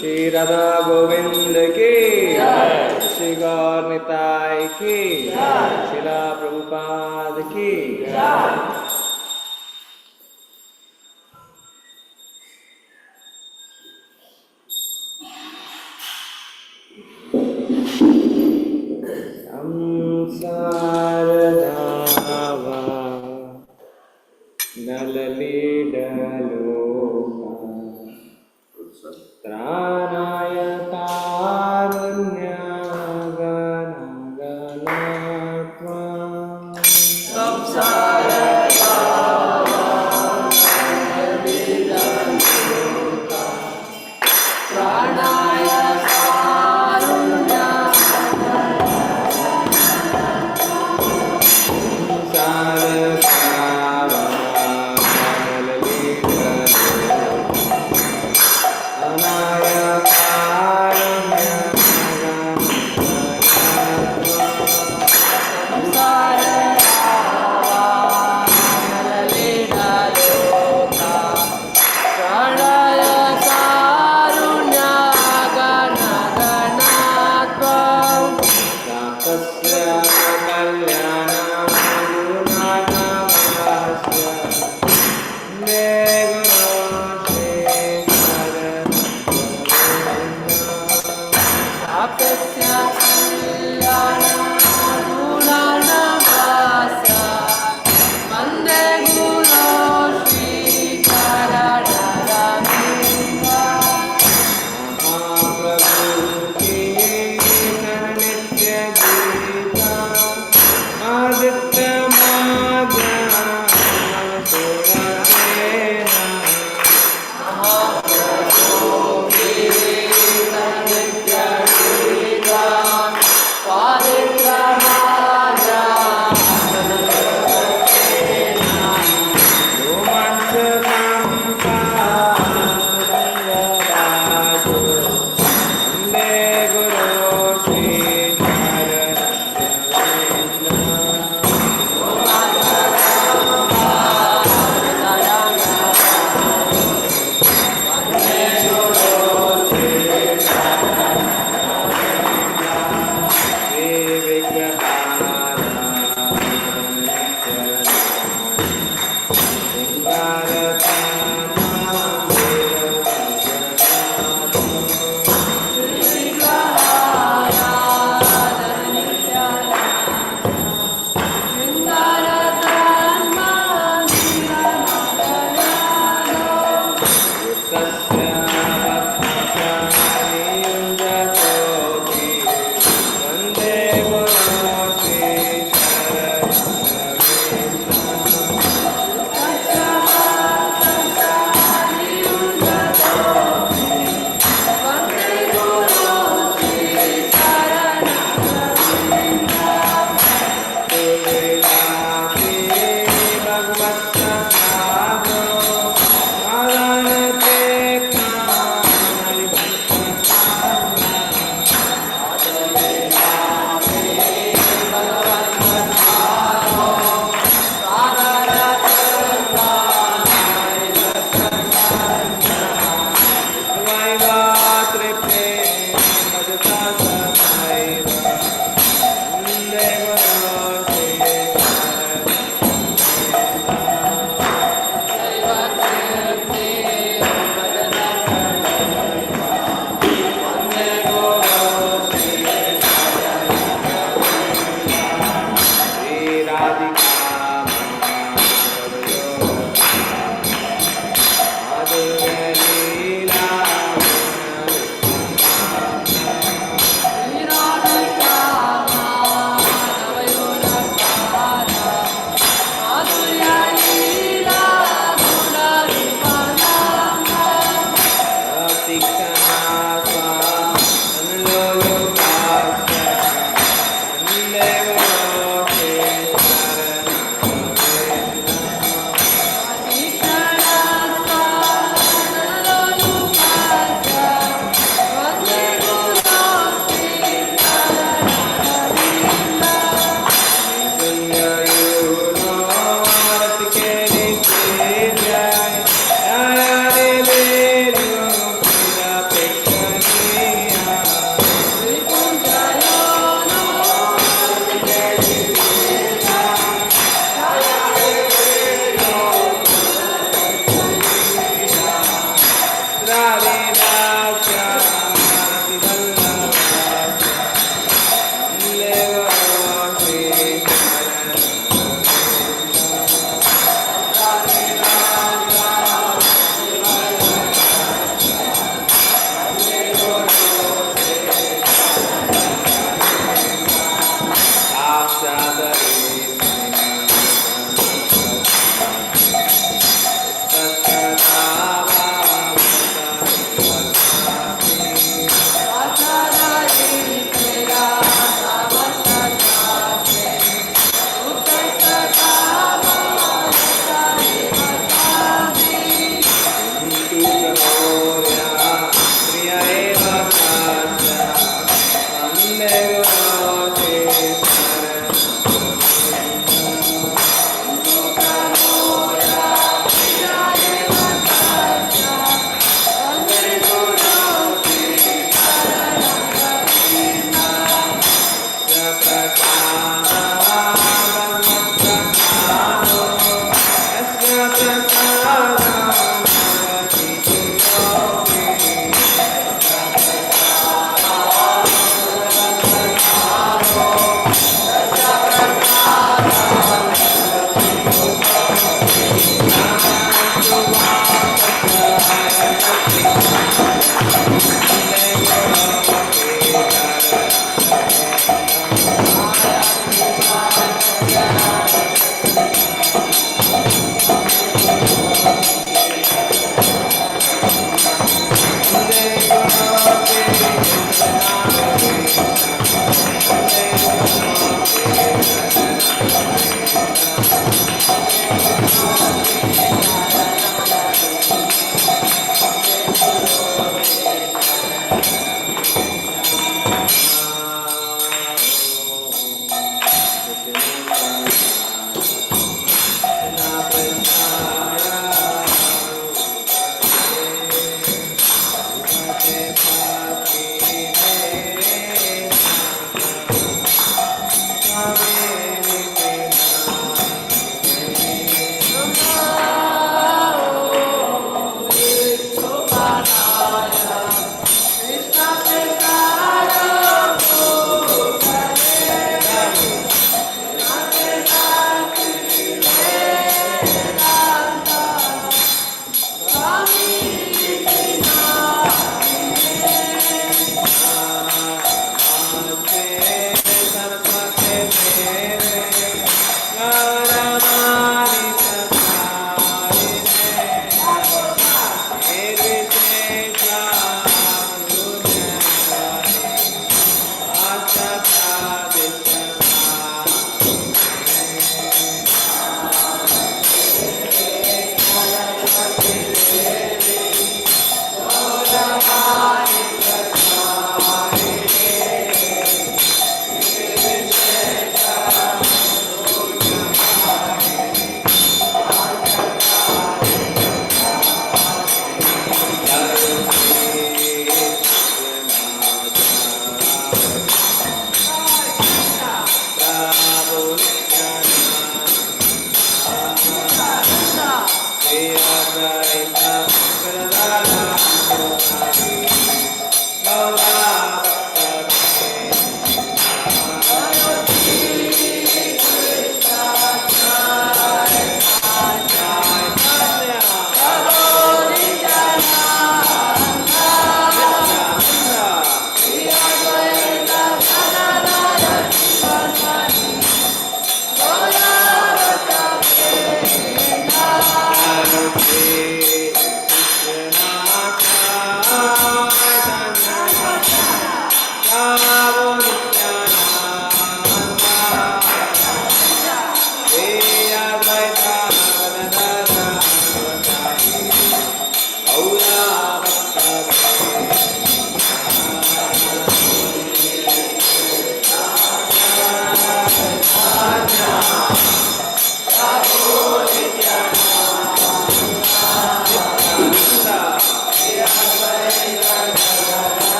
श्री राधा गोविंद की, श्री गौर निताई की, श्रीला प्रभुपाद की। संसारधावा नललीडलोका त्राणाय कारुण्यगणगणत्वा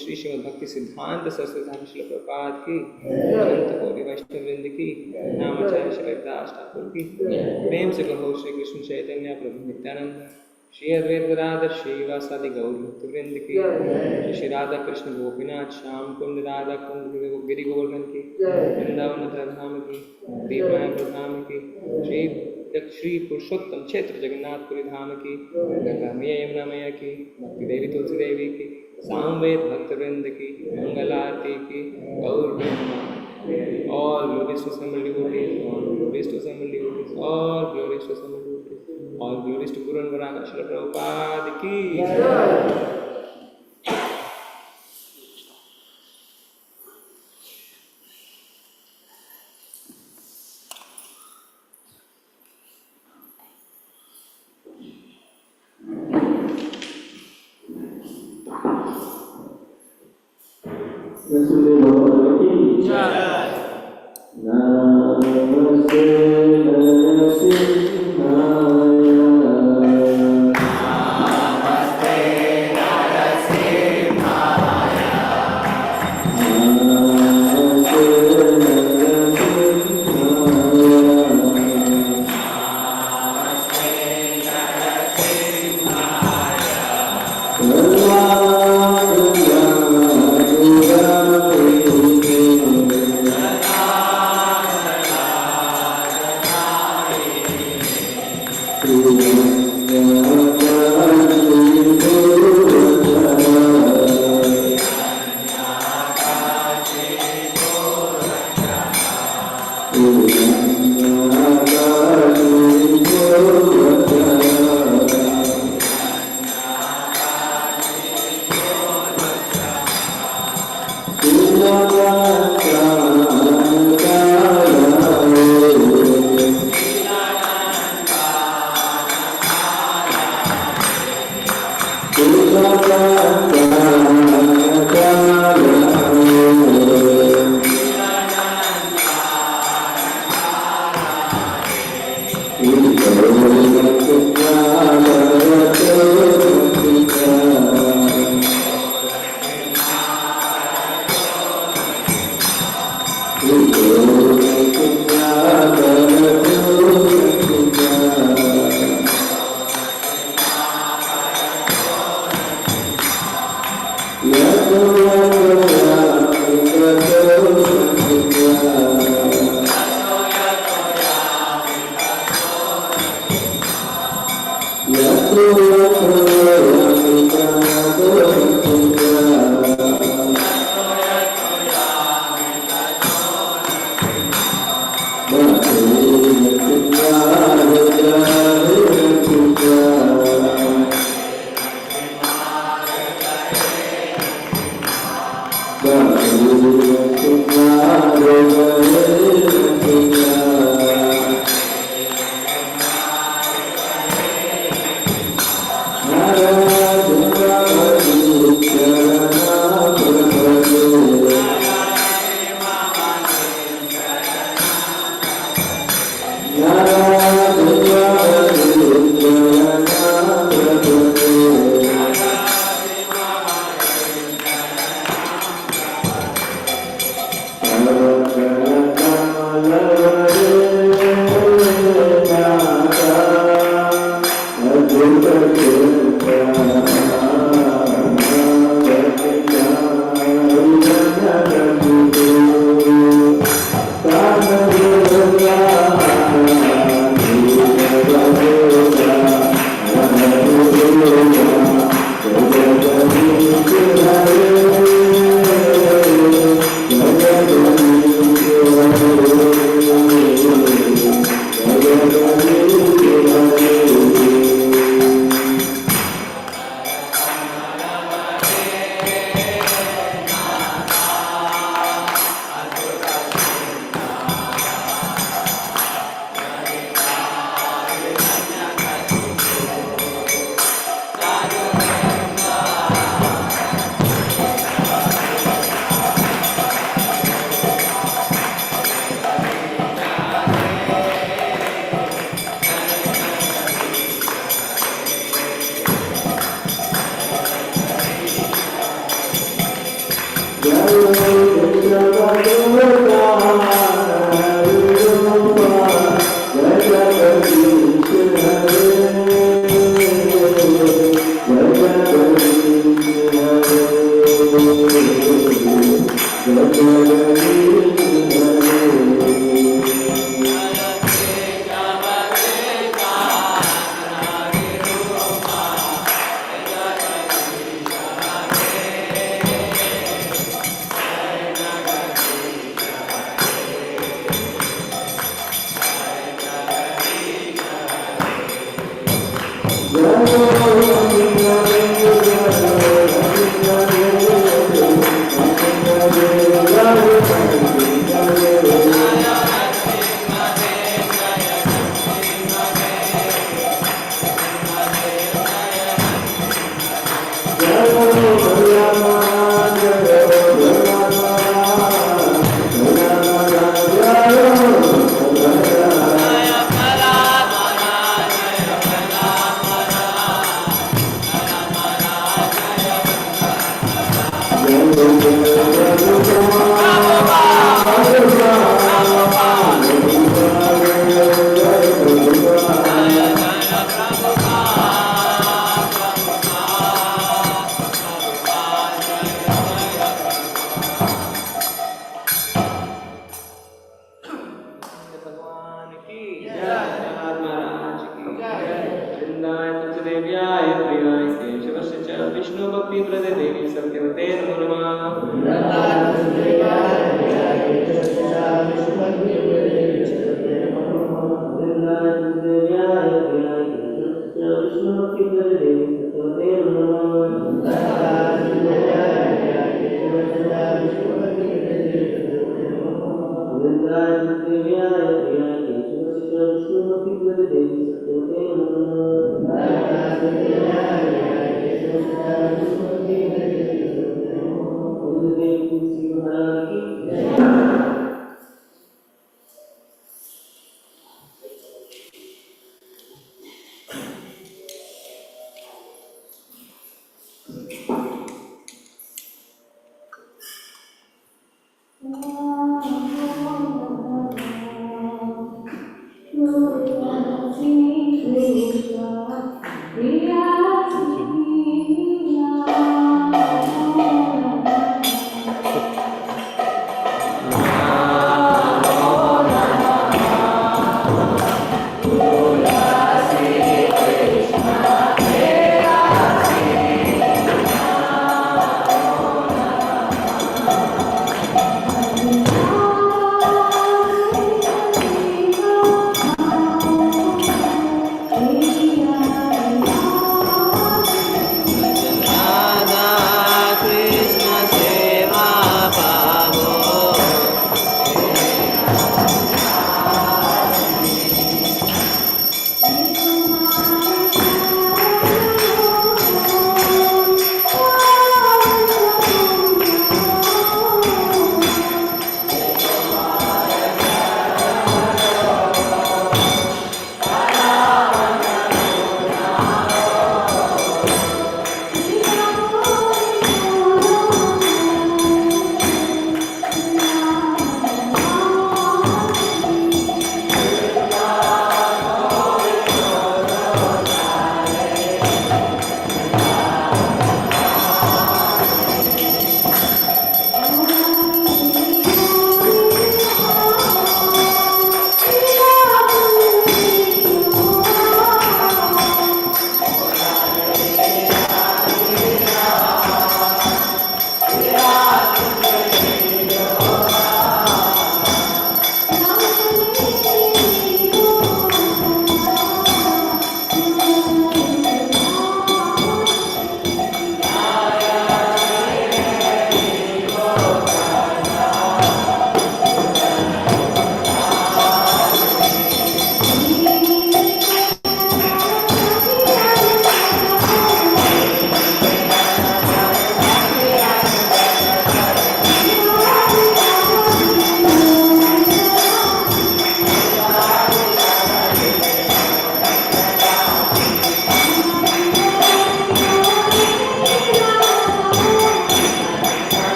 श्री श्रीमद् भक्ति सिद्धांत सरस्वती स्वामी श्री प्रभुपाद की, अनंत कोटि वैष्णव वृंद की, नामाचार्य श्री हरिदास ठाकुर की, प्रेम से कहो श्री कृष्ण चैतन्य प्रभु नित्यानंद, श्री अद्वैत गदाधर श्रीवासादि गौर भक्त वृंद की, श्री राधा कृष्ण गोपीनाथ श्याम कुंड राधा कुंड गिरि गोवर्धन की, वृंदावन धाम की, दीपमाया धाम की, श्री पुरुषोत्तम क्षेत्र जगन्नाथपुरी धाम की, गंगा मैया यमुना मैया की, भक्ति देवी तुलसी देवी की, सामवेद भक्त वृंद की, मंगल आरती की, गौर Brahma, all glories to assembled devotees, all glories to assembled devotees, all glories to assembled devotees, all glories to Guru and Varanga Srila Prabhupada ki.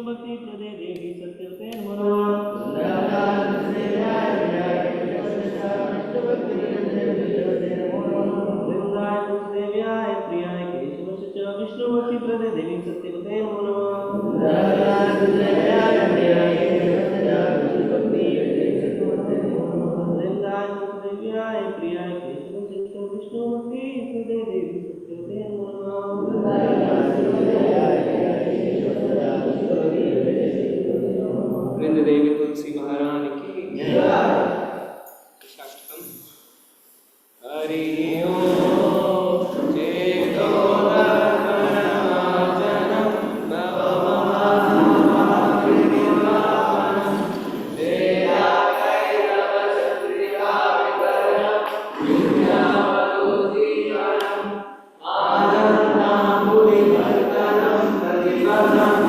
Vishnumati प्रदे देवी सत्यवते नमो वृंदाय देव्याय प्रियाय केशवस्य च विष्णुमती प्रदे देवी सत्यवते नमो वृंदाय देव्याय प्रियाय केशवस्य च विष्णुमती प्रदे देवी सत्यवते नमो वृंद देवी तुलसी महारानी की शास्त्रम हरि ओम चेतो दर्पणमाजनम भवमहानिर्वाणम वेदाकैरवचन्द्रिकावितरणम विद्यावलोजीवनम आनन्दाम्बुधिवर्धनम प्रतिपदम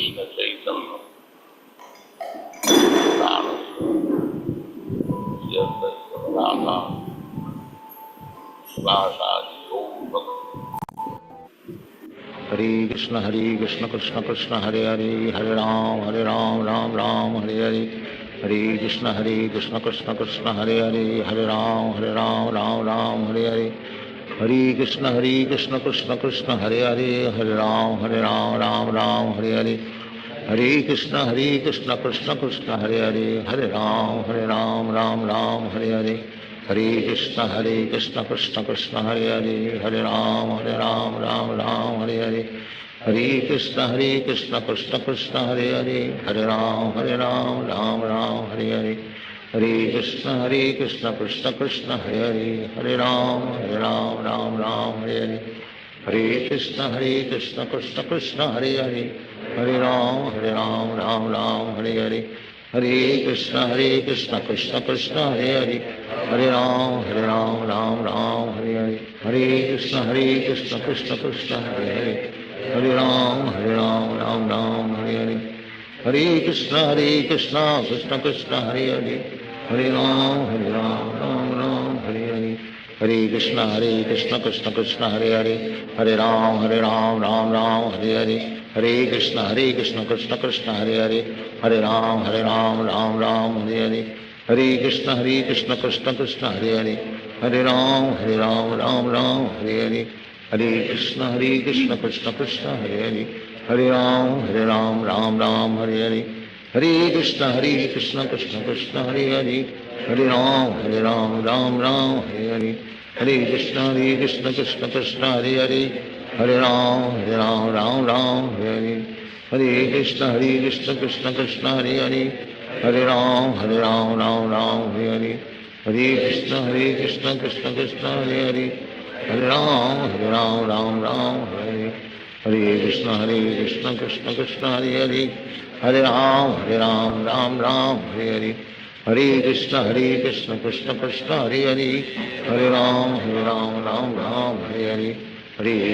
दीन चैतन्य दान राधा स्वासादि हरे कृष्ण कृष्ण कृष्ण हरे हरे हरे राम राम राम हरे हरे हरे कृष्ण कृष्ण कृष्ण हरे हरे हरे राम राम राम हरे हरे हरे कृष्ण कृष्ण कृष्ण हरे हरे हरे राम राम राम हरे हरे हरे कृष्ण कृष्ण कृष्ण हरे हरे हरे राम राम हरे हरे हरे कृष्ण कृष्ण कृष्ण हरे हरे हरे राम राम राम हरे हरे हरे कृष्ण कृष्ण कृष्ण हरे हरे हरे राम राम राम हरे हरे हरे कृष्ण कृष्ण कृष्ण हरे हरे हरे राम राम राम हरे हरे हरे कृष्ण कृष्ण कृष्ण हरे हरे हरे राम राम हरे हरे हरे कृष्ण कृष्ण कृष्ण हरे हरे हरे राम राम हरे हरे हरे कृष्ण कृष्ण कृष्ण हरे हरे हरे राम राम हरे हरे हरे कृष्ण कृष्ण कृष्ण हरे हरे हरे राम राम हरे हरे हरे कृष्ण कृष्ण कृष्ण हरे हरे हरे राम राम हरे हरे हरे कृष्ण कृष्ण कृष्ण हरे हरे हरे राम राम हरे हरे हरे कृष्ण कृष्ण कृष्ण हरे हरे हरे राम राम हरे हरे हरे कृष्ण कृष्ण कृष्ण हरे हरे हरे राम राम हरे हरे हरे कृष्ण कृष्ण कृष्ण हरे हरे हरे राम राम हरे हरे हरे कृष्ण कृष्ण कृष्ण हरे हरे हरे राम राम हरे हरे हरे कृष्ण कृष्ण कृष्ण हरे हरे हरे राम राम हरे हरे हरे कृष्ण कृष्ण कृष्ण हरे हरे हरे राम राम हरे हरे हरे कृष्ण कृष्ण कृष्ण हरे हरे हरे राम राम हरे हरे हरे कृष्ण कृष्ण कृष्ण हरे हरे हरे राम राम हरे हरे हरे कृष्ण कृष्ण कृष्ण हरे हरे हरे राम राम हरे हरे हरे कृष्ण कृष्ण कृष्ण हरे हरे हरे राम राम हरे हरे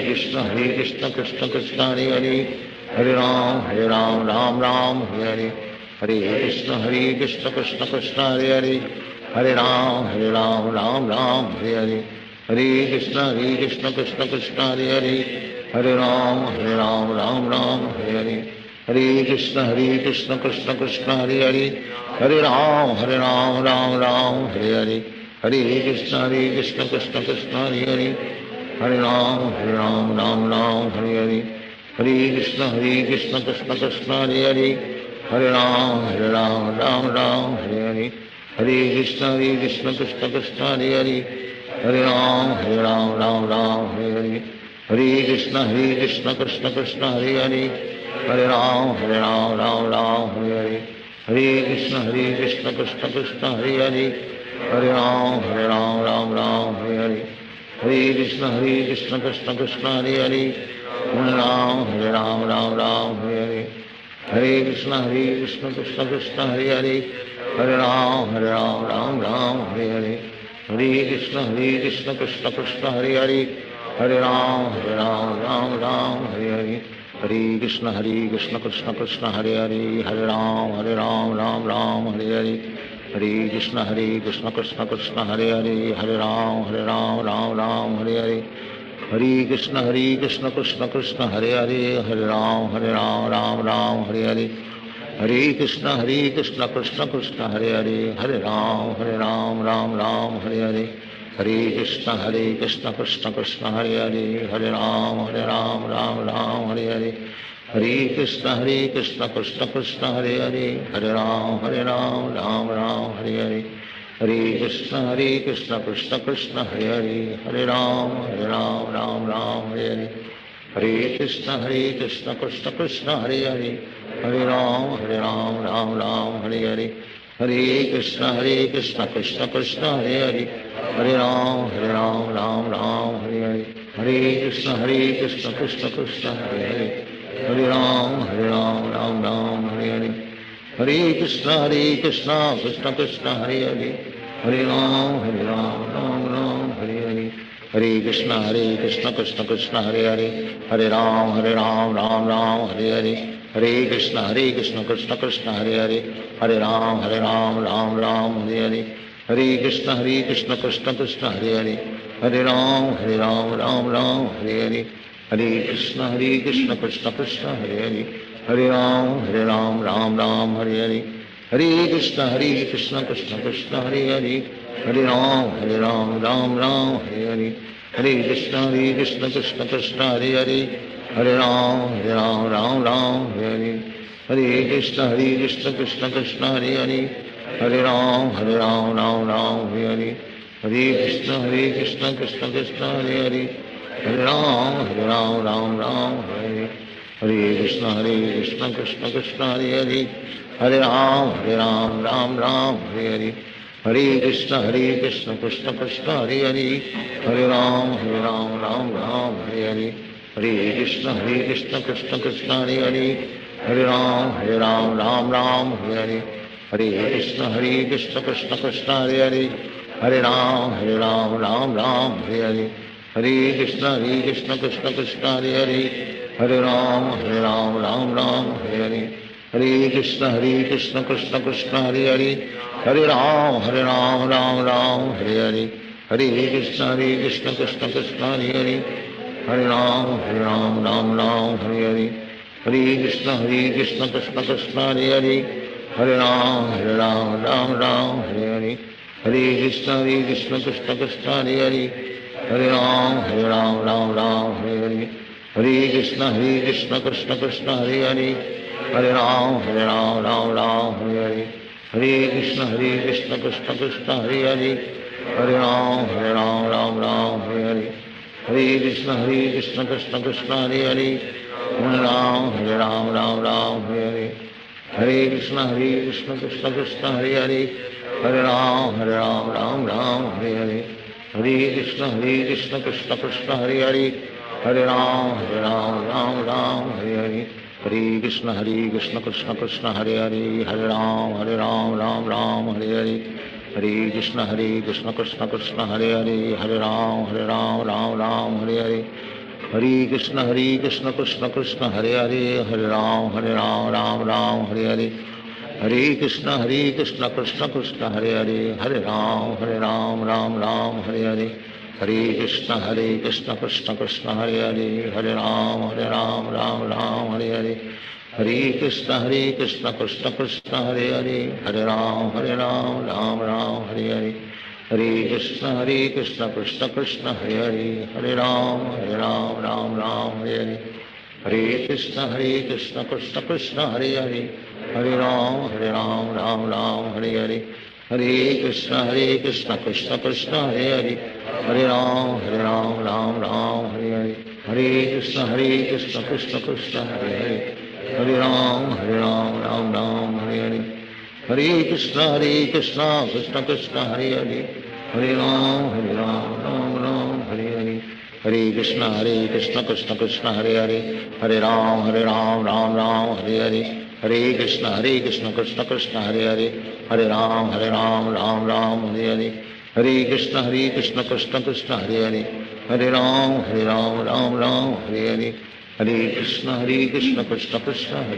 हरे कृष्ण कृष्ण कृष्ण हरे हरे हरे राम राम हरे हरे हरे कृष्ण कृष्ण कृष्ण हरे हरे हरे राम राम हरे हरे हरे कृष्ण कृष्ण कृष्ण हरे हरे हरे राम राम हरे हरे हरे कृष्ण कृष्ण कृष्ण हरे हरे हरे राम राम हरे हरे हरे कृष्ण कृष्ण कृष्ण हरे हरे हरे राम राम हरे हरे हरे कृष्ण कृष्ण कृष्ण हरे हरे हरे राम राम हरे हरे हरे कृष्ण कृष्ण कृष्ण हरे हरे हरे राम राम हरे हरे हरे कृष्ण कृष्ण कृष्ण हरे हरे हरे राम हरे हरे हरे कृष्ण कृष्ण कृष्ण हरे हरे हरे राम हरे हरे हरे कृष्ण कृष्ण कृष्ण हरे हरे हरे राम हरे हरे हरे कृष्ण कृष्ण कृष्ण हरे हरे हरे राम राम हरे हरे हरे कृष्ण कृष्ण कृष्ण हरे हरे हरे राम हरे हरे हरे कृष्ण कृष्ण कृष्ण हरे हरे हरे राम हरे हरे हरे कृष्ण कृष्ण कृष्ण हरे हरे हरे राम हरे हरे हरे कृष्ण कृष्ण कृष्ण हरे हरे हरे राम हरे हरे हरे कृष्ण कृष्ण कृष्ण हरे हरे हरे राम हरे हरे हरे कृष्ण कृष्ण कृष्ण हरे हरे हरे राम हरे हरे हरे कृष्ण कृष्ण कृष्ण हरे हरे हरे राम हरे हरे हरे कृष्ण कृष्ण कृष्ण हरे हरे हरे राम हरे हरे हरे कृष्ण कृष्ण कृष्ण हरे हरे हरे राम हरे हरे हरे कृष्ण कृष्ण कृष्ण हरे हरे हरे राम हरे हरे हरे कृष्ण कृष्ण कृष्ण हरे हरे हरे राम राम हरे हरे हरे कृष्ण कृष्ण कृष्ण हरे हरे हरे राम राम राम हरे हरे हरे कृष्ण कृष्ण कृष्ण हरे हरे हरे राम राम राम हरे हरे हरे कृष्ण कृष्ण कृष्ण हरे हरे हरे राम राम राम हरे हरे हरे कृष्ण कृष्ण कृष्ण हरे हरे हरे राम राम राम हरे हरे हरे कृष्ण कृष्ण कृष्ण हरे हरे हरे राम राम राम हरे हरे हरे कृष्ण कृष्ण कृष्ण हरे हरे हरे राम राम राम हरे हरे हरे कृष्ण कृष्ण कृष्ण हरे हरे हरे राम राम राम हरे हरे हरे कृष्ण कृष्ण कृष्ण हरे हरे हरे राम राम राम हरे हरे हरे कृष्ण कृष्ण कृष्ण हरे हरे हरे राम राम राम हरे हरे हरे कृष्ण कृष्ण कृष्ण हरे हरे हरे राम राम राम हरे हरे हरे कृष्ण कृष्ण कृष्ण हरे हरे हरे राम राम राम हरे हरे हरे कृष्ण कृष्ण कृष्ण हरे हरे हरे राम राम राम हरे हरे हरे कृष्ण कृष्ण कृष्ण हरे हरे हरे राम राम राम हरे हरे हरे कृष्ण कृष्ण कृष्ण हरे हरे हरे राम राम राम हरे हरे हरे कृष्ण कृष्ण कृष्ण हरे हरे हरे राम राम राम हरे हरे हरे कृष्ण कृष्ण कृष्ण हरे हरे हरे राम राम राम हरे हरे हरे कृष्ण कृष्ण कृष्ण हरे हरे हरे राम राम राम हरे हरे हरे कृष्ण कृष्ण कृष्ण हरे हरे हरे राम राम राम हरे हरे हरे कृष्ण कृष्ण कृष्ण हरे हरे हरे राम राम राम हरे हरे हरे कृष्ण कृष्ण कृष्ण हरे हरे हरे राम राम राम हरे हरे हरे कृष्ण कृष्ण कृष्ण हरे हरे हरे राम राम राम हरे हरे हरे कृष्ण कृष्ण कृष्ण हरे हरे हरे राम राम राम हरे हरे हरे कृष्ण कृष्ण कृष्ण हरे हरे हरे राम राम राम हरे हरे हरे कृष्ण कृष्ण कृष्ण हरे हरे हरे राम राम राम हरे हरे हरे कृष्ण कृष्ण कृष्ण हरे हरे हरे राम राम राम हरे हरे हरे कृष्ण कृष्ण कृष्ण हरे हरे हरे राम राम राम हरे हरे हरे कृष्ण कृष्ण कृष्ण हरे हरे हरे राम राम राम हरे हरे हरे कृष्ण कृष्ण कृष्ण हरे हरे हरे राम राम राम हरे हरे हरे कृष्ण कृष्ण कृष्ण हरे हरे हरे राम राम राम हरे हरे हरे कृष्ण कृष्ण कृष्ण हरे हरे हरे राम राम राम हरे हरे हरे कृष्ण कृष्ण कृष्ण हरे हरे हरे राम राम राम हरे हरे हरे कृष्ण कृष्ण कृष्ण हरे हरे हरे राम राम राम हरे हरे हरे कृष्ण कृष्ण कृष्ण हरे हरे हरे राम राम राम हरे हरे हरे कृष्ण कृष्ण कृष्ण हरे हरे हरे राम राम राम हरे हरे हरे कृष्ण कृष्ण कृष्ण हरे हरे हरे राम राम राम हरे हरे हरे कृष्ण कृष्ण कृष्ण हरे हरे हरे राम राम राम हरे हरे हरे कृष्ण कृष्ण कृष्ण हरे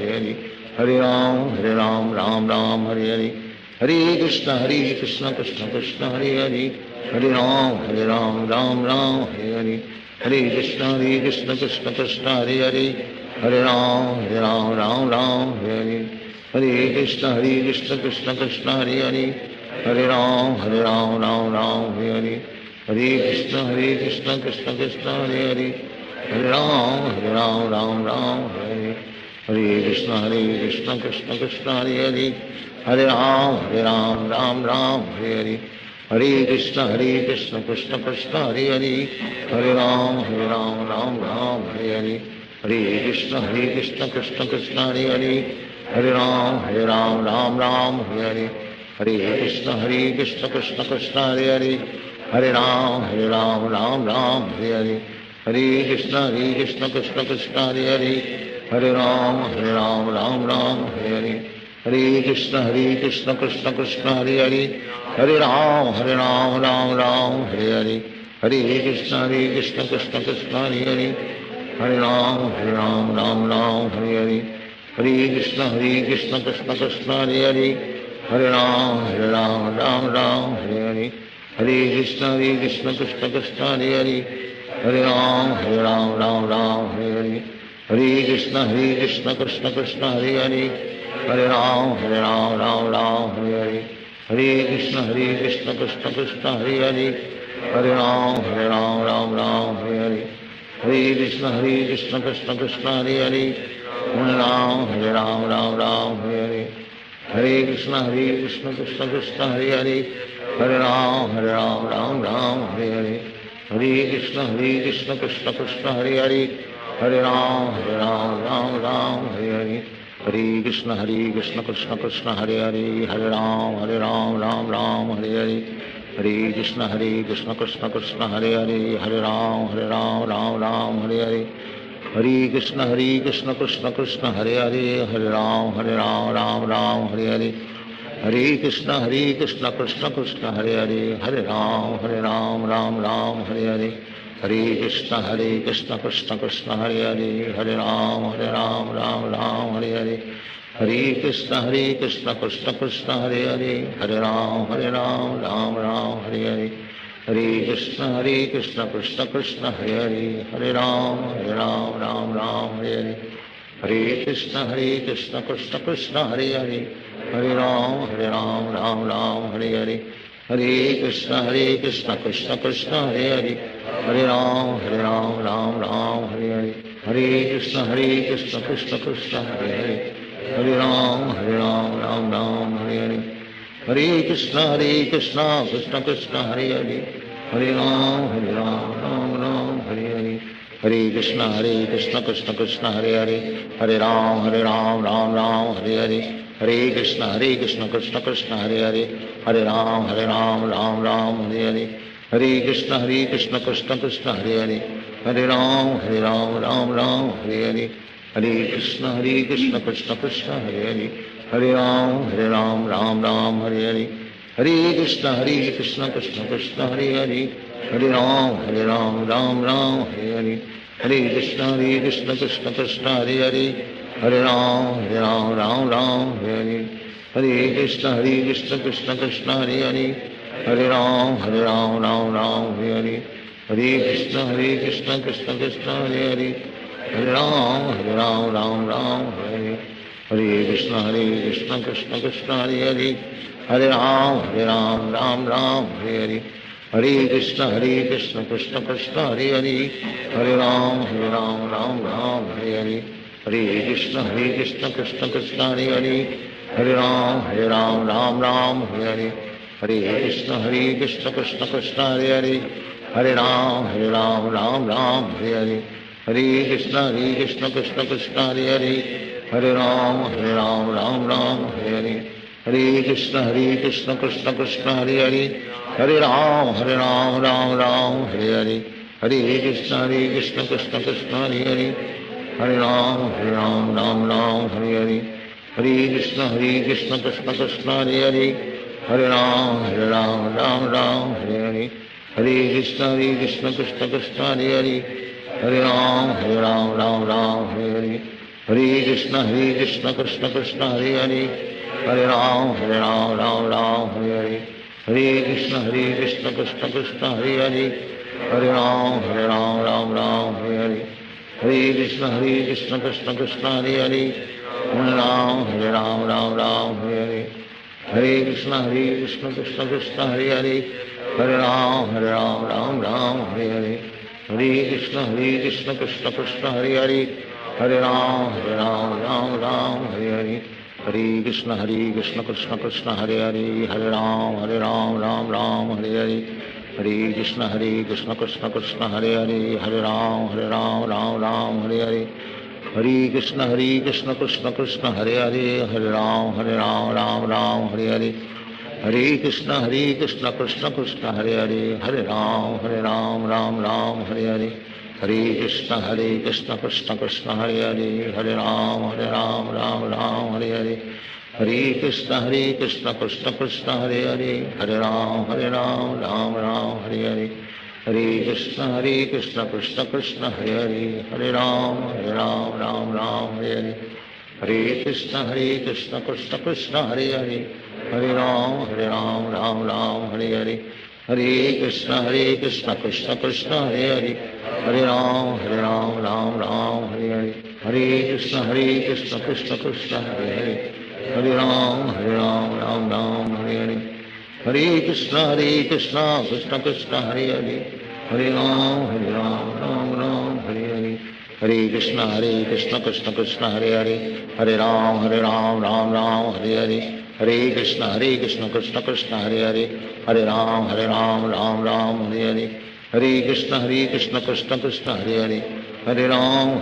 हरे हरे राम राम राम हरे हरे हरे कृष्ण कृष्ण कृष्ण हरे हरे हरे राम राम राम हरे हरे हरे कृष्ण कृष्ण कृष्ण हरे हरे हरे राम राम राम हरे हरे हरे कृष्ण कृष्ण कृष्ण हरे हरे हरे राम राम राम हरे हरे हरे कृष्ण कृष्ण कृष्ण हरे हरे हरे राम राम राम हरे हरे हरे कृष्ण कृष्ण कृष्ण हरे हरे हरे राम राम राम हरे हरे हरे कृष्ण कृष्ण कृष्ण हरे हरे हरे राम राम राम हरे हरे हरे कृष्ण कृष्ण कृष्ण हरे हरे हरे राम राम राम हरे हरे हरे कृष्ण कृष्ण कृष्ण हरे हरे हरे राम राम राम हरे हरे हरे कृष्ण कृष्ण कृष्ण हरे हरे हरे राम राम राम हरे हरे हरे कृष्ण कृष्ण कृष्ण हरे हरे हरे राम राम राम हरे हरे हरे कृष्ण कृष्ण कृष्ण हरे हरे हरे राम राम राम हरे हरे हरे कृष्ण कृष्ण कृष्ण हरे हरे हरे राम राम राम हरे हरे हरे कृष्ण कृष्ण कृष्ण हरे हरे हरे राम राम राम हरे हरे हरे कृष्ण कृष्ण कृष्ण हरे हरे हरे राम राम राम हरे हरे हरे कृष्ण कृष्ण कृष्ण हरे हरे हरे राम राम राम हरे हरे हरे कृष्ण कृष्ण कृष्ण हरे हरे हरे राम राम राम हरे हरे हरे कृष्ण कृष्ण कृष्ण हरे हरे हरे राम राम राम हरे हरे हरे कृष्ण कृष्ण कृष्ण हरे हरे हरे राम राम राम हरे हरे हरे कृष्ण कृष्ण कृष्ण हरे हरे हरे राम राम राम हरे हरे हरे कृष्ण कृष्ण कृष्ण हरे हरे हरे राम राम राम हरे हरे हरे कृष्ण कृष्ण कृष्ण हरे हरे हरे राम राम राम हरे हरे हरे कृष्ण कृष्ण कृष्ण हरे हरे हरे राम राम राम हरे हरे हरे कृष्ण कृष्ण कृष्ण हरे हरे हरे राम राम राम हरे हरे हरे कृष्ण कृष्ण कृष्ण हरे हरे हरे राम राम राम हरे हरे हरे कृष्ण कृष्ण कृष्ण हरे हरे हरे राम राम राम हरे हरे हरे कृष्ण कृष्ण कृष्ण हरे हरे हरे राम राम राम हरे हरे हरे कृष्ण कृष्ण कृष्ण हरे हरे हरे राम राम राम हरे हरे हरे कृष्ण कृष्ण कृष्ण हरे हरे हरे राम राम राम हरे हरे हरे कृष्ण कृष्ण कृष्ण हरे हरे हरे राम राम राम हरे हरे हरे कृष्ण कृष्ण कृष्ण हरे हरे हरे राम राम राम हरे हरे हरे कृष्ण कृष्ण कृष्ण हरे हरे हरे राम राम राम हरे हरे हरे कृष्ण कृष्ण कृष्ण हरे हरे हरे राम राम राम हरे हरे हरे कृष्ण कृष्ण कृष्ण हरे हरे हरे राम राम राम हरे हरे हरे कृष्ण कृष्ण कृष्ण हरे हरे हरे राम राम राम हरे हरे हरे कृष्ण कृष्ण कृष्ण हरे हरे हरे राम राम राम हरे हरे हरे कृष्ण कृष्ण कृष्ण हरे हरे हरे राम राम राम हरे हरे हरे कृष्ण कृष्ण कृष्ण हरे हरे हरे राम राम राम हरे हरे हरे कृष्ण कृष्ण कृष्ण हरे हरे हरे राम राम राम हरे हरे हरे कृष्ण कृष्ण कृष्ण हरे हरे हरे राम राम राम हरे हरे हरे कृष्ण कृष्ण कृष्ण हरे हरे हरे राम राम राम हरे हरे हरे कृष्ण कृष्ण कृष्ण हरे हरे हरे राम राम राम हरे हरे हरे कृष्ण कृष्ण कृष्ण हरे हरे हरे राम राम राम हरे हरे हरे कृष्ण कृष्ण कृष्ण हरे हरे हरे राम राम राम हरे हरे हरे कृष्ण कृष्ण कृष्ण हरे हरे हरे राम राम राम हरे हरे हरे कृष्ण कृष्ण कृष्ण हरे हरे हरे राम राम राम हरे हरे हरे कृष्ण कृष्ण कृष्ण हरे हरे हरे राम राम राम हरे हरे हरे कृष्ण कृष्ण कृष्ण हरे हरे हरे राम राम राम हरे हरे हरे कृष्ण कृष्ण कृष्ण हरे हरे हरे राम राम राम हरे हरे हरे कृष्ण कृष्ण कृष्ण हरे हरे हरे राम राम राम हरे हरे हरे कृष्ण कृष्ण कृष्ण हरे हरे हरे राम राम राम हरे हरे हरे कृष्ण कृष्ण कृष्ण हरे हरे हरे राम राम राम हरे हरे हरे कृष्ण कृष्ण कृष्ण हरे हरे हरे राम राम राम हरे हरे हरे कृष्ण कृष्ण कृष्ण हरे हरे हरे राम राम राम हरे हरे हरे कृष्ण कृष्ण कृष्ण हरे हरे हरे राम राम राम हरे हरे हरे कृष्ण कृष्ण कृष्ण हरे हरे हरे राम राम राम हरे हरे हरे कृष्ण कृष्ण कृष्ण हरे हरे हरे राम राम राम हरे हरे हरे कृष्ण कृष्ण कृष्ण हरे हरे हरे राम राम राम हरे हरे हरे कृष्ण कृष्ण कृष्ण हरे हरे, हरे राम राम राम हरे हरे, हरे कृष्ण कृष्ण कृष्ण हरे हरे, हरे राम राम राम हरे हरे, हरे कृष्ण कृष्ण कृष्ण हरे हरे, हरे राम राम राम हरे हरे, हरे कृष्ण कृष्ण कृष्ण हरे हरे, हरे राम राम हरे हरे, हरे कृष्ण कृष्ण कृष्ण हरे हरे, हरे राम राम राम हरे हरे, हरे कृष्ण कृष्ण कृष्ण हरे हरे, हरे राम राम राम हरे हरे, हरे कृष्ण कृष्ण कृष्ण हरे हरे, हरे राम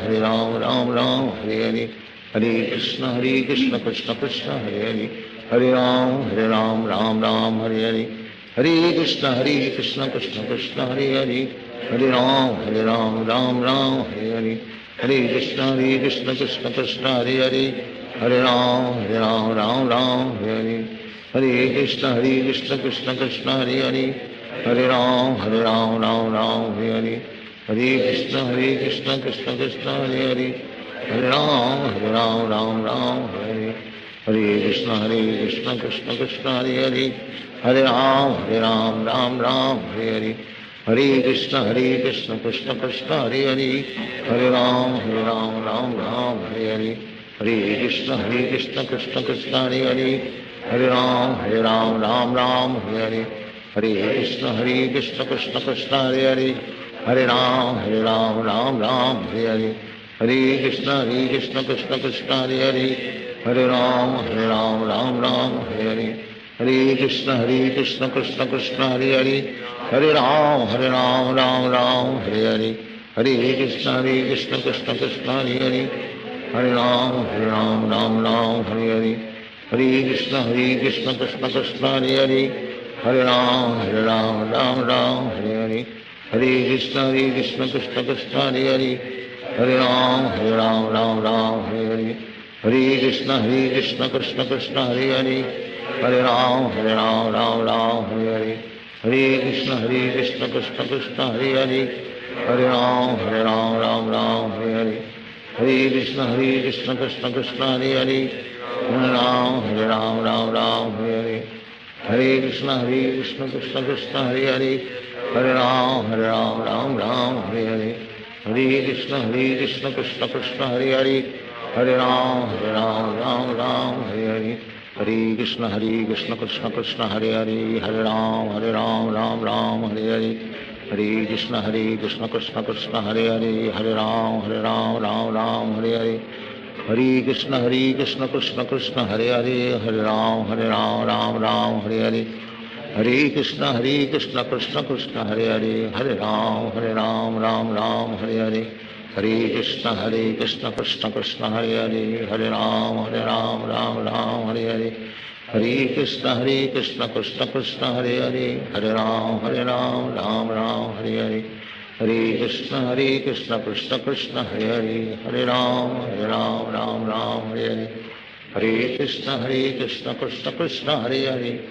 राम हरे हरे, हरे कृष्ण कृष्ण कृष्ण हरे हरे, हरे राम राम हरे हरे, हरे कृष्ण कृष्ण कृष्ण हरे हरे, हरे राम राम हरे हरे, हरे कृष्ण कृष्ण कृष्ण हरे हरे, हरे राम राम हरे हरे, हरे कृष्ण कृष्ण कृष्ण हरे हरे, हरे राम राम हरे हरे, हरे कृष्ण कृष्ण कृष्ण हरे हरे, हरे राम राम हरे हरे, हरे कृष्ण कृष्ण कृष्ण हरे हरे, हरे राम राम हरे हरे, हरे कृष्ण कृष्ण कृष्ण हरे हरे, हरे राम राम राम हरे हरे, हरे कृष्ण कृष्ण कृष्ण हरे हरे, हरे राम राम हरे हरे, हरे कृष्ण कृष्ण कृष्ण हरे हरे, हरे राम राम हरे हरे, हरे कृष्ण कृष्ण कृष्ण हरे हरे, हरे राम राम हरे हरे, हरे कृष्ण कृष्ण कृष्ण हरे हरे, हरे राम राम हरे हरे, हरे कृष्ण कृष्ण कृष्ण हरे हरे, हरे राम राम हरे हरे, हरे कृष्ण कृष्ण कृष्ण हरे हरे, हरे राम राम हरे हरे, हरे कृष्ण कृष्ण कृष्ण हरे हरे, हरे राम राम हरे हरे, हरे कृष्ण कृष्ण कृष्ण हरे हरे, हरे राम राम हरे हरे, हरे कृष्ण कृष्ण कृष्ण हरे हरे, हरे राम राम हरे हरे, हरे कृष्ण कृष्ण कृष्ण हरे हरे, हरे राम हरे हरे, हरे कृष्ण कृष्ण कृष्ण हरे हरे, हरे राम राम हरे हरे, हरे कृष्ण कृष्ण कृष्ण हरे हरे, हरे राम राम हरे हरे, हरे कृष्ण कृष्ण कृष्ण हरे हरे, हरे राम राम हरे हरे, हरे कृष्ण कृष्ण कृष्ण हरे हरे, हरे राम राम हरे हरे, हरे कृष्ण कृष्ण कृष्ण हरे हरे, हरे राम राम हरे हरे, हरे कृष्ण कृष्ण कृष्ण हरे हरे, हरे राम राम हरे हरे, हरे कृष्ण कृष्ण कृष्ण हरे हरे, हरे राम राम हरे हरे, हरे कृष्ण कृष्ण कृष्ण हरे हरे, हरे राम राम हरे हरे, हरे कृष्ण कृष्ण कृष्ण हरे हरे, हरे राम राम हरे हरे, हरे कृष्ण कृष्ण कृष्ण हरे हरे, हरे राम राम हरे हरे, हरे कृष्ण कृष्ण कृष्ण हरे हरे, हरे राम राम हरे हरे, हरे कृष्ण कृष्ण कृष्ण हरे हरे, हरे राम राम हरे हरे, हरे कृष्ण कृष्ण कृष्ण हरे हरे,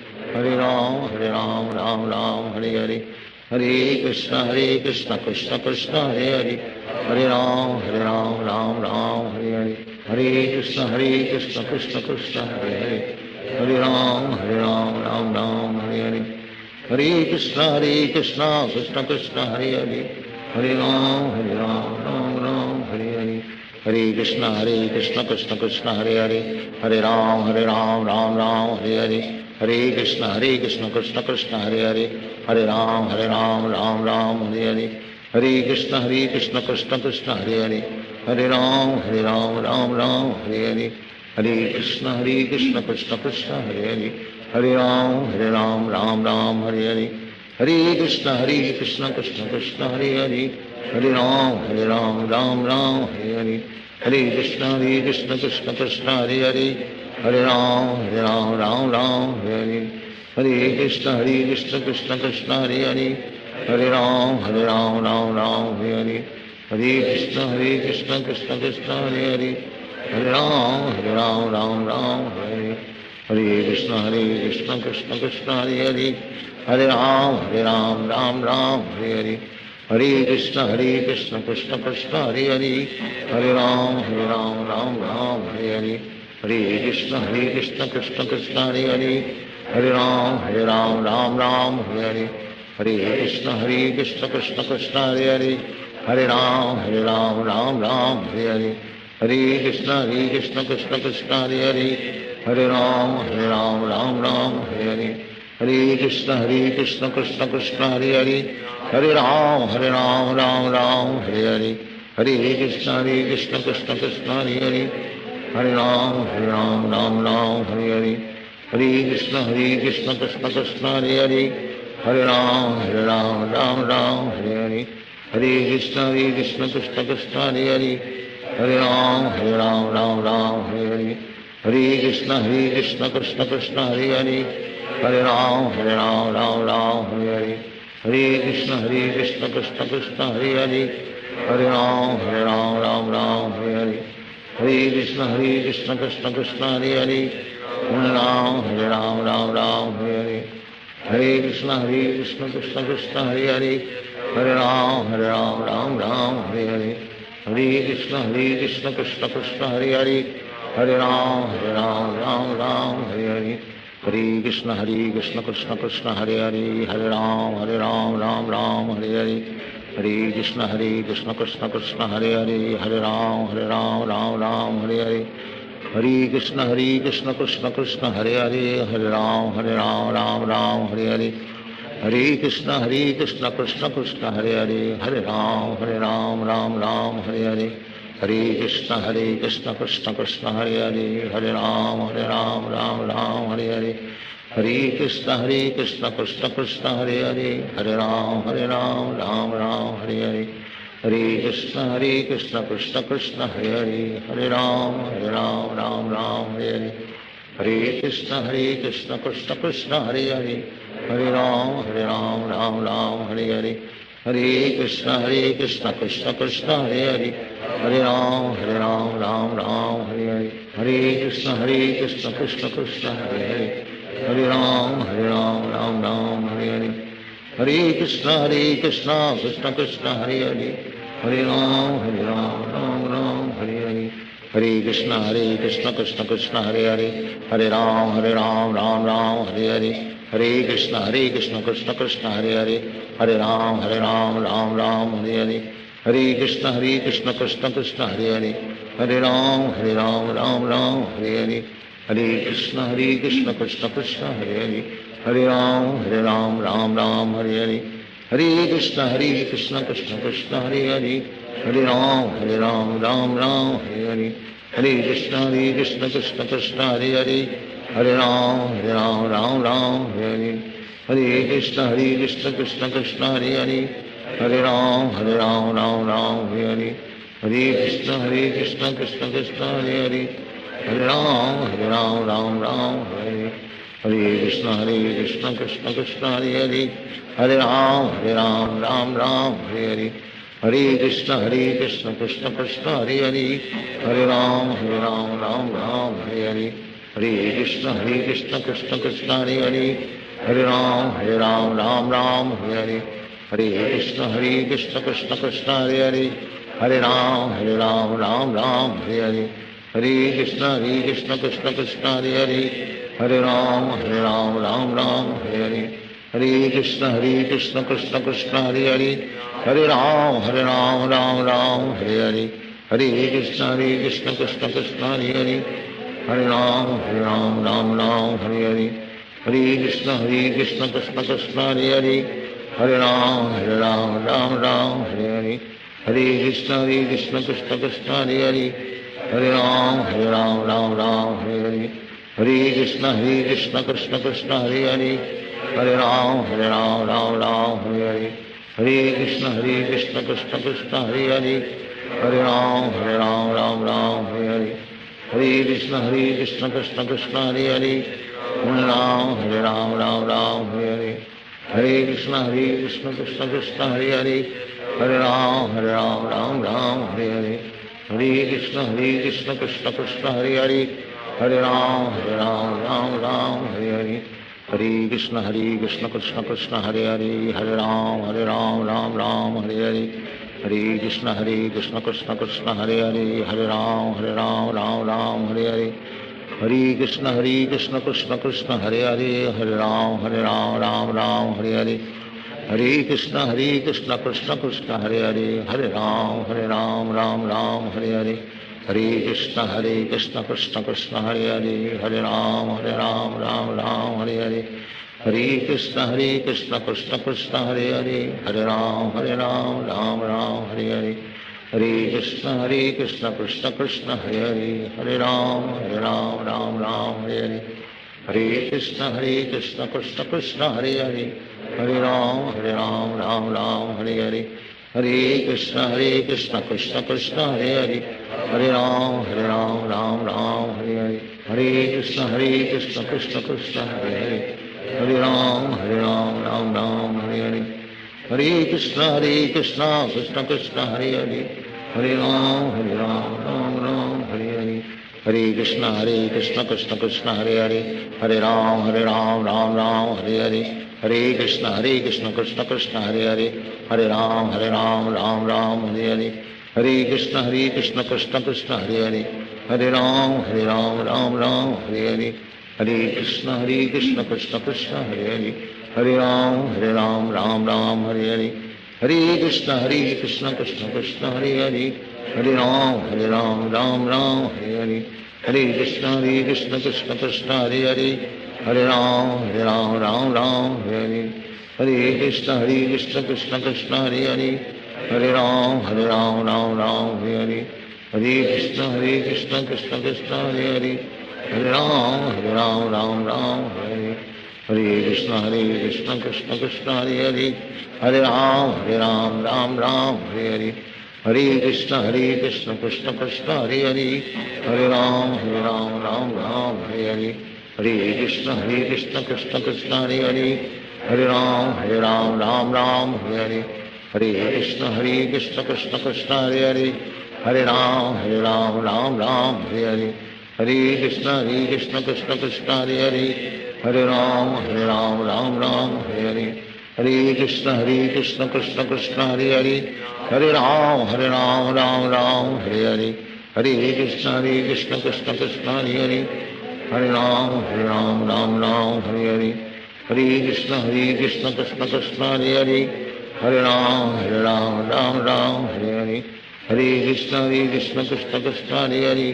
हरे राम राम हरे हरे, हरे कृष्ण कृष्ण कृष्ण हरे हरे, हरे राम राम हरे हरे, हरे कृष्ण कृष्ण कृष्ण हरे हरे, हरे राम राम हरे हरे, हरे कृष्ण कृष्ण कृष्ण हरे हरे, हरे राम राम हरे हरे, हरे कृष्ण कृष्ण कृष्ण हरे हरे, हरे राम राम हरे हरे, हरे कृष्ण कृष्ण कृष्ण हरे हरे, हरे राम राम हरे हरे, हरे कृष्ण कृष्ण कृष्ण हरे हरे, हरे राम राम हरे हरे, हरे कृष्ण कृष्ण कृष्ण हरे हरे, हरे राम राम हरे हरे, हरे कृष्ण कृष्ण कृष्ण हरे हरे, हरे राम राम हरे हरे, हरे कृष्ण कृष्ण कृष्ण कृष्ण हरे हरे, हरे राम राम राम हरे हरे, हरे कृष्ण कृष्ण कृष्ण हरे हरे, हरे राम राम राम हरे हरे, हरे कृष्ण कृष्ण कृष्ण हरे हरे, हरे राम राम हरे हरे, हरे कृष्ण कृष्ण कृष्ण हरे हरे, हरे राम राम हरे हरे, हरे कृष्ण कृष्ण कृष्ण हरे हरे, हरे राम राम हरे हरे, हरे कृष्ण कृष्ण कृष्ण हरे हरे, हरे राम राम हरे हरे, हरे कृष्ण कृष्ण कृष्ण हरे हरे, हरे राम राम हरे हरे, हरे कृष्ण कृष्ण कृष्ण हरे हरे, हरे राम राम हरे हरे, हरे कृष्ण कृष्ण कृष्ण हरे हरे, हरे राम राम हरे हरे, हरे कृष्ण कृष्ण कृष्ण हरे हरे, हरे राम राम हरे हरे, हरे कृष्ण कृष्ण कृष्ण हरे हरे, हरे राम राम हरे हरे, हरे कृष्ण कृष्ण कृष्ण हरे हरे, हरे राम हरे हरे, हरे कृष्ण कृष्ण कृष्ण हरे हरे, हरे राम राम हरे हरे, हरे कृष्ण कृष्ण कृष्ण हरे हरे, हरे राम राम हरे हरे, हरे कृष्ण कृष्ण कृष्ण हरे हरे, हरे राम राम हरे हरे, हरे कृष्ण कृष्ण कृष्ण हरे हरे, हरे राम राम हरे हरे, हरे कृष्ण कृष्ण कृष्ण हरे हरे, हरे राम राम हरे हरे, हरे कृष्ण कृष्ण कृष्ण हरे हरे, हरे राम राम हरे हरे, हरे कृष्ण कृष्ण कृष्ण हरे हरे, हरे राम राम हरे हरे, हरे कृष्ण कृष्ण कृष्ण हरे हरे, हरे राम राम हरे हरे, हरे कृष्ण कृष्ण कृष्ण हरे हरे, हरे राम राम हरे हरे, हरे कृष्ण कृष्ण कृष्ण हरे हरे, हरे राम राम हरे हरे, हरे कृष्ण कृष्ण कृष्ण हरे हरे, हरे राम राम हरे हरे, हरे कृष्ण कृष्ण कृष्ण हरे हरे, हरे राम राम हरे हरे, हरे कृष्ण कृष्ण कृष्ण हरे हरे, हरे राम राम हरे हरे, हरे कृष्ण कृष्ण कृष्ण हरे हरे, हरे राम राम हरे हरे, हरे कृष्ण कृष्ण कृष्ण हरे हरे, हरे राम राम हरे हरे, हरे कृष्ण कृष्ण कृष्ण हरे हरे, हरे राम राम हरे हरे, हरे कृष्ण कृष्ण कृष्ण हरे हरे, हरे राम राम हरे हरे, हरे कृष्ण कृष्ण कृष्ण हरे हरे, हरे राम राम हरे हरे, हरे कृष्ण कृष्ण कृष्ण हरे हरे, हरे राम राम हरे हरे, हरे कृष्ण कृष्ण कृष्ण हरे हरे, हरे राम राम हरे हरे, हरे कृष्ण कृष्ण कृष्ण हरे हरे, हरे राम राम हरे हरे, हरे कृष्ण कृष्ण कृष्ण हरे हरे, हरे राम राम हरे हरे, हरे कृष्ण कृष्ण कृष्ण हरे हरे, हरे राम राम हरे हरे, हरे कृष्ण कृष्ण कृष्ण हरे हरे, हरे राम राम हरे हरे, हरे कृष्ण कृष्ण कृष्ण हरे हरे, हरे राम राम हरे हरे, हरे कृष्ण कृष्ण कृष्ण हरे हरे, हरे राम राम हरे हरे, हरे कृष्ण कृष्ण कृष्ण हरे हरे, हरे राम राम हरे हरे, हरे कृष्ण कृष्ण कृष्ण हरे हरे, हरे राम राम हरे हरे, हरे कृष्ण कृष्ण कृष्ण हरे हरे, हरे राम हरे हरे, हरे कृष्ण कृष्ण कृष्ण हरे हरे, हरे राम राम हरे हरे, हरे कृष्ण कृष्ण कृष्ण हरे हरे, हरे राम राम हरे हरे, हरे कृष्ण कृष्ण कृष्ण हरे हरे, हरे राम राम हरे हरे, हरे कृष्ण कृष्ण कृष्ण हरे हरे, हरे राम राम हरे हरे, हरे कृष्ण कृष्ण कृष्ण हरे हरे, हरे राम राम हरे हरे, हरे कृष्ण कृष्ण कृष्ण हरे हरे, हरे राम राम हरे हरे, हरे कृष्ण कृष्ण कृष्ण हरे हरे हरे राम राम राम हरे हरे हरे कृष्ण कृष्ण कृष्ण हरे हरे हरे राम राम राम हरे हरे हरे कृष्ण कृष्ण कृष्ण हरे हरे हरे राम राम हरे हरे हरे कृष्ण कृष्ण कृष्ण हरे हरे हरे राम राम हरे हरे हरे कृष्ण कृष्ण कृष्ण हरे हरे हरे राम राम हरे हरे हरे कृष्ण कृष्ण कृष्ण हरे हरे हरे राम राम हरे हरे हरे कृष्ण कृष्ण कृष्ण हरे हरे हरे राम राम हरे हरे हरे कृष्ण कृष्ण कृष्ण हरे हरे हरे राम राम हरे हरे हरे कृष्ण कृष्ण कृष्ण हरे हरे हरे राम राम हरे हरे हरे कृष्ण कृष्ण कृष्ण हरे हरे हरे राम राम हरे हरे हरे कृष्ण कृष्ण कृष्ण हरे हरे हरे राम राम हरे हरे हरे कृष्ण कृष्ण कृष्ण हरे हरे हरे राम राम हरे हरे हरे कृष्ण कृष्ण कृष्ण हरे हरे हरे राम राम हरे हरे हरे कृष्ण कृष्ण कृष्ण हरे हरे हरे राम राम हरे हरे हरे कृष्ण कृष्ण कृष्ण हरे हरे हरे राम राम हरे हरे हरे कृष्ण कृष्ण कृष्ण हरे हरे हरे राम राम हरे हरे हरे कृष्ण कृष्ण कृष्ण हरे हरे हरे राम राम हरे हरे हरे कृष्ण कृष्ण कृष्ण हरे हरे हरे राम राम हरे हरे हरे कृष्ण कृष्ण कृष्ण हरे हरे हरे राम राम हरे हरे हरे कृष्ण कृष्ण कृष्ण हरे हरे हरे राम राम हरे हरे हरे कृष्ण कृष्ण कृष्ण हरे हरे हरे राम राम हरे हरे हरे कृष्ण कृष्ण कृष्ण हरे हरे हरे राम राम हरे हरे हरे कृष्ण कृष्ण कृष्ण हरे हरे हरे राम राम हरे हरे हरे कृष्ण कृष्ण कृष्ण हरे हरे हरे राम राम हरे हरे हरे कृष्ण कृष्ण कृष्ण हरे हरे हरे राम राम हरे हरे हरे कृष्ण कृष्ण कृष्ण हरे हरे हरे राम राम हरे हरे हरे कृष्ण कृष्ण कृष्ण हरे हरे हरे राम राम हरे हरे हरे कृष्ण कृष्ण कृष्ण हरे हरे हरे राम राम हरे हरे हरे कृष्ण कृष्ण कृष्ण हरे हरे हरे राम राम हरे हरे हरे कृष्ण कृष्ण कृष्ण हरे हरे हरे राम राम हरे हरे हरे कृष्ण कृष्ण कृष्ण हरे हरे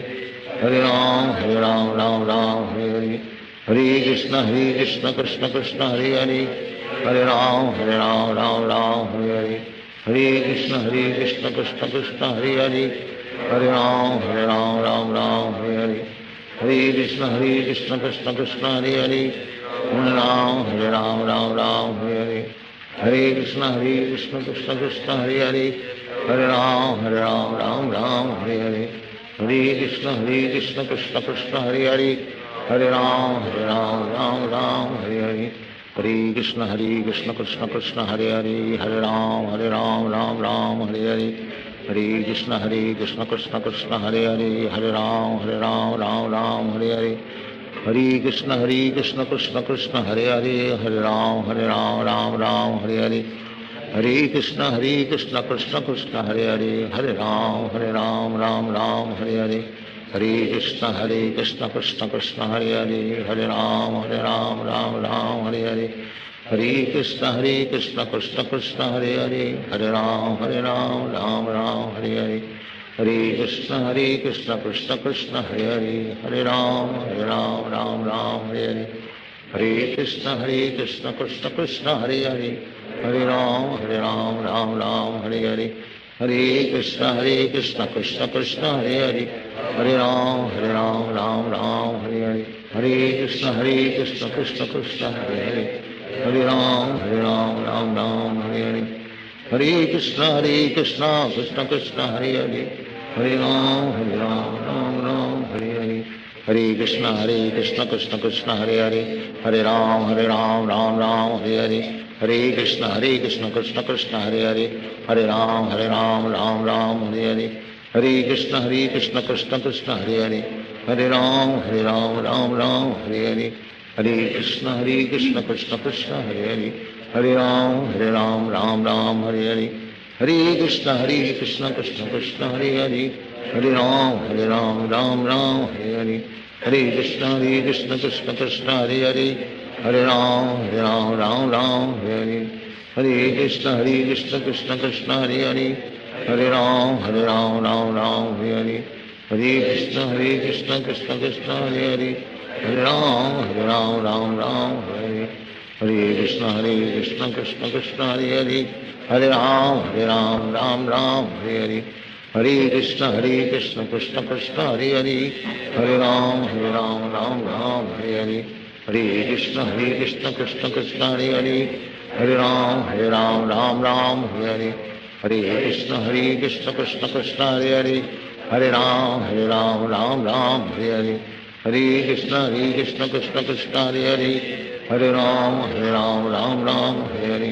हरे राम राम हरे हरे हरे कृष्ण कृष्ण कृष्ण हरे हरे हरे राम राम हरे हरे हरे कृष्ण कृष्ण कृष्ण हरे हरे हरे राम राम हरे हरे हरे कृष्ण कृष्ण कृष्ण हरे हरे हरे राम राम हरे हरे हरे कृष्ण कृष्ण कृष्ण हरे हरे हरे राम राम हरे हरे हरे कृष्ण कृष्ण कृष्ण हरे हरे हरे राम राम हरे हरे हरे कृष्ण कृष्ण कृष्ण हरे हरे हरे राम राम हरे हरे हरे कृष्ण कृष्ण कृष्ण हरे हरे हरे राम राम हरे हरे हरे कृष्ण कृष्ण कृष्ण हरे हरे हरे राम राम हरे हरे हरे कृष्ण कृष्ण कृष्ण हरे हरे हरे राम राम हरे हरे हरे कृष्ण कृष्ण कृष्ण हरे हरे हरे राम राम हरे हरे हरे कृष्ण कृष्ण कृष्ण हरे हरे हरे राम राम हरे हरे हरे कृष्ण कृष्ण कृष्ण हरे हरे हरे राम राम हरे हरे हरे कृष्ण कृष्ण कृष्ण हरे हरे हरे राम राम हरे हरे हरे कृष्ण कृष्ण कृष्ण हरे हरे हरे राम राम हरे हरे हरे कृष्ण कृष्ण कृष्ण हरे हरे हरे राम राम हरे हरे हरे कृष्ण कृष्ण कृष्ण हरे हरे हरे राम राम हरे हरे हरे कृष्ण कृष्ण कृष्ण हरे हरे, हरे राम राम राम हरे हरे, हरे कृष्ण कृष्ण कृष्ण हरे हरे, हरे राम राम राम हरे हरे, हरे कृष्ण कृष्ण कृष्ण हरे हरे, हरे राम राम हरे हरे, हरे कृष्ण कृष्ण कृष्ण हरे हरे, हरे राम राम हरे हरे, हरे कृष्ण कृष्ण कृष्ण हरे हरे, हरे राम राम हरे हरे, हरे कृष्ण कृष्ण कृष्ण हरे हरे, हरे राम राम हरे हरे, हरे कृष्ण कृष्ण कृष्ण हरे हरे, हरे राम राम हरे हरे, हरे कृष्ण कृष्ण कृष्ण हरे हरे, हरे राम राम हरे हरे, हरे कृष्ण कृष्ण कृष्ण हरे हरे, हरे राम राम हरे हरे, हरे कृष्ण कृष्ण कृष्ण हरे हरे, हरे राम राम हरे हरे, हरे कृष्ण कृष्ण कृष्ण हरे हरे, हरे राम राम हरे हरे,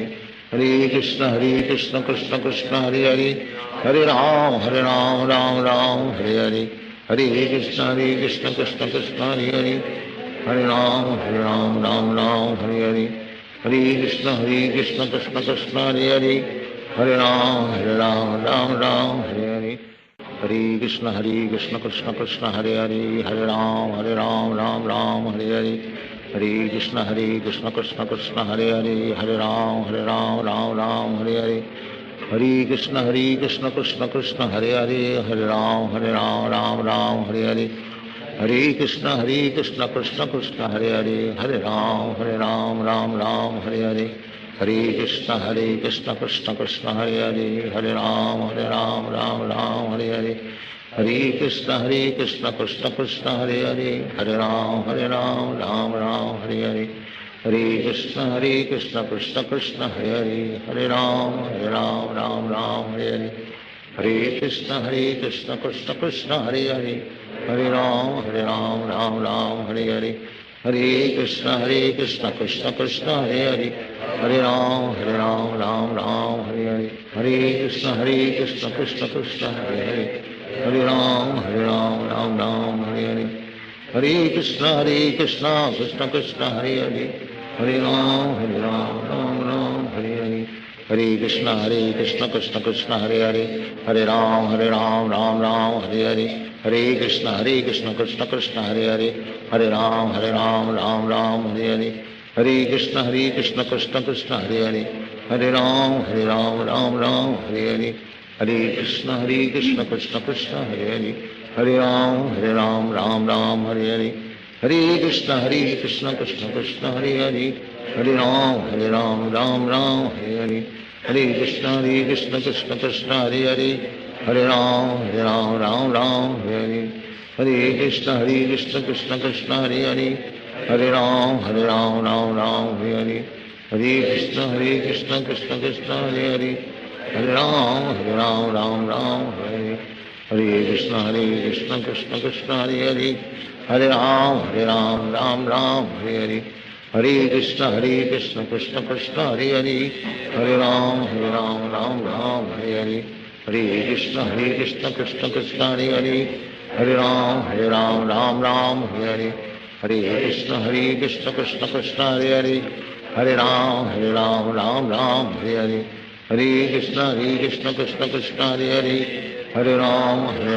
हरे कृष्ण कृष्ण कृष्ण हरे हरे, हरे राम राम हरे हरे, हरे कृष्ण कृष्ण कृष्ण हरे हरे, हरे राम राम हरे हरे, हरे कृष्ण कृष्ण कृष्ण हरे हरे, हरे राम राम हरे हरे, हरे कृष्ण कृष्ण कृष्ण हरे हरे, हरे राम राम हरे हरे, हरे कृष्ण कृष्ण कृष्ण हरे हरे, हरे राम राम हरे हरे, हरे कृष्ण कृष्ण कृष्ण हरे हरे, हरे राम राम हरे हरे, हरे कृष्ण कृष्ण कृष्ण हरे हरे, हरे राम राम हरे हरे, हरे कृष्ण कृष्ण कृष्ण हरे हरे, हरे राम राम हरे हरे, हरे कृष्ण कृष्ण कृष्ण हरे हरे, हरे राम राम हरे हरे, हरे कृष्ण कृष्ण कृष्ण हरे हरे, हरे राम हरे हरे, हरे कृष्ण कृष्ण कृष्ण हरे हरे, हरे राम हरे हरे, हरे कृष्ण कृष्ण कृष्ण हरे हरे, हरे राम हरे हरे, हरे कृष्ण कृष्ण कृष्ण हरे हरे, हरे राम हरे हरे, हरे कृष्ण कृष्ण कृष्ण हरे हरे, हरे राम राम हरे हरे, हरे कृष्ण कृष्ण कृष्ण हरे हरे, हरे राम राम हरे हरे, हरे कृष्ण कृष्ण कृष्ण हरे हरे, हरे राम राम हरे हरे, हरे कृष्ण कृष्ण कृष्ण हरे हरे, हरे राम राम हरे हरे, हरे कृष्ण कृष्ण कृष्ण हरे हरे, हरे राम राम हरे हरे, हरे कृष्ण कृष्ण कृष्ण हरे हरे, हरे राम राम हरे हरे, हरे कृष्ण कृष्ण कृष्ण हरे हरे, हरे राम राम हरे हरे, हरे कृष्ण कृष्ण कृष्ण हरे हरे, हरे राम राम हरे हरे, हरे कृष्ण कृष्ण कृष्ण हरे हरे, हरे राम हरे हरे, हरे कृष्ण कृष्ण कृष्ण हरे हरे, हरे राम हरे हरे, हरे कृष्ण कृष्ण कृष्ण हरे हरे, हरे राम हरे हरे, हरे कृष्ण कृष्ण कृष्ण हरे हरे, हरे राम हरे हरे, हरे कृष्ण कृष्ण कृष्ण हरे हरे, हरे राम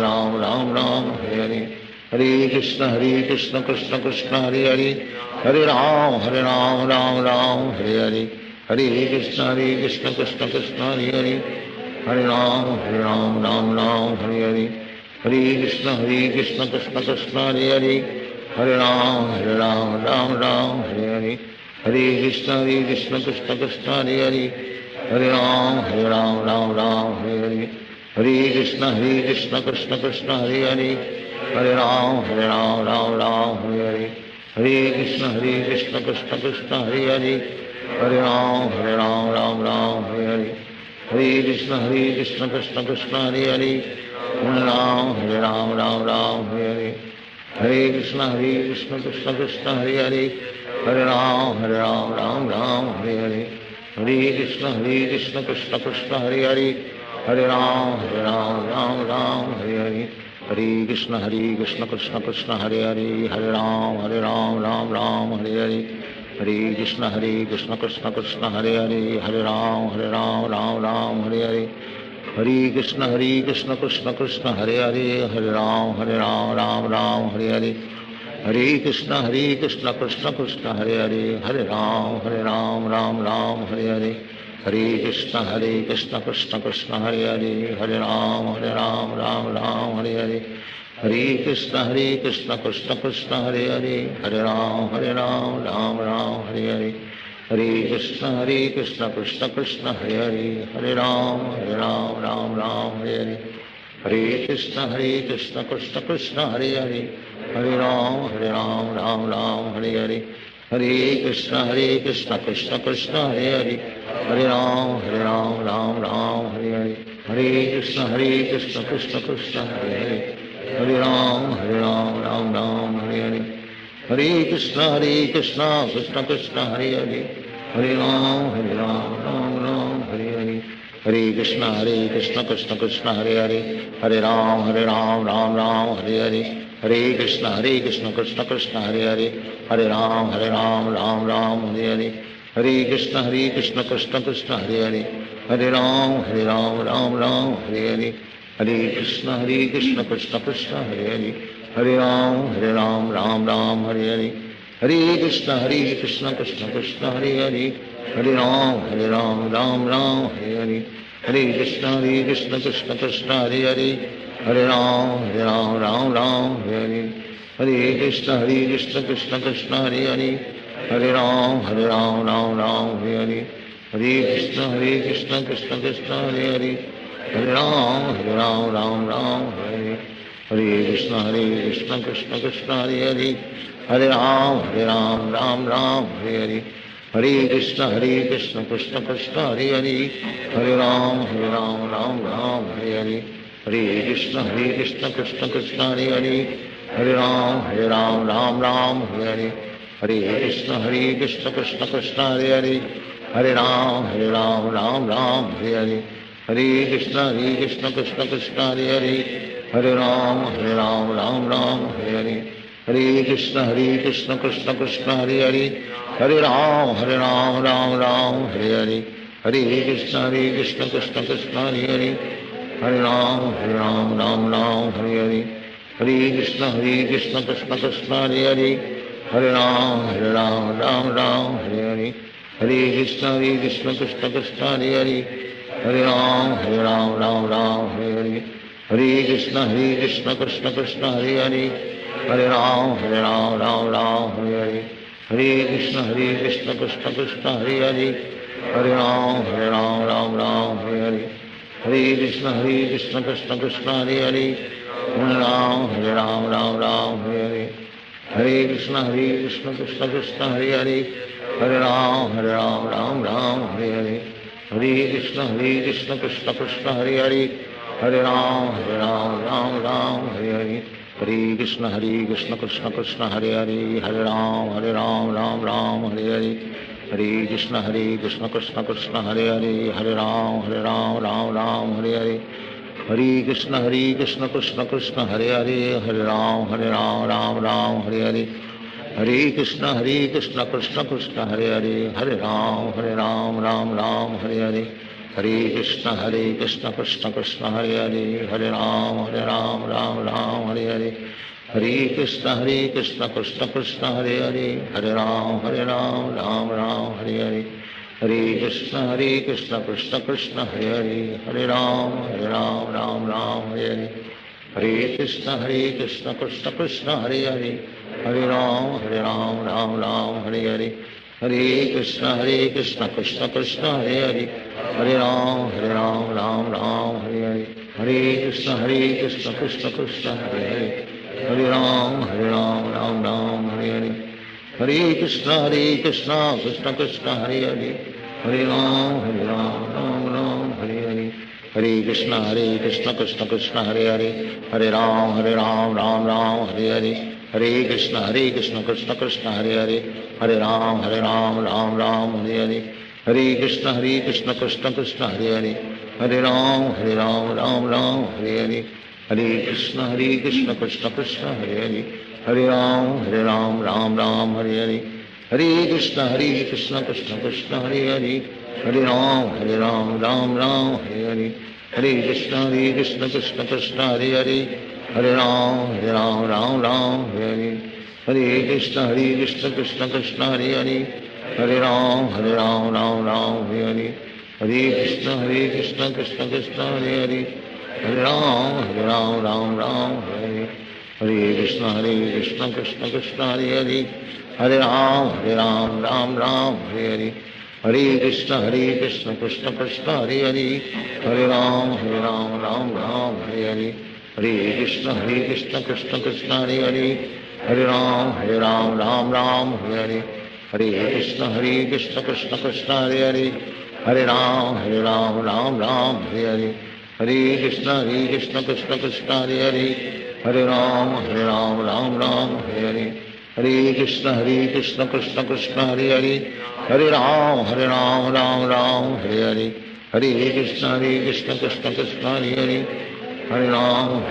हरे हरे, हरे कृष्ण कृष्ण कृष्ण हरे हरे, हरे राम हरे हरे, हरे कृष्ण कृष्ण कृष्ण हरे हरे, हरे राम हरे हरे, हरे कृष्ण कृष्ण कृष्ण हरे हरे, हरे राम हरे हरे, हरे कृष्ण कृष्ण कृष्ण हरे हरे, हरे राम हरे हरे, हरे कृष्ण कृष्ण कृष्ण हरे हरे, हरे राम हरे हरे, हरे कृष्ण कृष्ण कृष्ण हरे हरे, हरे राम हरे हरे, हरे कृष्ण कृष्ण कृष्ण हरे हरे, हरे राम हरे हरे, हरे कृष्ण कृष्ण कृष्ण हरे हरे, हरे राम हरे हरे, हरे कृष्ण कृष्ण कृष्ण कृष्ण हरे हरे, हरे राम हरे हरे, हरे Krishna Krishna Krishna Hare Hare Hare Ram Ram Ram Hare Hare Hare Krishna Krishna Krishna Hare Hare Hare Ram Ram Ram Hare Hare Hare Krishna Krishna Krishna Hare Hare Hare Ram Ram Ram Hare Hare Hare Krishna Krishna Krishna Hare Hare Hare Ram Ram Ram Hare Hare Hare Krishna Krishna Krishna Hare Hare Hare Ram Ram Ram Hare Hare Hare Krishna Krishna Krishna Hare Hare Hare Ram Ram Ram Hare Hare Hare Krishna Krishna Krishna Hare Hare Hare Ram Ram Ram Hare Hare Hare Krishna Krishna Krishna Hare Hare Hare Ram Ram Ram Hare Hare Hare Krishna Krishna Krishna Hare Hare Hare Ram Ram Ram Hare Hare Hare Krishna Krishna Krishna Hare Hare Hare Ram Ram Ram Hare Hare Hare Krishna Krishna Krishna Hare Hare Hare Ram Ram Ram Hare Hare Hare Krishna Krishna Krishna Hare Hare Hare Ram Ram Ram Hare Hare Hare Krishna Krishna Krishna Hare Hare Hare Ram Ram Ram Hare Hare Hare Krishna Krishna Krishna Hare Hare Hare Ram Ram Ram Hare Hare Hare Krishna Krishna Krishna Hare Hare Hare Ram Ram Ram Hare Hare Hare Krishna Krishna Krishna Hare Hare Hare Ram Ram Ram Hare Hare Hare Krishna Krishna Krishna Hare Hare Hare Ram Ram Ram Hare Hare Hare Krishna Krishna Krishna Hare Hare Hare Ram Ram Ram Hare Hare Hare Krishna Krishna Krishna Hare Hare Hare Ram Ram Ram Hare Hare Hare Krishna Krishna Krishna Hare Hare Hare Ram Ram Ram Hare Hare Hare Krishna Krishna Krishna Hare Hare Hare Ram Ram Ram Hare Hare Hare Krishna Krishna Krishna Hare Hare Hare Ram Ram Ram Hare Hare Hare Krishna Krishna Krishna Hare Hare Hare Ram Ram Ram Hare Hare Hare Krishna Krishna Krishna Hare Hare Hare Ram Ram Ram Hare Hare Hare Krishna Krishna Krishna Hare Hare Hare Ram Ram Ram Hare Hare Hare Krishna Krishna Krishna Hare Hare Hare Ram Ram Ram Hare Hare Hare Krishna Krishna Krishna Hare Hare Hare Ram Ram Ram Hare Hare Hare Krishna Krishna Krishna Hare Hare Hare Ram Ram Ram Hare Hare Hare Krishna Krishna Krishna Hare Hare Hare Ram Ram Ram Hare Hare Hare Krishna Krishna Krishna Hare Hare Hare Ram Ram Ram Hare Hare Hare Krishna Krishna Krishna Hare Hare Hare Ram Ram Ram Hare Hare Hare Krishna Krishna Krishna Hare Hare Hare Ram Ram Ram Hare Hare Hare Krishna Krishna Krishna Hare Hare Hare Ram Ram Ram Hare Hare Hare Krishna Krishna Krishna Hare Hare Hare Ram Ram Ram Hare Hare Hare Krishna Krishna Krishna Hare Hare Hare Ram Ram Ram Hare Hare Hare Krishna Krishna Krishna Hare Hare Hare Ram Ram Ram Hare Hare Hare Krishna Krishna Krishna Hare Hare Hare Ram Ram Ram Hare Hare Hare Krishna Krishna Krishna Hare Hare Hare Ram Ram Ram Hare Hare Hare Krishna Krishna Krishna Hare Hare Hare Ram Ram Ram Hare Hare Hare Krishna Krishna Krishna Hare Hare Hare Ram Ram Ram Hare Hare Hare Krishna Krishna Krishna Hare Hare Hare Ram Ram Ram Hare Hare Hare Krishna Krishna Krishna Hare Hare Hare Ram Ram Ram Hare Hare Hare Krishna Krishna Krishna Hare Hare Hare Ram Ram Ram Hare Hare Hare Krishna Krishna Krishna Hare Hare Hare Ram Ram Hare Hare Hare Krishna Krishna Krishna Hare Hare Hare Ram Ram Ram Hare Hare Hare Krishna Krishna Krishna Hare Hare Hare Ram Ram Ram Hare Hare Hare Krishna Krishna Krishna Hare Hare Hare Ram Ram Ram Hare Hare Hare Krishna Krishna Krishna Hare Hare, Hare Ram Ram Ram Hare Hare, Hare Krishna Krishna Krishna Hare Hare, Hare Ram Ram Ram Hare Hare, Hare Krishna Krishna Krishna Hare Hare, Hare Ram Ram Ram Hare Hare, Hare Krishna Krishna Krishna Hare Hare, Hare Ram Ram Ram Hare Hare, Hare Krishna Krishna Krishna Hare Hare, Hare Ram Ram Ram Hare Hare, Hare Krishna Krishna Krishna Hare Hare, Hare Ram Ram Ram Hare Hare, Hare Krishna Krishna Krishna Hare Hare, Hare Ram Ram Ram Hare Hare, Hare Krishna Krishna Krishna Hare Hare, Hare Ram Ram Ram Hare Hare, Hare Krishna Krishna Krishna Hare Hare, Hare Ram Ram Ram Hare Hare, Hare Krishna Krishna Krishna Hare Hare, Hare Ram Ram Ram Hare Hare, Hare Krishna Krishna Krishna Hare Hare, Hare Ram Ram Ram Hare Hare, Hare Krishna Krishna Krishna Hare Hare, Hare Ram Ram Ram Hare Hare, Hare Krishna Krishna Krishna Hare Hare, Hare Ram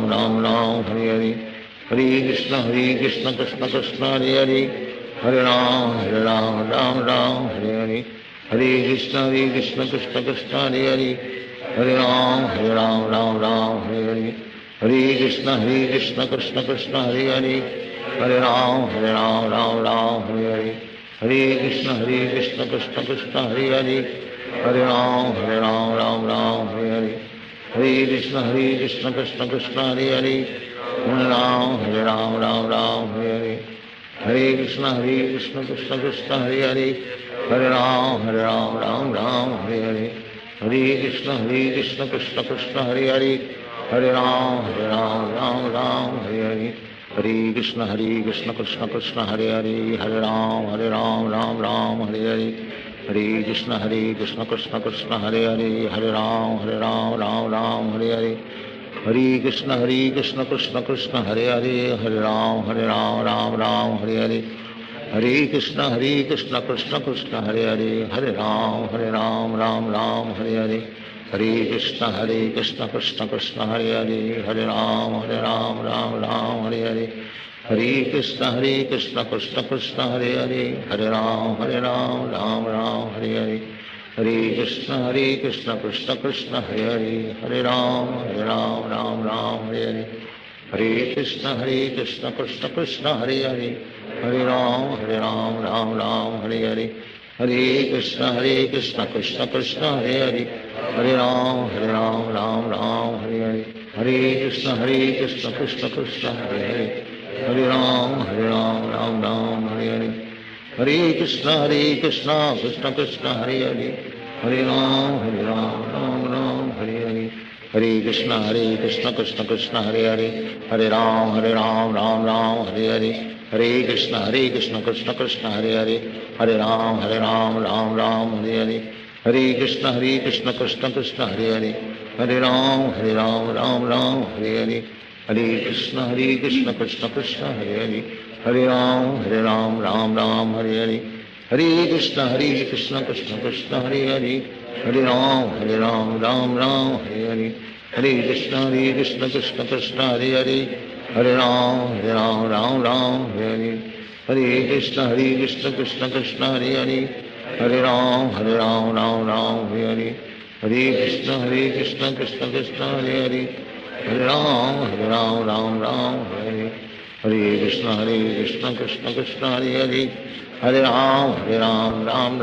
Ram Ram Hare Hare, Hare Krishna Krishna Krishna Hare Hare, Hare Ram Ram Ram Hare Hare, Hare Krishna Krishna Krishna Hare Hare, Hare Ram Ram Ram Hare Hare, Hare Krishna Krishna Krishna Hare Hare, Hare Ram Ram Ram Hare Hare, Hare Krishna Krishna Krishna Hare Hare, Hare Ram Ram Ram Hare Hare, Hare Krishna Krishna Krishna Hare Hare, Hare Ram Ram Ram Hare Hare, Hare Krishna Krishna Krishna Hare Hare, Hare Ram Ram Hare Hare, Hare Krishna Krishna Krishna Hare Hare, Hare Ram Ram Hare Hare, Hare Krishna Krishna Krishna Hare Hare, Hare Ram Ram Hare Hare, Hare Krishna Krishna Krishna Hare Hare, Hare Ram Ram Hare Hare, Hare Krishna Krishna Krishna Hare Hare, Hare Ram Ram Hare Hare, Hare Krishna Krishna Krishna Hare Hare, Hare Ram Ram Hare Hare, Hare Krishna Krishna Krishna Hare Hare, Hare Ram Ram Hare Hare, Hare Krishna Krishna Krishna Hare Hare, Hare Ram Ram Hare Hare, Hare Krishna Krishna Krishna Hare Hare, Hare Ram Ram Hare Hare, Hare Krishna Krishna Krishna Hare Hare, Hare Ram Ram Hare Hare, Hare Krishna Krishna Krishna Hare Hare, Hare Ram Ram Hare Hare, Hare Krishna Krishna Krishna Hare Hare, Hare Ram Ram Hare Hare, Hare Krishna Krishna Krishna Hare Hare, Hare Ram Ram Hare Hare, Hare Krishna Krishna Krishna Hare Hare, Hare Ram Ram Hare Hare, Hare Krishna Krishna Krishna Hare Hare, Hare Ram Ram Hare Hare, Hare Krishna Krishna Krishna Hare Hare, Hare Ram Ram Hare Hare, Hare Krishna Krishna Krishna Hare Hare, Hare Ram Ram Hare Hare, Hare Krishna Krishna Krishna Hare Hare, Hare Ram Ram Hare Hare, Hare Krishna Krishna Krishna Hare Hare, Hare Ram Ram Hare Hare, Hare Krishna Krishna Krishna Hare Hare, Hare Ram Ram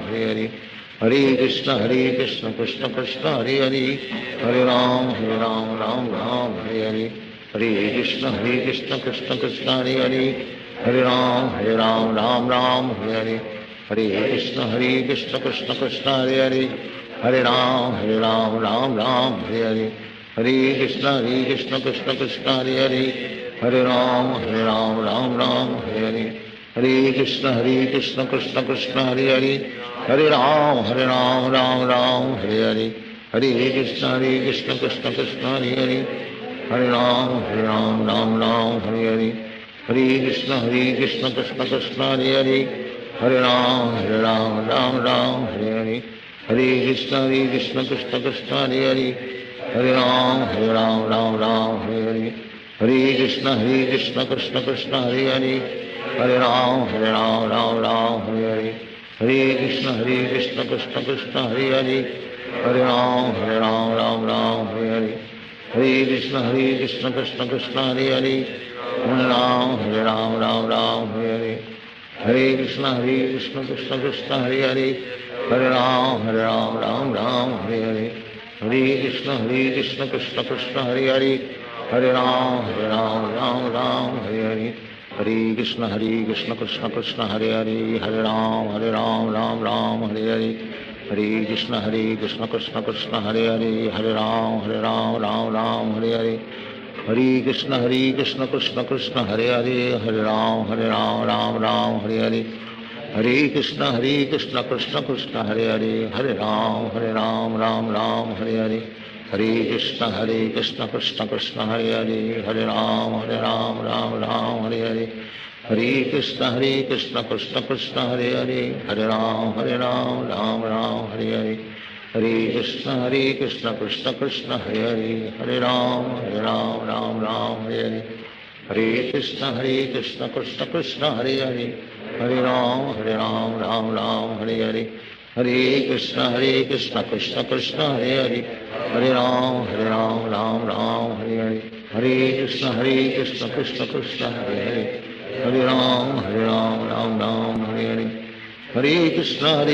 Hare Hare, Hare Krishna Krishna Krishna Hare Hare, Hare Ram Ram Hare Hare, Hare Krishna Krishna Krishna Hare Hare, Hare Ram Ram Hare Hare, Hare Krishna Krishna Krishna Hare Hare, Hare Ram Ram Hare Hare, Hare Krishna Krishna Krishna Hare Hare, Hare Ram Ram Hare Hare, Hare Krishna Krishna Krishna Hare Hare, Hare Ram Ram Hare Hare, Hare Krishna Krishna Krishna Hare Hare, Hare Ram Ram Hare Hare, Hare Krishna Krishna Krishna Hare Hare, Hare Ram Ram Hare Hare, Hare Krishna Krishna Krishna Hare Hare, Hare Ram Ram Hare Hare, Hare Krishna Krishna Krishna Hare Hare, Hare Ram Ram Ram Hare Hare Hare Krishna Krishna Krishna Hare Hare Hare Ram Ram Ram Hare Hare Hare Krishna Krishna Krishna Hare Hare Hare Ram Ram Ram Hare Hare Hare Krishna Krishna Krishna Hare Hare Hare Ram Ram Ram Hare Hare Hare Krishna Krishna Krishna Hare Hare Hare Ram Ram Ram Hare Hare Hare Krishna Krishna Krishna Hare Hare Hare Ram Ram Hare Hare Hare Krishna Krishna Krishna Hare Hare Hare Ram Ram Hare Hare Hare Krishna Krishna Krishna Hare Hare Hare Ram Ram Hare Hare Hare Krishna Krishna Krishna Hare Hare Hare Ram Ram Hare Hare Hare Krishna Krishna Krishna Hare Hare Hare Ram Ram Hare Hare Hare Krishna Krishna Krishna Hare Hare Hare Ram Ram Hare Hare Hare Krishna Krishna Krishna Hare Hare Hare Ram Ram Hare Hare Hare Krishna Krishna Krishna Hare Hare Hare Ram Ram Hare Hare Hare Krishna Krishna Krishna Hare Hare Hare Ram Ram Hare Hare Hare Krishna Krishna Krishna Hare Hare Hare Ram Ram Hare Hare Hare Krishna Krishna Krishna Hare Hare Hare Ram Ram Hare Hare Hare Krishna Krishna Krishna Hare Hare Hare Ram Ram Hare Hare Hare Krishna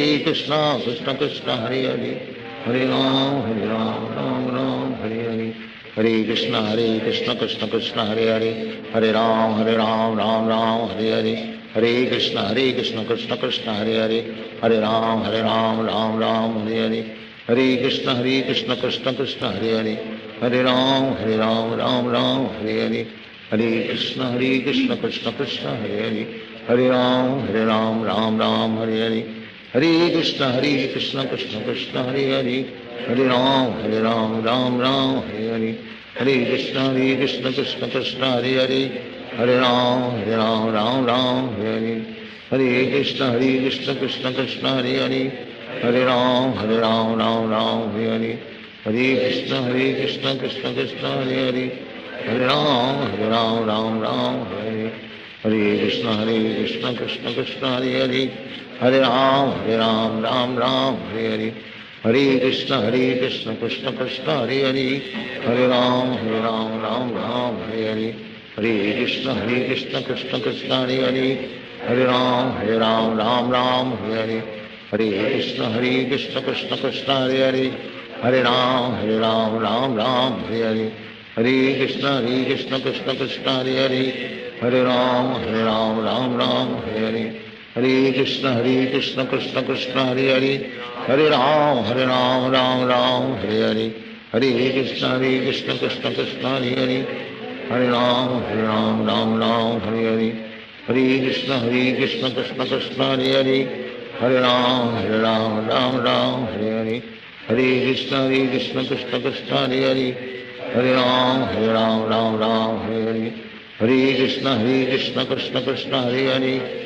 Krishna Krishna Hare Hare Hare Ram Ram Hare Hare Hare Krishna Krishna Krishna Hare Hare Hare Ram Ram Hare Hare Hare Krishna Krishna Krishna Hare Hare Hare Ram Ram Hare Hare Hare Krishna Krishna Krishna Hare Hare Hare Ram Ram Hare Hare Hare Krishna Krishna Krishna Hare Hare Hare Ram Ram Hare Hare Hare Krishna Krishna Krishna Hare Hare Hare Ram Ram Hare Hare Hare Krishna Krishna Krishna Hare Hare Hare Ram Ram Hare Hare Hare Krishna Krishna Krishna Hare Hare Hare Ram Ram Hare Hare Hare Krishna Krishna Krishna Hare Hare Hare Ram Ram Hare Hare Hare Krishna Krishna Krishna Hare Hare Hare Ram Ram Hare Hare Hare Krishna Krishna Krishna Hare Hare Hare Ram Ram Hare Hare Hare Krishna Krishna Krishna Hare Hare Hare Ram Ram Hare Hare Hare Krishna Krishna Krishna Hare Hare Hare Ram Ram Hare Hare Hare Krishna Krishna Krishna Hare Hare Hare Ram Ram Hare Hare Hare Krishna Krishna Krishna Hare Hare Hare Ram Hare Hare Hare Krishna Krishna Krishna Hare Hare Hare Ram Hare Hare Hare Krishna Krishna Krishna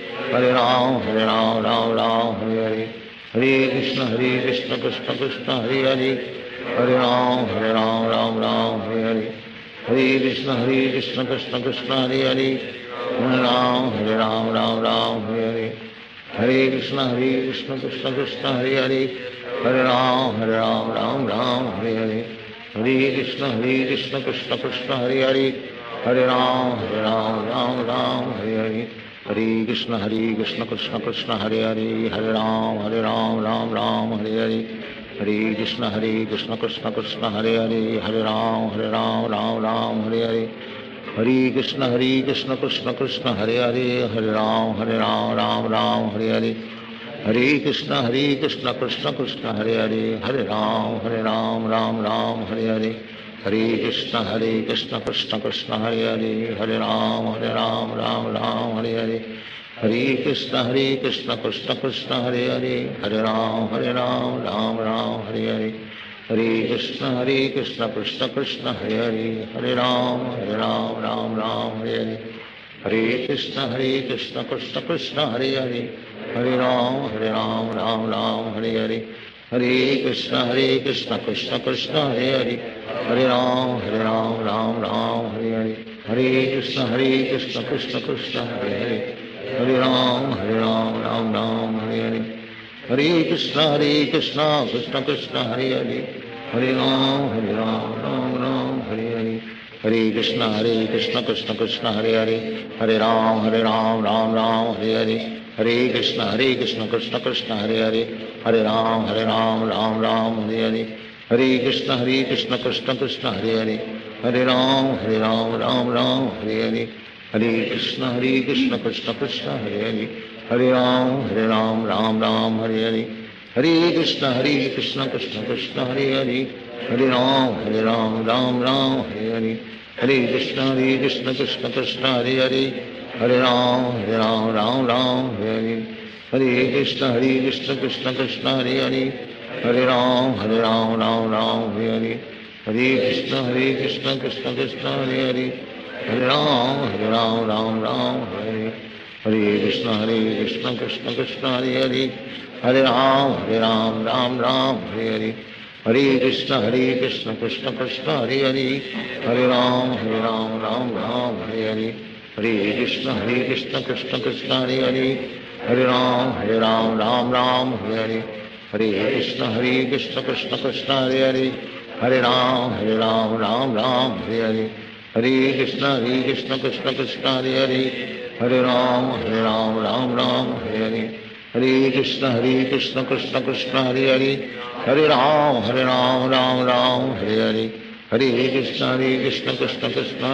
Hare Hare Hare Ram Hare Hare Hare Krishna Krishna Krishna Hare Hare Hare Ram Hare Hare Hare Krishna Krishna Krishna Hare Hare Hare Ram Hare Hare Hare Krishna Krishna Krishna Hare Hare Hare Ram Hare Hare Hare Krishna Krishna Krishna Hare Hare Hare Ram Hare Hare Hare Krishna Krishna Krishna Hare Hare Hare Ram Hare Hare Hare Krishna Krishna Krishna Hare Hare Hare Ram Hare Hare Hare Krishna Krishna Krishna Hare Hare Hare Ram Hare Hare Hare Krishna Krishna Krishna Hare Hare Hare Ram Hare Hare Hare Krishna Krishna Krishna Hare Hare Hare Ram Hare Hare Hare Krishna Krishna Krishna Hare Hare Hare Ram Hare Hare Hare Krishna Krishna Krishna Hare Hare Hare Ram Hare Hare Hare Krishna Krishna Krishna Hare Hare Hare Ram Hare Hare Hare Krishna Krishna Krishna Hare Hare Hare Ram Hare Hare हरे कृष्ण कृष्ण कृष्ण हरे हरे, हरे राम राम राम हरे हरे, हरे कृष्ण कृष्ण कृष्ण हरे हरे, हरे राम राम राम हरे हरे, हरे कृष्ण कृष्ण कृष्ण हरे हरे, हरे राम राम हरे हरे, हरे कृष्ण कृष्ण कृष्ण हरे हरे, हरे राम राम राम हरे हरे, हरे कृष्ण कृष्ण कृष्ण हरे हरे, हरे राम राम राम हरे हरे, हरे कृष्ण कृष्ण कृष्ण हरे हरे, हरे राम राम राम हरे हरे, हरे कृष्ण कृष्ण कृष्ण हरे हरे, हरे राम राम हरे हरे, हरे कृष्ण कृष्ण कृष्ण हरे हरे, हरे राम राम हरे हरे, हरे कृष्ण कृष्ण कृष्ण हरे हरे, हरे राम राम हरे हरे, हरे कृष्ण कृष्ण कृष्ण हरे हरे, हरे राम राम हरे हरे, हरे कृष्ण कृष्ण कृष्ण हरे हरे, हरे राम राम हरे हरे, हरे कृष्ण कृष्ण कृष्ण हरे हरे, हरे राम राम हरे हरे, हरे कृष्ण कृष्ण कृष्ण हरे हरे, हरे राम राम हरे हरे, हरे कृष्ण कृष्ण कृष्ण हरे हरे, हरे राम राम हरे हरे, हरे कृष्ण कृष्ण कृष्ण हरे हरे, हरे राम राम हरे हरे, हरे कृष्ण कृष्ण कृष्ण हरे हरे, हरे राम राम हरे हरे, हरे कृष्ण कृष्ण कृष्ण हरे हरे, हरे राम राम हरे हरे, हरे कृष्ण कृष्ण कृष्ण हरे हरे, हरे राम राम हरे हरे, हरे कृष्ण कृष्ण कृष्ण हरे हरे, हरे राम राम हरे हरे, हरे कृष्ण कृष्ण कृष्ण हरे हरे, हरे राम राम हरे हरे, हरे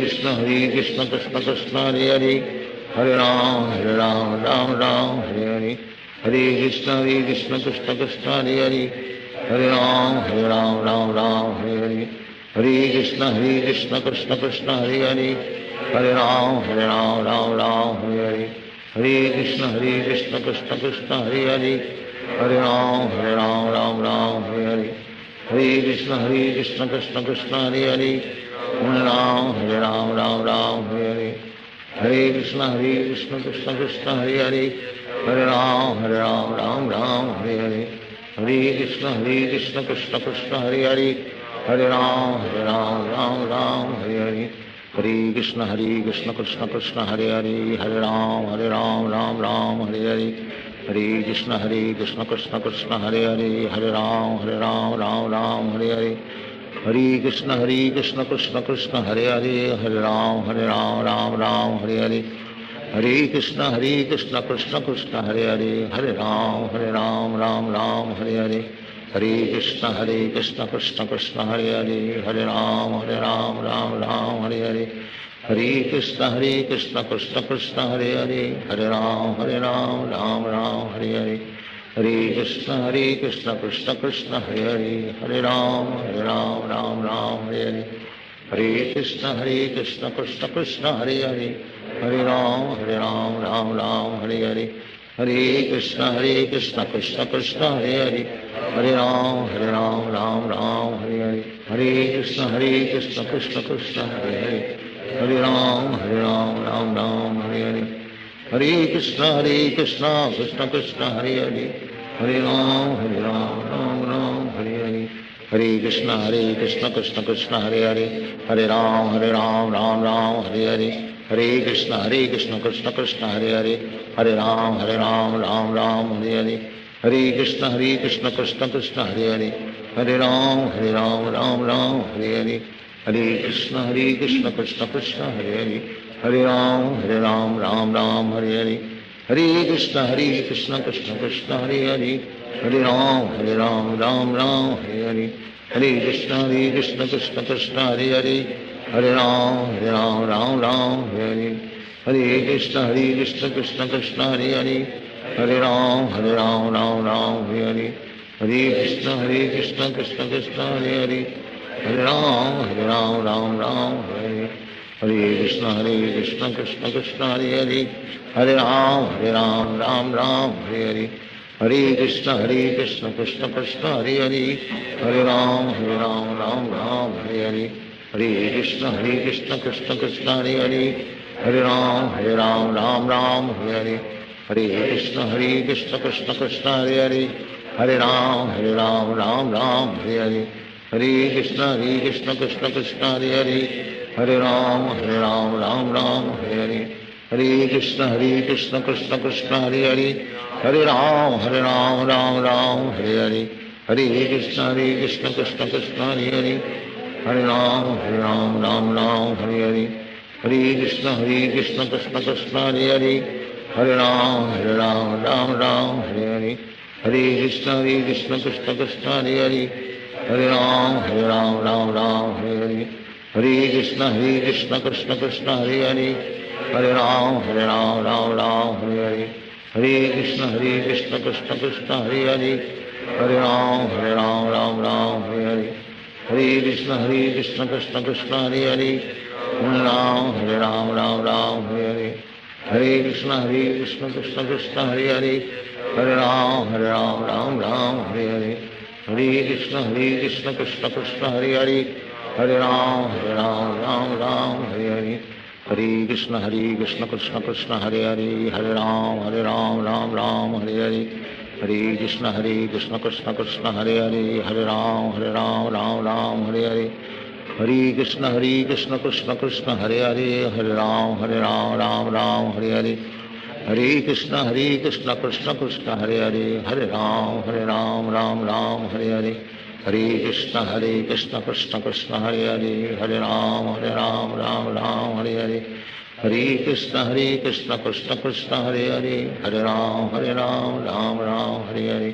कृष्ण कृष्ण कृष्ण हरे हरे, हरे राम राम हरे हरे, हरे कृष्ण कृष्ण कृष्ण हरे हरे, हरे राम राम हरे हरे, हरे कृष्ण कृष्ण कृष्ण हरे हरे, हरे राम हरे हरे, हरे कृष्ण कृष्ण कृष्ण हरे हरे, हरे राम राम हरे हरे, हरे कृष्ण कृष्ण कृष्ण हरे हरे, हरे राम राम हरे हरे, हरे कृष्ण कृष्ण कृष्ण हरे हरे, हरे राम राम हरे हरे, हरे कृष्ण कृष्ण कृष्ण हरे हरे, हरे राम राम हरे हरे, हरे कृष्ण कृष्ण कृष्ण हरे हरे, हरे राम राम हरे हरे, हरे कृष्ण कृष्ण कृष्ण हरे हरे, हरे राम राम हरे हरे, हरे कृष्ण कृष्ण कृष्ण हरे हरे, हरे राम राम हरे हरे, हरे कृष्ण कृष्ण कृष्ण हरे हरे, हरे राम राम हरे हरे, हरे कृष्ण कृष्ण कृष्ण हरे हरे, हरे राम राम हरे हरे, हरे कृष्ण कृष्ण कृष्ण हरे हरे, हरे राम राम हरे हरे, हरे कृष्ण कृष्ण कृष्ण हरे हरे, हरे राम राम हरे हरे, हरे कृष्ण कृष्ण कृष्ण हरे हरे, हरे राम राम हरे हरे, हरे कृष्ण कृष्ण कृष्ण हरे हरे, हरे राम राम हरे हरे, हरे कृष्ण कृष्ण कृष्ण हरे हरे, हरे राम राम हरे हरे, हरे कृष्ण कृष्ण कृष्ण हरे हरे, हरे राम राम हरे हरे, हरे कृष्ण कृष्ण कृष्ण हरे हरे, हरे राम राम हरे हरे, हरे कृष्ण कृष्ण कृष्ण हरे हरे, हरे राम राम हरे हरे, हरे कृष्ण कृष्ण कृष्ण हरे हरे, हरे राम राम हरे हरे, हरे कृष्ण कृष्ण कृष्ण हरे हरे, हरे राम राम हरे हरे, हरे कृष्ण कृष्ण कृष्ण हरे हरे, हरे राम राम हरे हरे, हरे कृष्ण कृष्ण कृष्ण हरे हरे, हरे राम राम हरे हरे, हरे कृष्ण कृष्ण कृष्ण हरे हरे, हरे राम राम हरे हरे, हरे कृष्ण कृष्ण कृष्ण हरे हरे, हरे राम राम हरे हरे, हरे कृष्ण कृष्ण कृष्ण हरे हरे, हरे राम राम राम हरे हरे, हरे कृष्ण कृष्ण कृष्ण हरे हरे हरे राम राम राम हरे हरे हरे कृष्ण कृष्ण कृष्ण हरे हरे हरे राम राम राम हरे हरे हरे कृष्ण कृष्ण कृष्ण हरे हरे हरे राम राम राम हरे हरे हरे कृष्ण कृष्ण कृष्ण हरे हरे हरे राम राम राम हरे हरे हरे कृष्ण कृष्ण कृष्ण हरे हरे हरे राम राम राम हरे हरे हरे कृष्ण कृष्ण कृष्ण हरे हरे हरे राम राम राम हरे हरे हरे कृष्ण कृष्ण कृष्ण हरे हरे हरे राम राम राम हरे हरे हरे कृष्ण कृष्ण कृष्ण हरे हरे हरे राम राम राम हरे हरे हरे कृष्ण कृष्ण कृष्ण हरे हरे हरे राम राम राम हरे हरे हरे कृष्ण कृष्ण कृष्ण हरे हरे हरे राम राम राम हरे हरे हरे कृष्ण कृष्ण कृष्ण हरे हरे हरे राम राम राम हरे हरे हरे कृष्ण कृष्ण कृष्ण हरे हरे हरे राम राम राम हरे हरे हरे कृष्ण कृष्ण कृष्ण हरे हरे हरे राम राम राम हरे हरे हरे कृष्ण कृष्ण कृष्ण हरे हरे हरे राम राम राम हरे हरे हरे कृष्ण कृष्ण कृष्ण हरे हरे हरे राम राम राम हरे हरे हरे कृष्ण कृष्ण कृष्ण हरे हरे हरे राम राम राम हरे हरे हरे कृष्ण कृष्ण कृष्ण हरे हरे हरे राम राम राम हरे हरे हरे कृष्ण कृष्ण कृष्ण हरे हरे हरे राम राम राम हरे हरे हरे कृष्ण कृष्ण कृष्ण हरे हरे हरे राम राम राम हरे हरे हरे कृष्ण कृष्ण कृष्ण हरे हरे हरे राम राम राम हरे हरे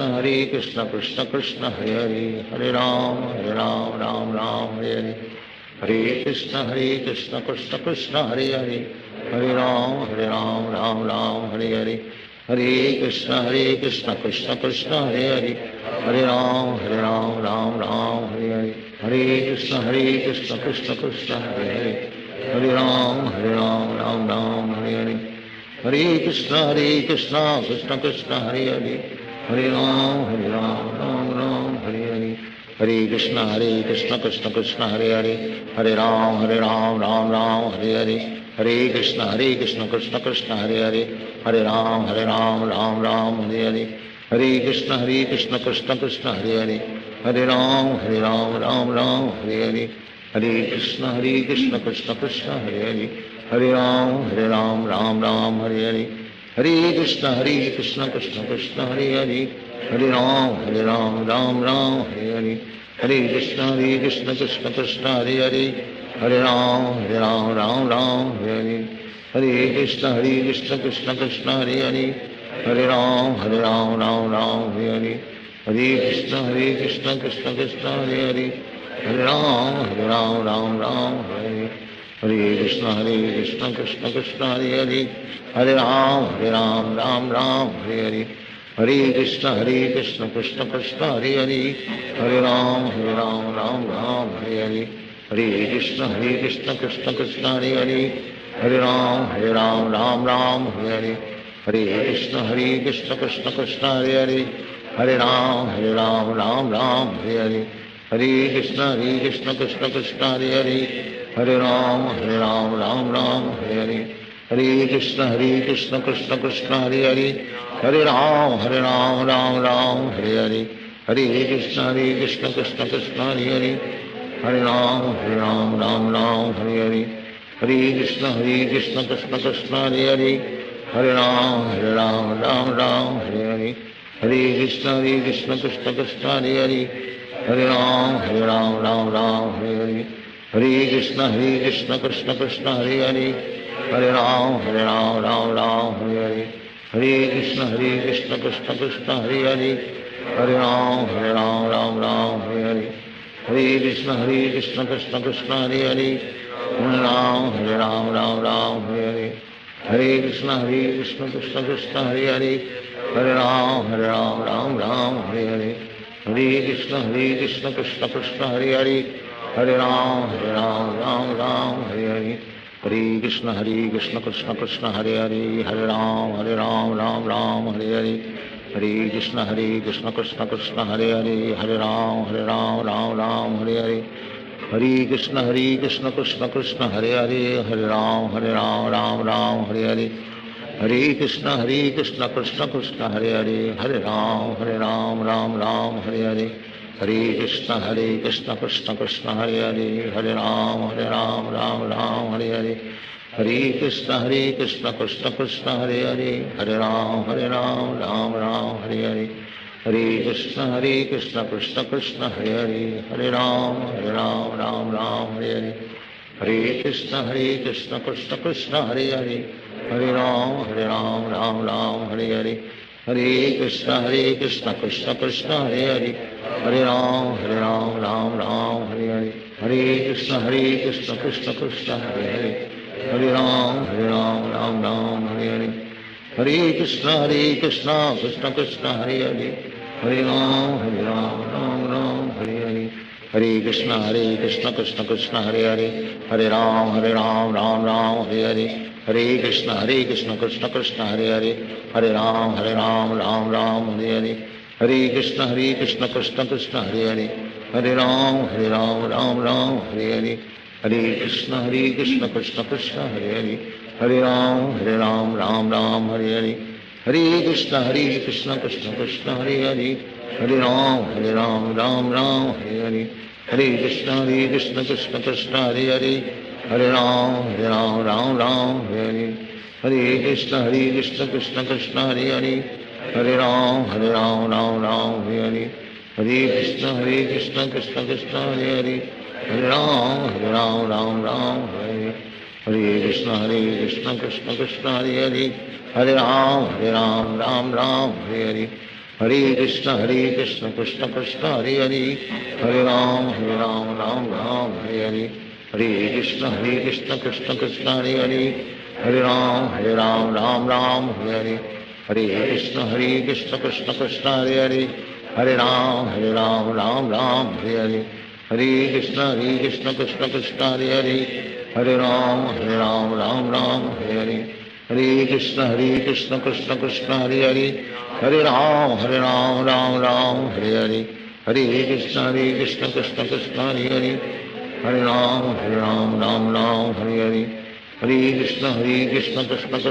हरे कृष्ण कृष्ण कृष्ण हरे हरे हरे राम राम राम हरे हरे हरे कृष्ण कृष्ण कृष्ण हरे हरे हरे राम राम राम हरे हरे हरे कृष्ण कृष्ण कृष्ण हरे हरे हरे राम राम राम हरे हरे हरे कृष्ण कृष्ण कृष्ण हरे हरे हरे राम राम राम हरे हरे हरे कृष्ण कृष्ण कृष्ण हरे हरे हरे राम राम राम हरे हरे हरे कृष्ण कृष्ण कृष्ण हरे हरे हरे राम राम राम हरे हरे हरे कृष्ण कृष्ण कृष्ण हरे हरे हरे राम राम राम हरे हरे हरे कृष्ण कृष्ण कृष्ण हरे हरे हरे राम राम राम हरे हरे हरे कृष्ण कृष्ण कृष्ण हरे हरे हरे राम राम राम हरे हरे हरे कृष्ण कृष्ण कृष्ण हरे हरे हरे राम राम राम हरे हरे हरे कृष्ण कृष्ण कृष्ण हरे हरे हरे राम राम राम हरे हरे हरे कृष्ण कृष्ण कृष्ण हरे हरे हरे राम राम राम हरे हरे हरे कृष्ण कृष्ण कृष्ण हरे हरे हरे राम राम राम हरे हरे हरे कृष्ण कृष्ण कृष्ण हरे हरे हरे राम राम राम हरे हरे हरे कृष्ण कृष्ण कृष्ण हरे हरे हरे राम राम राम हरे हरे हरे कृष्ण कृष्ण कृष्ण हरे हरे हरे राम राम राम हरे हरे हरे कृष्ण कृष्ण कृष्ण हरे हरे हरे राम राम राम हरे हरे हरे कृष्ण कृष्ण कृष्ण हरे हरे हरे राम राम राम हरे हरे हरे कृष्ण कृष्ण कृष्ण हरे हरे हरे राम राम राम हरे हरे हरे कृष्ण कृष्ण कृष्ण हरे हरे हरे राम राम राम हरे हरे हरे कृष्ण कृष्ण कृष्ण हरे हरे हरे राम राम राम हरे हरे हरे कृष्ण कृष्ण कृष्ण हरे हरे हरे राम राम राम हरे हरे हरे कृष्ण कृष्ण कृष्ण हरे हरे हरे राम राम राम हरे हरे हरे कृष्ण कृष्ण कृष्ण हरे हरे हरे राम राम राम हरे हरे हरे कृष्ण कृष्ण कृष्ण हरे हरे हरे राम राम राम हरे हरे हरे कृष्ण कृष्ण कृष्ण हरे हरे हरे राम राम राम हरे हरे हरे कृष्ण कृष्ण कृष्ण हरे हरे हरे राम राम राम हरे हरे हरे कृष्ण कृष्ण कृष्ण हरे हरे, हरे राम राम राम हरे हरे, हरे कृष्ण कृष्ण कृष्ण हरे हरे, हरे राम राम राम हरे हरे, हरे कृष्ण कृष्ण कृष्ण हरे हरे, हरे राम राम राम हरे हरे, हरे कृष्ण कृष्ण कृष्ण हरे हरे, हरे राम राम राम हरे हरे, हरे कृष्ण कृष्ण कृष्ण हरे हरे, हरे राम राम राम हरे हरे, हरे कृष्ण कृष्ण कृष्ण हरे हरे, हरे राम राम राम हरे हरे, हरे कृष्ण कृष्ण कृष्ण हरे हरे, हरे राम राम राम हरे हरे, हरे कृष्ण कृष्ण कृष्ण हरे हरे, हरे राम राम राम हरे हरे, हरे कृष्ण कृष्ण कृष्ण हरे हरे, हरे राम राम राम हरे हरे, हरे कृष्ण कृष्ण कृष्ण हरे हरे, हरे राम राम राम हरे हरे, हरे कृष्ण कृष्ण कृष्ण हरे हरे, हरे राम राम राम हरे हरे, हरे कृष्ण कृष्ण कृष्ण हरे हरे, हरे राम राम हरे हरे, हरे कृष्ण कृष्ण कृष्ण हरे हरे, हरे राम राम राम हरे हरे, हरे कृष्ण कृष्ण कृष्ण हरे हरे, हरे राम राम राम हरे हरे, हरे कृष्ण कृष्ण कृष्ण हरे हरे, हरे राम राम राम हरे हरे, हरे कृष्ण कृष्ण कृष्ण हरे हरे, हरे राम राम हरे, हरे कृष्ण कृष्ण कृष्ण हरे हरे, हरे राम राम हरे हरे, हरे कृष्ण कृष्ण कृष्ण हरे हरे, हरे राम राम राम हरे हरे, हरे कृष्ण कृष्ण कृष्ण हरे हरे, हरे राम राम हरे हरे, हरे कृष्ण कृष्ण कृष्ण हरे हरे, हरे राम राम हरे हरे, हरे कृष्ण कृष्ण कृष्ण हरे हरे, हरे राम राम राम हरे हरे, हरे कृष्ण कृष्ण कृष्ण हरे हरे, हरे राम राम राम हरे हरे, हरे कृष्ण कृष्ण कृष्ण हरे हरे, हरे राम राम राम हरे हरे, हरे कृष्ण कृष्ण कृष्ण हरे हरे, हरे राम राम हरे हरे, हरे कृष्ण कृष्ण कृष्ण हरे हरे, हरे राम राम राम हरे हरे, हरे कृष्ण कृष्ण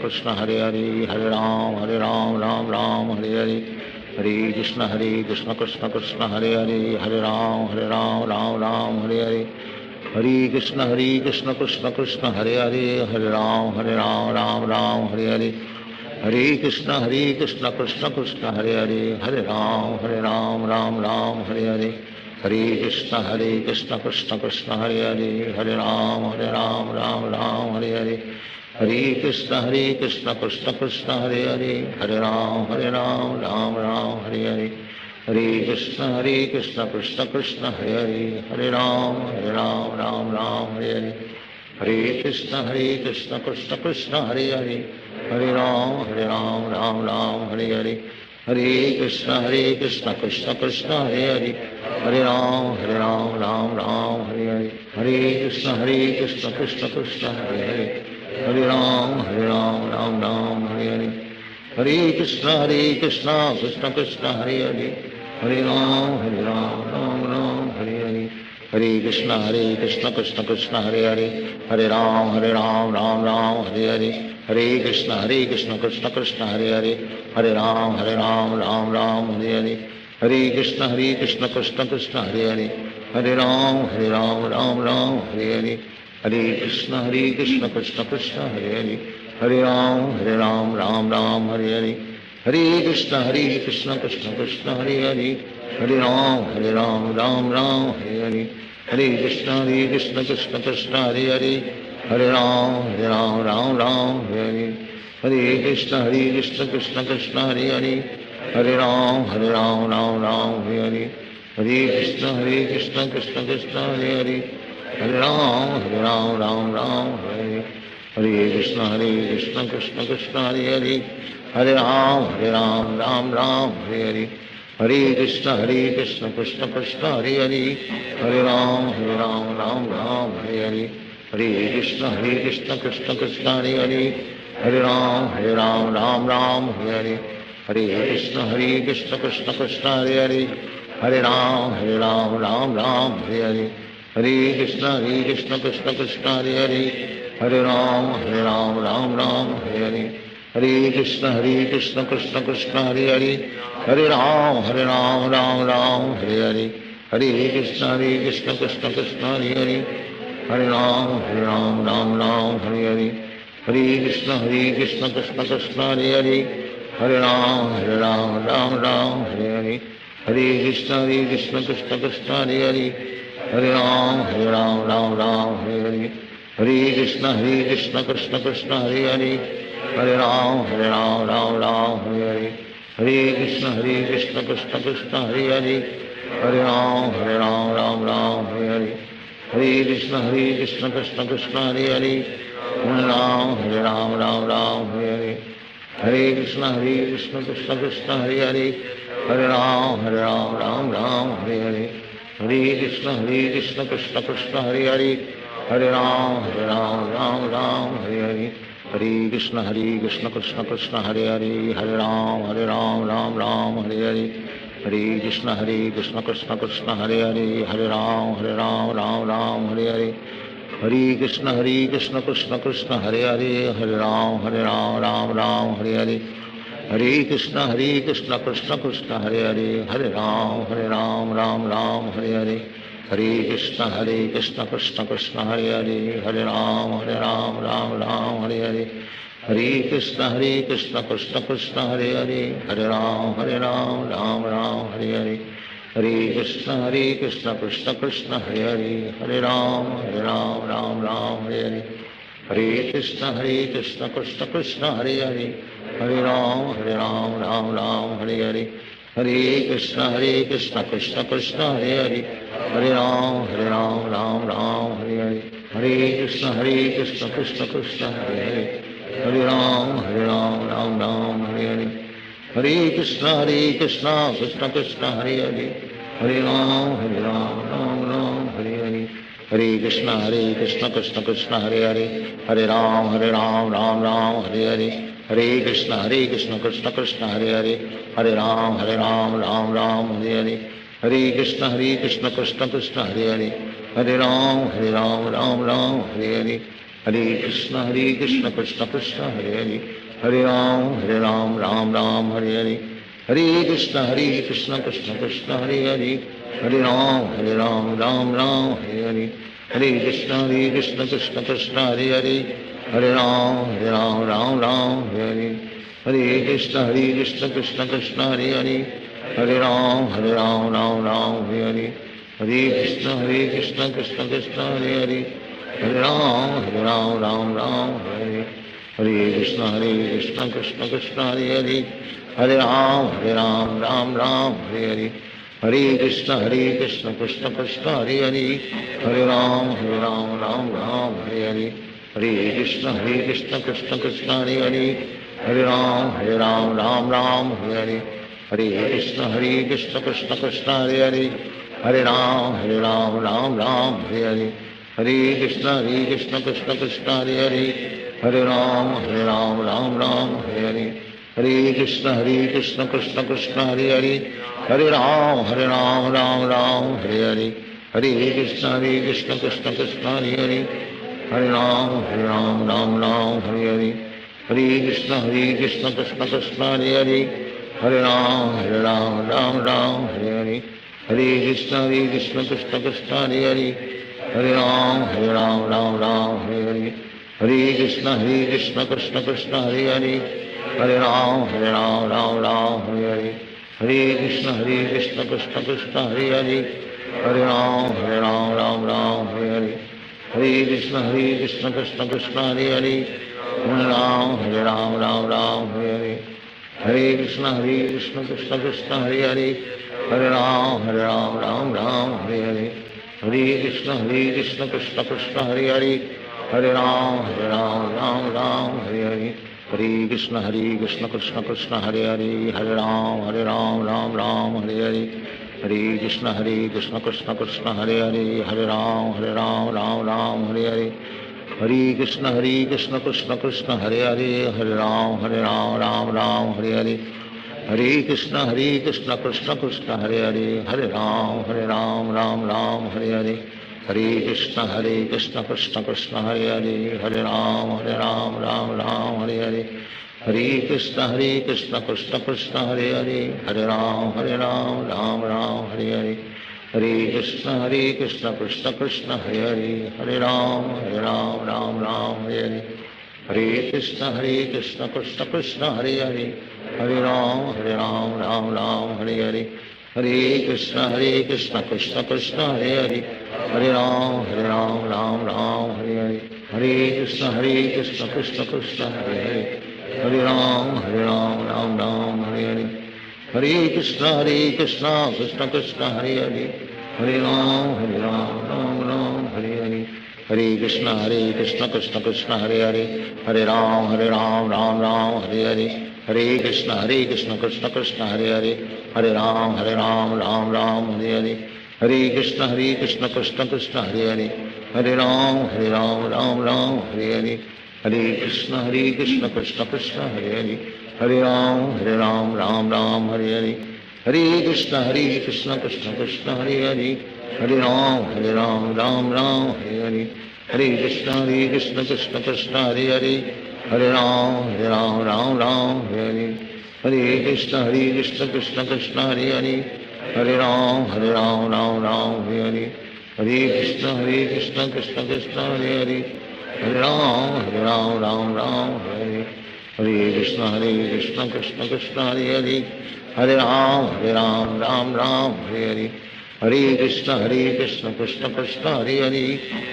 कृष्ण हरे हरे, हरे राम राम हरे हरे, हरे कृष्ण कृष्ण कृष्ण हरे हरे, हरे राम राम राम हरे हरे, हरे कृष्ण कृष्ण कृष्ण हरे हरे, हरे राम राम राम हरे हरे, हरे कृष्ण कृष्ण कृष्ण हरे हरे, हरे राम राम राम हरे हरे, हरे कृष्ण कृष्ण कृष्ण हरे हरे, हरे राम राम राम हरे हरे, हरे कृष्ण कृष्ण कृष्ण हरे हरे, हरे राम राम राम हरे हरे, हरे कृष्ण कृष्ण कृष्ण हरे हरे, हरे राम राम हरे हरे, हरे कृष्ण कृष्ण कृष्ण हरे हरे, हरे राम राम हरे हरे, हरे कृष्ण कृष्ण कृष्ण हरे हरे, हरे राम राम हरे हरे, हरे कृष्ण कृष्ण कृष्ण हरे हरे, हरे राम राम हरे हरे, हरे कृष्ण कृष्ण कृष्ण हरे हरे, हरे राम राम राम हरे हरे, हरे कृष्ण कृष्ण कृष्ण हरे हरे, हरे राम राम राम हरे हरे, हरे कृष्ण कृष्ण कृष्ण हरे हरे, हरे राम राम राम हरे हरे, हरे कृष्ण कृष्ण कृष्ण हरे हरे, हरे राम राम हरे हरे, हरे कृष्ण कृष्ण कृष्ण हरे हरे, हरे राम राम हरे हरे, हरे कृष्ण कृष्ण कृष्ण हरे हरे, हरे राम राम हरे हरे, हरे कृष्ण कृष्ण कृष्ण हरे हरे, हरे राम राम हरे हरे, हरे कृष्ण कृष्ण कृष्ण हरे हरे, हरे राम राम हरे हरे, हरे कृष्ण कृष्ण कृष्ण हरे हरे, हरे राम राम हरे हरे, हरे कृष्ण कृष्ण कृष्ण हरे हरे, हरे राम राम हरे हरे, हरे कृष्ण कृष्ण कृष्ण हरे हरे, हरे राम राम हरे हरे, हरे कृष्ण कृष्ण कृष्ण हरे हरे, हरे राम राम राम हरे हरे, हरे कृष्ण कृष्ण कृष्ण हरे हरे, हरे राम राम राम हरे हरे, हरे कृष्ण कृष्ण कृष्ण हरे हरे, हरे राम राम राम हरे हरे, हरे कृष्ण कृष्ण कृष्ण हरे हरे, हरे राम राम राम हरे हरे, हरे कृष्ण कृष्ण कृष्ण हरे हरे, हरे राम राम हरे हरे, हरे कृष्ण कृष्ण कृष्ण हरे हरे, हरे राम राम हरे हरे, हरे कृष्ण कृष्ण कृष्ण हरे हरे, हरे राम राम हरे हरे, हरे कृष्ण कृष्ण कृष्ण हरे हरे, हरे राम राम हरे हरे, हरे कृष्ण कृष्ण कृष्ण हरे हरे, हरे राम राम हरे हरे, हरे कृष्ण कृष्ण कृष्ण हरे हरे, हरे राम राम हरे हरे, हरे कृष्ण कृष्ण कृष्ण हरे हरे, हरे राम राम हरे हरे, हरे कृष्ण कृष्ण कृष्ण हरे हरे, हरे राम राम हरे हरे, हरे कृष्ण कृष्ण कृष्ण हरे हरे, हरे राम राम हरे हरे, हरे कृष्ण कृष्ण कृष्ण हरे हरे, हरे राम राम हरे हरे, हरे कृष्ण कृष्ण कृष्ण हरे हरे, हरे राम राम हरे हरे, हरे कृष्ण कृष्ण कृष्ण हरे हरे, हरे राम राम हरे हरे, हरे कृष्ण कृष्ण कृष्ण हरे हरे, हरे राम राम हरे हरे, हरे कृष्ण कृष्ण कृष्ण हरे हरे, हरे राम राम हरे हरे, हरे कृष्ण कृष्ण कृष्ण हरे हरे, हरे राम राम हरे हरे, हरे कृष्ण कृष्ण कृष्ण हरे हरे, हरे राम राम हरे हरे, हरे कृष्ण कृष्ण कृष्ण हरे हरे, हरे राम राम हरे हरे, हरे कृष्ण कृष्ण कृष्ण हरे हरे, हरे राम हरे हरे, हरे कृष्ण कृष्ण कृष्ण हरे हरे, हरे राम राम हरे हरे, हरे कृष्ण कृष्ण कृष्ण हरे हरे, हरे राम राम हरे हरे, हरे कृष्ण कृष्ण कृष्ण हरे हरे, हरे राम राम हरे हरे, हरे कृष्ण कृष्ण कृष्ण हरे हरे, हरे राम राम हरे हरे, हरे कृष्ण कृष्ण कृष्ण हरे हरे, हरे राम राम हरे हरे, हरे कृष्ण कृष्ण कृष्ण हरे हरे, हरे राम राम हरे हरे, हरे कृष्ण कृष्ण कृष्ण हरे हरे, हरे राम राम हरे हरे, हरे कृष्ण कृष्ण कृष्ण हरे हरे, हरे राम राम हरे हरे, हरे कृष्ण कृष्ण कृष्ण हरे हरे, हरे राम राम हरे हरे, हरे कृष्ण कृष्ण कृष्ण हरे हरे, हरे राम राम हरे हरे, हरे कृष्ण कृष्ण कृष्ण हरे हरे, हरे राम राम हरे हरे, हरे कृष्ण कृष्ण कृष्ण हरे हरे, हरे राम राम हरे हरे, हरे कृष्ण कृष्ण कृष्ण हरे हरे, हरे राम राम हरे हरे, हरे कृष्ण कृष्ण कृष्ण हरे हरे, हरे राम राम हरे हरे, हरे कृष्ण कृष्ण कृष्ण हरे हरे, हरे राम राम हरे हरे, हरे कृष्ण कृष्ण कृष्ण हरे हरे, हरे राम राम हरे हरे, हरे कृष्ण कृष्ण कृष्ण हरे हरे, हरे राम राम हरे हरे, हरे कृष्ण कृष्ण कृष्ण हरे हरे, हरे राम राम हरे हरे, हरे कृष्ण कृष्ण कृष्ण हरे हरे, हरे राम राम हरे हरे, हरे कृष्ण कृष्ण कृष्ण हरे हरे, हरे राम राम हरे हरे, हरे कृष्ण कृष्ण कृष्ण हरे हरे, हरे राम राम हरे हरे, हरे कृष्ण कृष्ण कृष्ण हरे हरे, हरे राम राम हरे हरे, हरे कृष्ण कृष्ण कृष्ण हरे हरे, हरे राम राम हरे हरे, हरे कृष्ण कृष्ण कृष्ण हरे हरे, हरे राम राम हरे हरे, हरे कृष्ण कृष्ण कृष्ण हरे हरे, हरे राम राम हरे हरे, हरे कृष्ण कृष्ण कृष्ण हरे हरे, हरे राम राम हरे हरे, हरे कृष्ण कृष्ण कृष्ण हरे हरे, हरे राम राम राम हरे हरे, हरे कृष्ण कृष्ण कृष्ण हरे हरे, हरे राम राम राम हरे हरे, हरे कृष्ण कृष्ण कृष्ण हरे हरे, हरे राम राम राम हरे हरे, हरे कृष्ण कृष्ण कृष्ण हरे हरे, हरे राम राम राम हरे हरे, हरे कृष्ण कृष्ण कृष्ण हरे हरे, हरे राम राम हरे हरे, हरे कृष्ण कृष्ण कृष्ण हरे हरे, हरे राम राम राम हरे हरे, हरे कृष्ण कृष्ण कृष्ण हरे हरे, हरे राम राम हरे हरे, हरे कृष्ण कृष्ण कृष्ण हरे हरे, हरे राम राम राम हरे हरे, हरे कृष्ण कृष्ण कृष्ण हरे हरे, हरे राम राम राम हरे हरे, हरे कृष्ण कृष्ण कृष्ण हरे हरे, हरे राम राम हरे हरे, हरे कृष्ण कृष्ण कृष्ण हरे हरे, हरे राम राम हरे हरे, हरे कृष्ण कृष्ण कृष्ण हरे हरे, हरे राम राम हरे हरे, हरे कृष्ण कृष्ण कृष्ण हरे हरे, हरे राम राम हरे हरे, हरे कृष्ण कृष्ण कृष्ण हरे हरे, हरे राम राम हरे हरे, हरे कृष्ण कृष्ण कृष्ण हरे हरे, हरे राम राम हरे, हरे कृष्ण कृष्ण कृष्ण हरे हरे, हरे राम राम हरे हरे, हरे कृष्ण कृष्ण कृष्ण हरे हरे, हरे राम राम हरे हरे, हरे कृष्ण कृष्ण कृष्ण हरे हरे, हरे राम राम हरे हरे, हरे कृष्ण कृष्ण कृष्ण हरे हरे,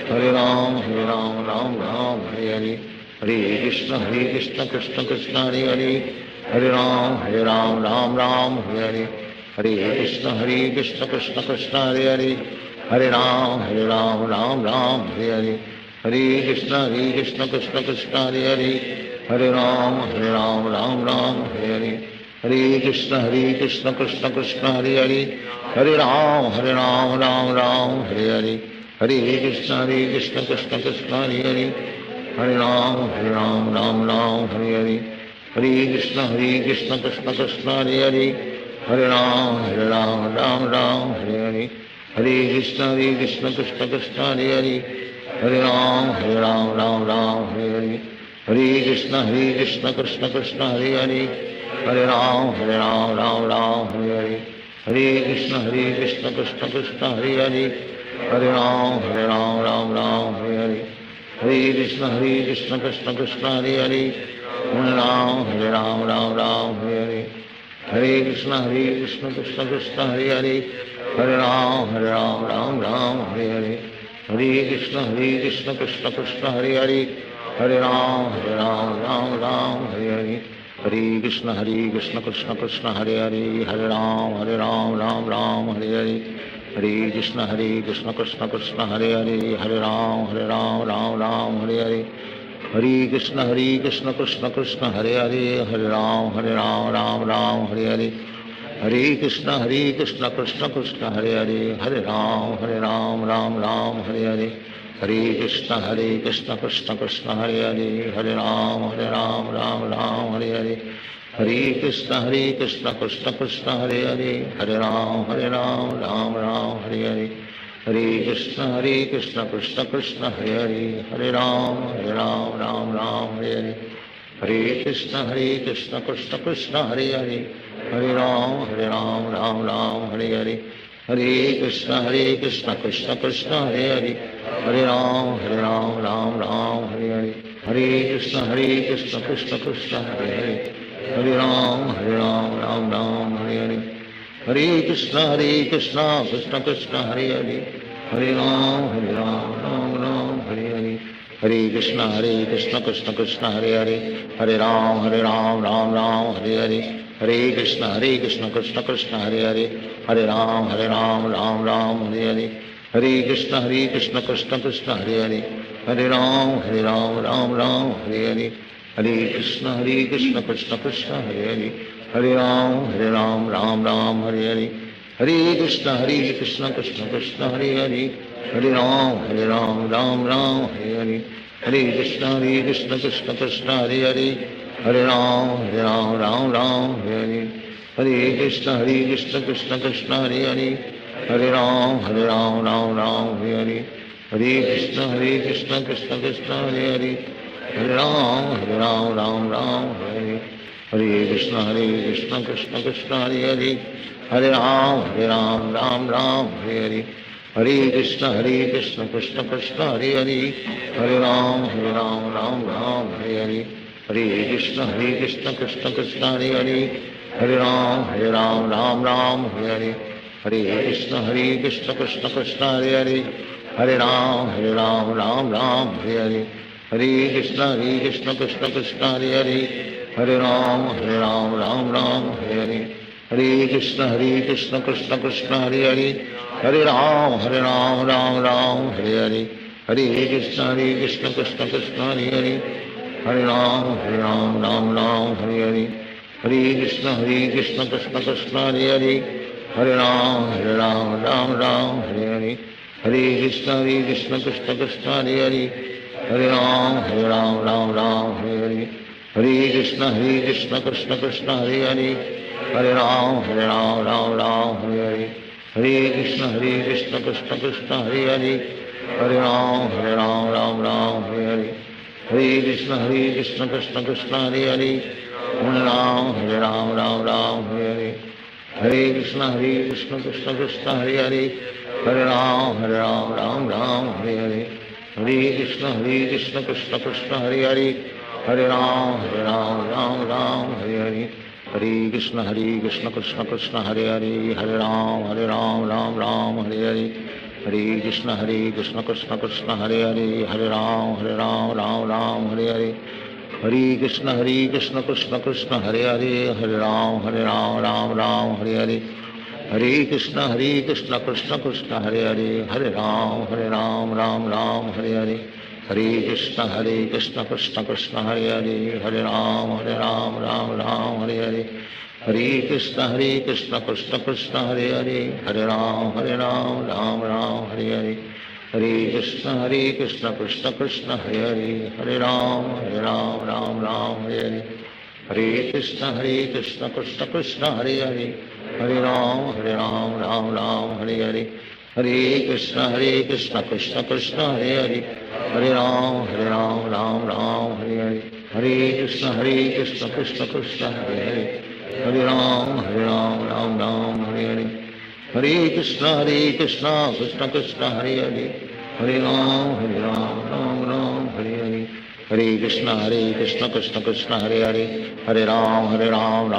हरे राम राम हरे हरे, हरे कृष्ण कृष्ण कृष्ण हरे हरे, हरे राम राम हरे हरे, हरे कृष्ण कृष्ण कृष्ण हरे हरे, हरे राम राम हरे हरे, हरे कृष्ण कृष्ण कृष्ण हरे हरे, हरे राम राम हरे हरे, हरे कृष्ण कृष्ण कृष्ण हरे हरे, हरे राम राम हरे हरे, हरे कृष्ण कृष्ण कृष्ण हरे हरे, हरे राम राम हरे हरे, हरे कृष्ण कृष्ण कृष्ण हरे हरे, हरे राम राम हरे हरे, हरे कृष्ण कृष्ण कृष्ण हरे हरे, हरे राम राम हरे हरे, हरे कृष्ण कृष्ण कृष्ण हरे हरे, हरे राम राम हरे हरे, हरे कृष्ण कृष्ण कृष्ण हरे हरे, हरे राम राम हरे हरे, हरे कृष्ण कृष्ण कृष्ण हरे हरे, हरे राम राम हरे हरे, हरे कृष्ण कृष्ण कृष्ण हरे हरे, हरे राम राम हरे हरे, हरे कृष्ण कृष्ण कृष्ण हरे हरे, हरे राम राम हरे हरे, हरे कृष्ण कृष्ण कृष्ण हरे हरे, हरे राम राम हरे हरे, हरे कृष्ण कृष्ण कृष्ण हरे हरे, हरे राम राम हरे हरे, हरे कृष्ण कृष्ण कृष्ण हरे हरे, हरे राम राम हरे हरे, हरे कृष्ण कृष्ण कृष्ण हरे हरे, हरे राम राम हरे हरे, हरे कृष्ण कृष्ण कृष्ण हरे हरे, हरे राम राम हरे हरे, हरे कृष्ण कृष्ण कृष्ण हरे हरे, हरे राम राम हरे हरे, हरे कृष्ण कृष्ण कृष्ण हरे हरे, हरे राम राम हरे हरे, हरे कृष्ण कृष्ण कृष्ण हरे हरे, हरे राम राम हरे हरे, हरे कृष्ण कृष्ण कृष्ण हरे हरे, हरे राम राम हरे हरे, हरे कृष्ण कृष्ण कृष्ण हरे हरे, हरे राम राम हरे हरे, हरे कृष्ण कृष्ण कृष्ण हरे हरे, हरे राम राम हरे हरे, हरे कृष्ण कृष्ण कृष्ण हरे हरे, हरे राम राम हरे हरे, हरे कृष्ण कृष्ण कृष्ण हरे हरे, हरे राम राम हरे हरे, हरे कृष्ण कृष्ण कृष्ण हरे हरे, हरे राम राम हरे हरे, हरे कृष्ण कृष्ण कृष्ण हरे हरे, हरे राम राम हरे हरे, हरे कृष्ण कृष्ण कृष्ण हरे हरे, हरे राम राम हरे हरे, हरे कृष्ण कृष्ण कृष्ण हरे हरे, हरे राम राम हरे हरे, हरे कृष्ण कृष्ण कृष्ण हरे हरे, हरे राम राम हरे हरे, हरे कृष्ण कृष्ण कृष्ण हरे हरे, हरे राम राम हरे हरे, हरे कृष्ण कृष्ण कृष्ण हरे हरे, हरे राम राम हरे हरे, हरे कृष्ण कृष्ण कृष्ण हरे हरे, हरे राम राम हरे हरे, हरे कृष्ण कृष्ण कृष्ण हरे हरे, हरे राम राम हरे हरे, हरे कृष्ण कृष्ण कृष्ण हरे हरे, हरे राम राम हरे हरे, हरे कृष्ण कृष्ण कृष्ण हरे हरे, हरे राम राम हरे हरे, हरे कृष्ण कृष्ण कृष्ण हरे हरे, हरे राम हरे हरे, हरे कृष्ण कृष्ण कृष्ण हरे हरे, हरे राम हरे हरे, हरे कृष्ण कृष्ण कृष्ण हरे हरे, हरे राम राम हरे हरे, हरे कृष्ण कृष्ण कृष्ण हरे हरे, हरे राम राम हरे हरे, हरे कृष्ण कृष्ण कृष्ण हरे हरे, हरे राम राम हरे हरे, हरे कृष्ण कृष्ण कृष्ण हरे हरे, हरे राम राम हरे हरे, हरे कृष्ण कृष्ण कृष्ण हरे हरे, हरे राम राम हरे हरे, हरे कृष्ण कृष्ण कृष्ण हरे हरे, हरे राम राम हरे हरे, हरे कृष्ण कृष्ण कृष्ण हरे हरे, हरे राम राम हरे हरे, हरे कृष्ण कृष्ण कृष्ण हरे हरे, हरे राम राम हरे हरे, हरे कृष्ण कृष्ण कृष्ण हरे हरे, हरे राम राम हरे हरे, हरे कृष्ण कृष्ण कृष्ण हरे हरे, हरे राम राम हरे हरे, हरे कृष्ण कृष्ण कृष्ण हरे हरे, हरे राम राम हरे हरे, हरे कृष्ण कृष्ण कृष्ण हरे हरे, हरे राम राम हरे हरे, हरे कृष्ण कृष्ण कृष्ण हरे हरे, हरे राम राम हरे हरे, हरे कृष्ण कृष्ण कृष्ण हरे हरे, हरे राम राम हरे हरे, हरे कृष्ण कृष्ण कृष्ण हरे हरे, हरे राम राम हरे हरे, हरे कृष्ण कृष्ण कृष्ण हरे हरे, हरे राम राम हरे हरे, हरे कृष्ण कृष्ण कृष्ण हरे हरे, हरे राम राम हरे हरे, हरे कृष्ण कृष्ण कृष्ण हरे हरे, हरे राम राम हरे हरे, हरे कृष्ण कृष्ण कृष्ण हरे हरे, हरे राम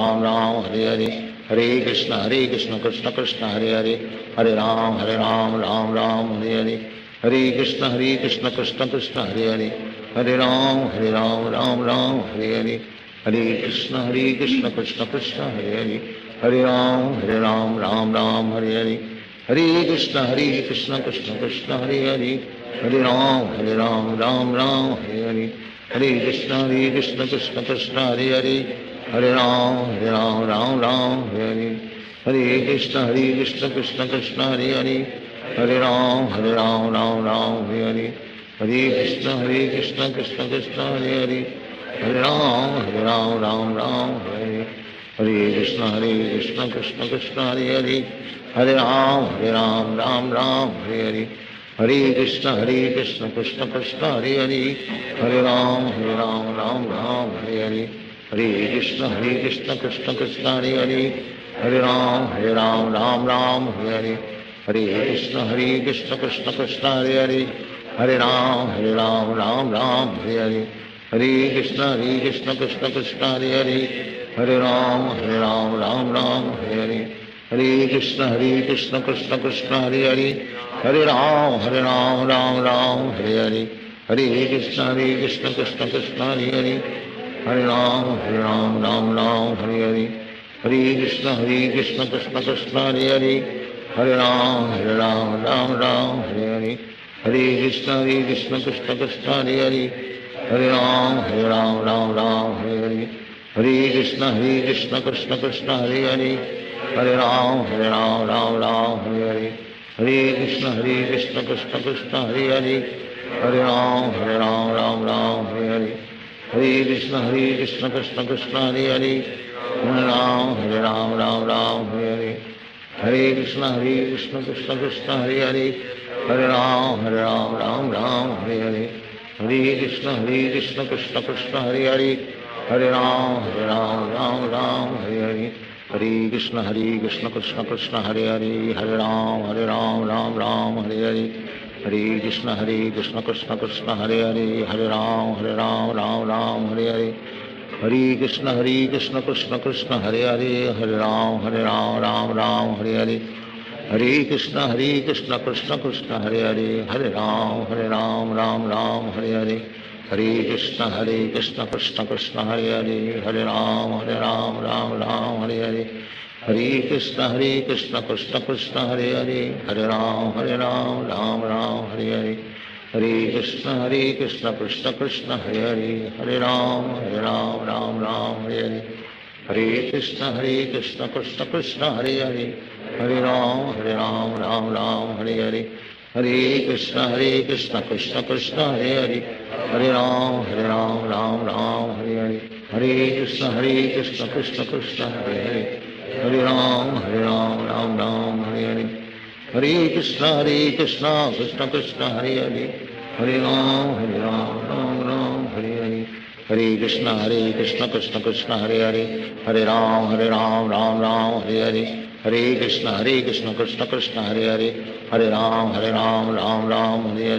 राम हरे हरे, हरे कृष्ण कृष्ण कृष्ण हरे हरे, हरे राम राम हरे हरे, हरे कृष्ण कृष्ण कृष्ण हरे हरे, हरे राम राम हरे हरे, हरे कृष्ण कृष्ण कृष्ण हरे हरे, हरे राम राम हरे हरे, हरे कृष्ण कृष्ण कृष्ण हरे हरे, हरे राम राम हरे हरे, हरे कृष्ण कृष्ण कृष्ण हरे हरे, हरे राम राम हरे हरे, हरे कृष्ण कृष्ण कृष्ण हरे हरे, हरे राम राम हरे हरे, हरे कृष्ण कृष्ण कृष्ण हरे हरे, हरे राम राम हरे हरे, हरे कृष्ण कृष्ण कृष्ण हरे हरे, हरे राम राम हरे हरे, हरे कृष्ण कृष्ण कृष्ण हरे हरे, हरे राम राम हरे हरे, हरे कृष्ण कृष्ण कृष्ण हरे हरे, हरे राम राम हरे हरे, हरे कृष्ण कृष्ण कृष्ण हरे हरे, हरे राम राम हरे हरे, हरे कृष्ण कृष्ण कृष्ण हरे हरे, हरे राम राम हरे हरे, हरे कृष्ण कृष्ण कृष्ण हरे हरे, हरे राम हरे हरे, हरे कृष्ण कृष्ण कृष्ण हरे हरे, हरे राम हरे हरे, हरे कृष्ण कृष्ण कृष्ण हरे हरे, हरे राम राम हरे हरे, हरे कृष्ण कृष्ण कृष्ण हरे हरे, हरे राम राम हरे हरे, हरे कृष्ण कृष्ण कृष्ण हरे हरे, हरे राम राम हरे हरे, हरे Krishna Krishna Krishna Hare Hare, Hare Ram, Ram Ram, Hare Hare, Hare Krishna Krishna Krishna, Hare Hare, Hare Ram, Ram Ram, Hare Hare, Hare Krishna Krishna Krishna, Hare Hare, Hare Ram, Ram Ram, Hare Hare, Hare Krishna Krishna Krishna, Hare Hare, Hare Ram, Ram Ram, Hare Hare, Hare Krishna Krishna Krishna, Hare Hare, Hare Ram, Ram Ram, Hare Hare, Hare Krishna Krishna Krishna, Hare Hare, Hare Ram, Ram Ram, Hare Hare, Hare Krishna Krishna Krishna, Hare Hare, Hare Ram, Ram Ram, Hare Hare, Hare Krishna Krishna Krishna, Hare Hare, Hare Ram, Ram Ram, Hare Hare, Hare Krishna Krishna Krishna, Hare Hare, Hare Ram, Ram Ram, Hare Hare, Hare Krishna Krishna Krishna, Hare Hare, Hare Ram, Ram Ram, Hare Hare, Hare Krishna Krishna Krishna, Hare Hare, Hare Ram, Ram Ram, Hare Hare, Hare Krishna Krishna Krishna, Hare Hare, Hare Ram, Ram Ram, Hare Hare, Hare Krishna Krishna Krishna, Hare Hare, Hare Ram, Ram, Hare Hare, Hare Krishna Krishna Krishna, Hare Hare, Hare Ram, Ram Ram, Hare Hare, Hare Krishna Krishna Krishna, Hare Hare, Hare Ram, Ram Ram, Hare Hare,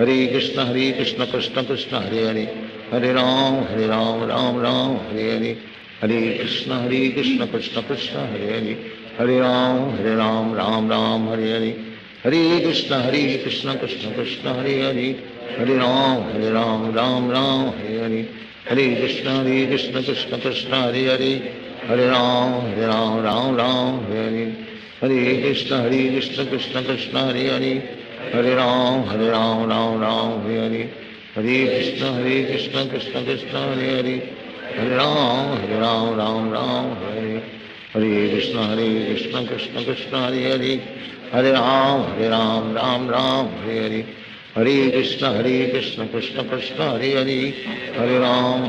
Hare Krishna Krishna Krishna, Hare Hare, Hare Ram, Ram Ram, Hare Hare, Hare Krishna Krishna Krishna, Hare Hare, Hare Ram, Ram Ram, Hare Hare, Hare Krishna Krishna Krishna, Hare Hare, Hare Ram, Ram Ram, Hare Hare, Hare Krishna Krishna Krishna, Hare Hare, Hare Ram, Ram, Hare Hare, Hare Krishna Krishna Krishna, Hare Hare, Hare Ram, Ram, Hare Hare, Hare Krishna Krishna Krishna, Hare Hare, Hare Ram, Ram, Hare Hare, Hare Krishna Krishna Krishna, Hare Hare, Hare Ram, Ram, Hare Hare, Hare Krishna Krishna Krishna, Hare Hare, Hare Ram,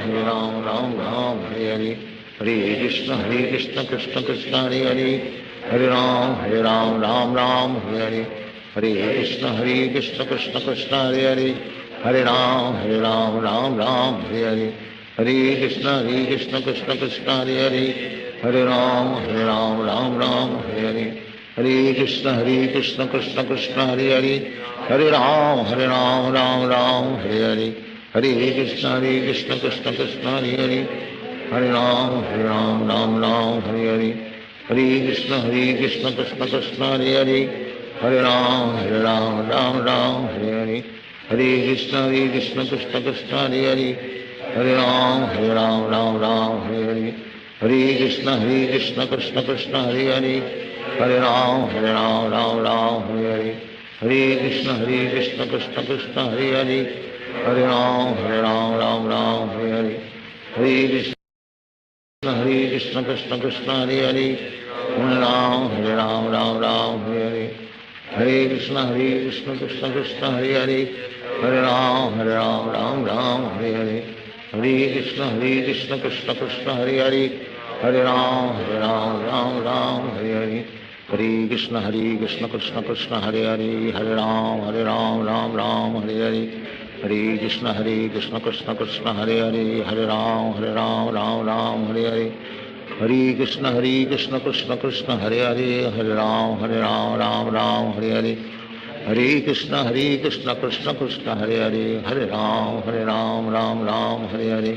Ram, Hare Hare, Hare Krishna Krishna Krishna, Hare Hare, Hare Ram, Ram, Hare Hare, Hare Krishna Krishna Krishna, Hare Hare, Hare Ram, Ram, Hare Hare, Hare Krishna Krishna Krishna, Hare Hare, Hare Ram, Hare Hare, Hare Krishna Krishna Krishna, Hare Hare, Hare Ram, Ram, Hare Hare, Hare Krishna Krishna Krishna, Hare Hare, Hare Ram, Ram, Hare Hare, Hare Krishna Krishna Krishna, Hare Hare, Hare Ram, Ram, Hare Hare, Hare Krishna Krishna Krishna, Hare Hare, Hare Ram, Hare Hare, Hare Krishna Krishna Krishna, Hare Hare, Hare Ram, Hare Hare, Hare Krishna Krishna Krishna, Hare Hare, Hare Ram, Hare Hare, Hare Krishna Krishna Krishna, Hare Hare, Hare Ram, Hare Hare, Hare Krishna Krishna Krishna, Hare Hare, Hare Ram, Hare Hare, Hare Krishna Krishna Krishna, Hare Hare, Hare Ram, Hare Hare, Hare Krishna Krishna Krishna, Hare Hare, Hare Ram, Hare Hare, Hare Krishna Krishna Krishna, Hare Hare, Hare Ram, Hare Hare, Hare Krishna Krishna Krishna, Hare Hare, Hare Ram, Hare Hare, Hare Krishna Krishna Krishna, Hare Hare, Hare Ram, Hare Hare,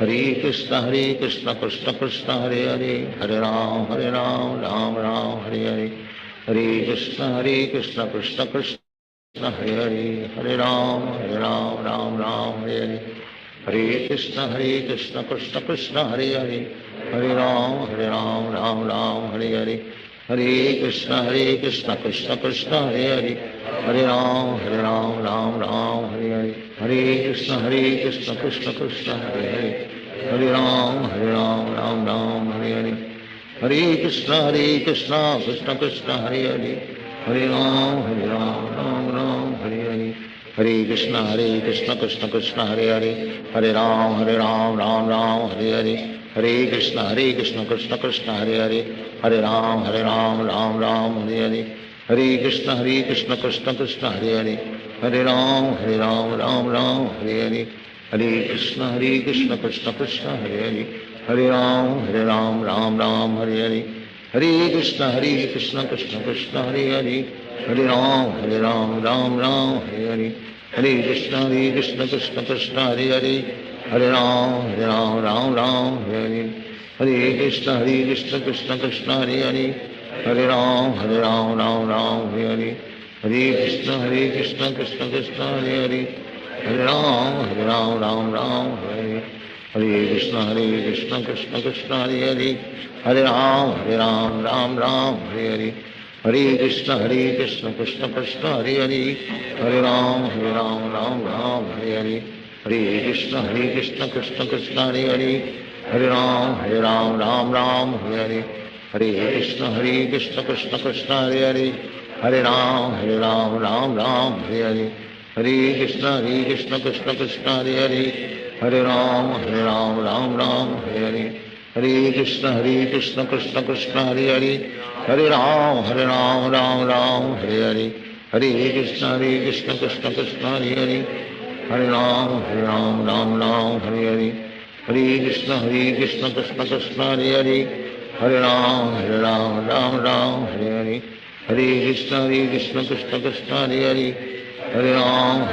Hare Krishna Krishna Krishna, Hare Hare, Hare Ram, Hare Hare, Hare Krishna Krishna Krishna, Hare Hare, Hare Ram, Hare Hare, Hare Krishna Krishna Krishna, Hare Hare, Hare Ram, Hare Hare, Hare Krishna Krishna Krishna, Hare Hare, Hare Ram, Hare Hare, Hare Krishna Krishna Krishna, Hare Hare, Hare Ram, Hare Hare, Hare Krishna Krishna Krishna, Hare Hare, Hare Ram, Hare Hare, Hare Krishna Krishna Krishna, Hare Hare, Hare Ram, Hare Hare, Hare Krishna Krishna Krishna, Hare Hare, Hare Ram, Hare Hare, हरे कृष्ण कृष्ण कृष्ण हरे हरे, हरे राम राम राम हरे हरे, हरे कृष्ण कृष्ण कृष्ण हरे हरे, हरे राम राम हरे हरे, हरे कृष्ण कृष्ण कृष्ण हरे हरे, हरे राम राम हरे हरे, हरे कृष्ण कृष्ण कृष्ण हरे हरे, हरे राम राम हरे हरे, हरे कृष्ण कृष्ण कृष्ण हरे हरे, हरे राम राम हरे हरे, हरे कृष्ण कृष्ण कृष्ण हरे हरे, हरे राम राम हरे हरे, हरे कृष्ण कृष्ण कृष्ण हरे हरे, हरे राम राम हरे हरे, हरे कृष्ण कृष्ण कृष्ण हरे हरे, हरे राम राम हरे हरे, हरे कृष्ण कृष्ण कृष्ण हरे हरे, हरे राम राम हरे हरे, हरे कृष्ण कृष्ण कृष्ण हरे हरे, हरे राम राम हरे हरे, हरे कृष्ण कृष्ण कृष्ण हरे हरे, हरे राम राम हरे हरे, हरे कृष्ण कृष्ण कृष्ण हरे हरे, हरे राम राम हरे हरे, हरे कृष्ण कृष्ण कृष्ण हरे हरे, हरे राम राम हरे हरे, हरे कृष्ण कृष्ण कृष्ण हरे हरे, हरे राम राम हरे हरे, हरे कृष्ण कृष्ण कृष्ण हरे हरे, हरे राम राम हरे हरे, हरे कृष्ण कृष्ण कृष्ण हरे हरे, हरे राम राम हरे हरे, हरे कृष्ण कृष्ण कृष्ण हरे हरे, हरे राम राम हरे हरे, हरे कृष्ण कृष्ण कृष्ण हरे हरे,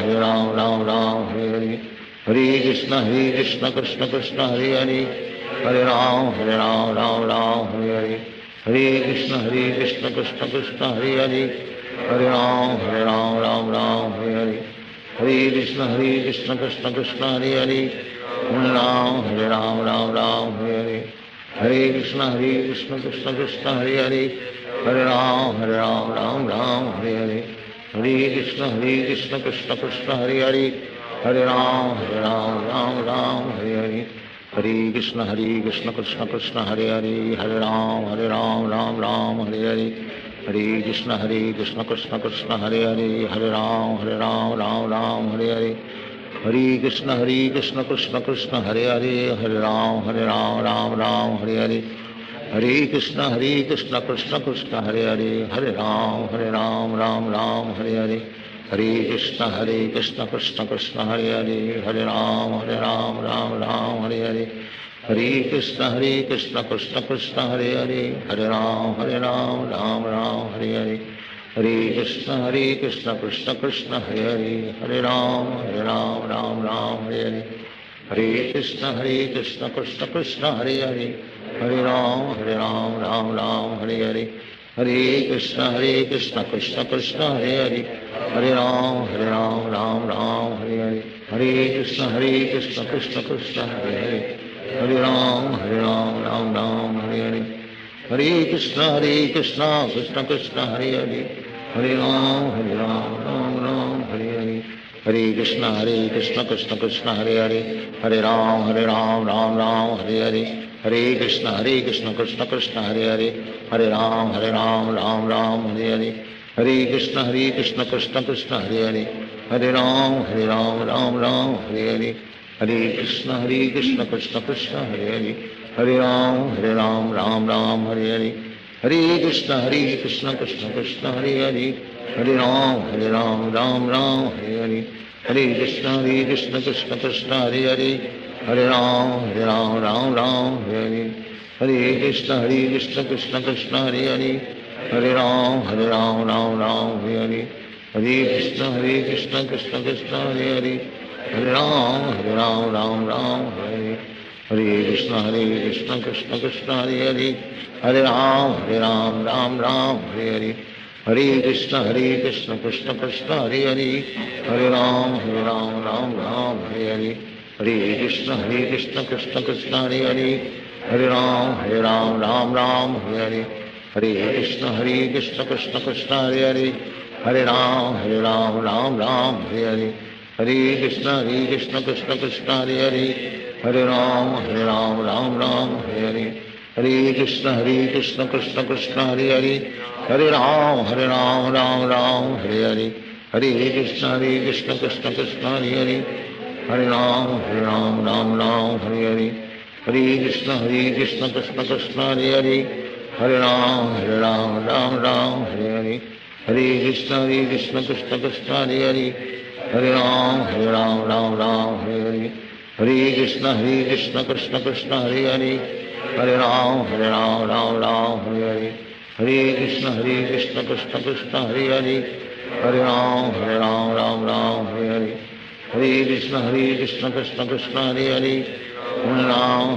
हरे राम राम हरे हरे, हरे कृष्ण कृष्ण कृष्ण हरे हरे, हरे राम राम हरे हरे, हरे कृष्ण कृष्ण कृष्ण हरे हरे, हरे राम राम हरे हरे, हरे कृष्ण कृष्ण कृष्ण हरे हरे, हरे राम राम हरे हरे, हरे कृष्ण कृष्ण कृष्ण हरे हरे, हरे राम राम हरे हरे, हरे कृष्ण कृष्ण कृष्ण हरे हरे, हरे राम हरे हरे, हरे कृष्ण कृष्ण कृष्ण हरे हरे, हरे राम हरे हरे, हरे कृष्ण कृष्ण कृष्ण हरे हरे, हरे राम राम हरे हरे, हरे कृष्ण कृष्ण कृष्ण हरे हरे, हरे राम राम हरे हरे, हरे कृष्ण कृष्ण कृष्ण हरे हरे, हरे राम राम हरे हरे, हरे कृष्ण कृष्ण कृष्ण हरे हरे, हरे राम राम हरे हरे, हरे कृष्ण कृष्ण कृष्ण हरे हरे, हरे राम राम हरे हरे, हरे कृष्ण कृष्ण कृष्ण हरे हरे, हरे राम राम हरे हरे, हरे कृष्ण कृष्ण कृष्ण हरे हरे, हरे राम राम हरे हरे, हरे कृष्ण कृष्ण कृष्ण हरे हरे, हरे राम हरे हरे, हरे कृष्ण कृष्ण कृष्ण हरे हरे, हरे राम राम हरे हरे, हरे कृष्ण कृष्ण कृष्ण हरे हरे, हरे राम राम हरे हरे, हरे कृष्ण कृष्ण कृष्ण हरे हरे, हरे राम राम हरे हरे, हरे कृष्ण कृष्ण कृष्ण हरे हरे, हरे राम राम हरे हरे, हरे कृष्ण कृष्ण कृष्ण हरे हरे, हरे राम राम हरे हरे, हरे कृष्ण कृष्ण कृष्ण हरे हरे, हरे राम राम हरे हरे, हरे कृष्ण कृष्ण कृष्ण हरे हरे, हरे राम राम हरे हरे, हरे कृष्ण कृष्ण कृष्ण हरे हरे, हरे राम राम हरे हरे, हरे कृष्ण कृष्ण कृष्ण हरे हरे, हरे राम राम हरे हरे, हरे कृष्ण कृष्ण कृष्ण हरे हरे, हरे राम राम हरे हरे, हरे कृष्ण कृष्ण कृष्ण हरे हरे, हरे राम राम हरे हरे, हरे कृष्ण कृष्ण कृष्ण हरे हरे, हरे राम राम हरे हरे, हरे कृष्ण कृष्ण कृष्ण हरे हरे, हरे राम राम हरे हरे, हरे कृष्ण कृष्ण कृष्ण हरे हरे, हरे राम राम हरे हरे, हरे कृष्ण कृष्ण कृष्ण हरे हरे, हरे राम राम हरे हरे, हरे कृष्ण कृष्ण कृष्ण हरे हरे, हरे राम राम राम हरे हरे, हरे कृष्ण कृष्ण कृष्ण हरे हरे, हरे राम राम राम हरे हरे, हरे कृष्ण कृष्ण कृष्ण हरे हरे, हरे राम राम राम हरे हरे, हरे कृष्ण कृष्ण कृष्ण हरे हरे, हरे राम राम हरे हरे, हरे कृष्ण कृष्ण कृष्ण हरे हरे, हरे राम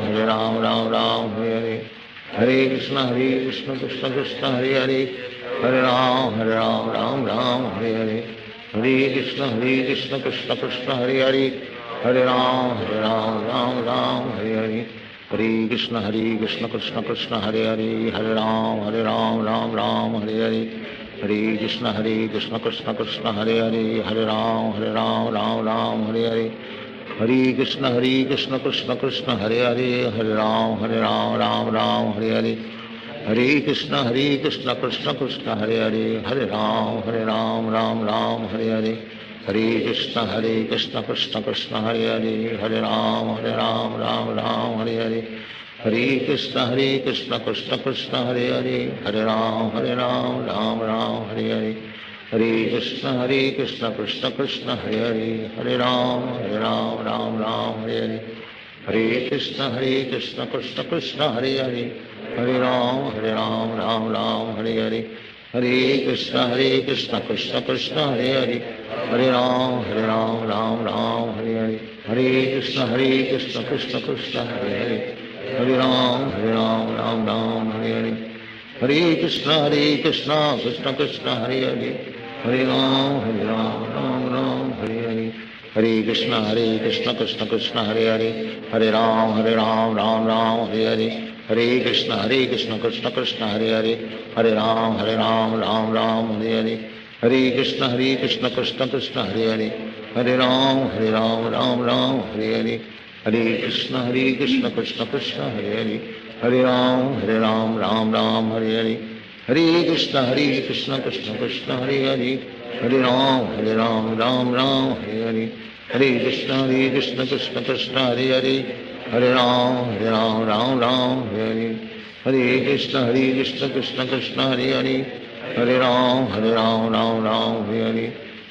राम हरे हरे, हरे कृष्ण कृष्ण कृष्ण हरे हरे, हरे राम राम हरे हरे, हरे कृष्ण कृष्ण कृष्ण हरे हरे, हरे राम राम हरे हरे, हरे कृष्ण कृष्ण कृष्ण हरे हरे, हरे राम राम हरे हरे, हरे कृष्ण कृष्ण कृष्ण हरे हरे, हरे राम राम हरे हरे, हरे कृष्ण कृष्ण कृष्ण हरे हरे, हरे राम राम हरे हरे, हरे कृष्ण कृष्ण कृष्ण हरे हरे, हरे राम राम हरे हरे, हरे कृष्ण कृष्ण कृष्ण हरे हरे, हरे राम राम हरे हरे, हरे कृष्ण कृष्ण कृष्ण हरे हरे, हरे राम राम हरे हरे, हरे कृष्ण कृष्ण कृष्ण हरे हरे, हरे राम राम हरे हरे, हरे कृष्ण कृष्ण कृष्ण हरे हरे, हरे राम राम हरे हरे, हरे कृष्ण कृष्ण कृष्ण हरे हरे, हरे राम राम हरे हरे, हरे कृष्ण कृष्ण कृष्ण हरे हरे, हरे राम राम हरे हरे, हरे कृष्ण कृष्ण कृष्ण हरे हरे, हरे राम हरे हरे, हरे कृष्ण कृष्ण कृष्ण हरे हरे, हरे राम राम हरे हरे, हरे कृष्ण कृष्ण कृष्ण हरे हरे, हरे राम राम हरे हरे, हरे कृष्ण कृष्ण कृष्ण हरे हरे, हरे राम राम हरे हरे, हरे कृष्ण कृष्ण कृष्ण हरे हरे, हरे राम राम हरे हरे, हरे कृष्ण कृष्ण कृष्ण हरे हरे, हरे राम राम हरे हरे, हरे कृष्ण कृष्ण कृष्ण हरे हरे, हरे राम राम हरे हरे, हरे कृष्ण कृष्ण कृष्ण हरे हरे, हरे राम राम हरे हरे, हरे कृष्ण कृष्ण कृष्ण हरे हरे, हरे राम राम हरे हरे, हरे कृष्ण कृष्ण कृष्ण हरे हरे, हरे राम हरे हरे,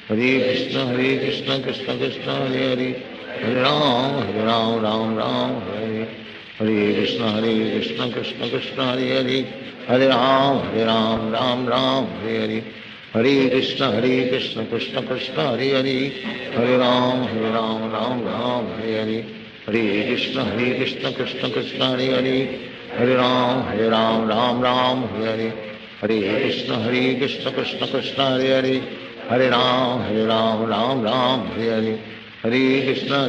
हरे कृष्ण कृष्ण कृष्ण हरे हरे, हरे राम राम हरे हरे, हरे कृष्ण कृष्ण कृष्ण हरे हरे, हरे राम राम हरे हरे, हरे कृष्ण कृष्ण कृष्ण हरे हरे, हरे राम राम हरे हरे, हरे कृष्ण कृष्ण कृष्ण हरे हरे, हरे राम राम हरे हरे, हरे कृष्ण कृष्ण कृष्ण हरे हरे, हरे राम राम हरे हरे, हरे कृष्ण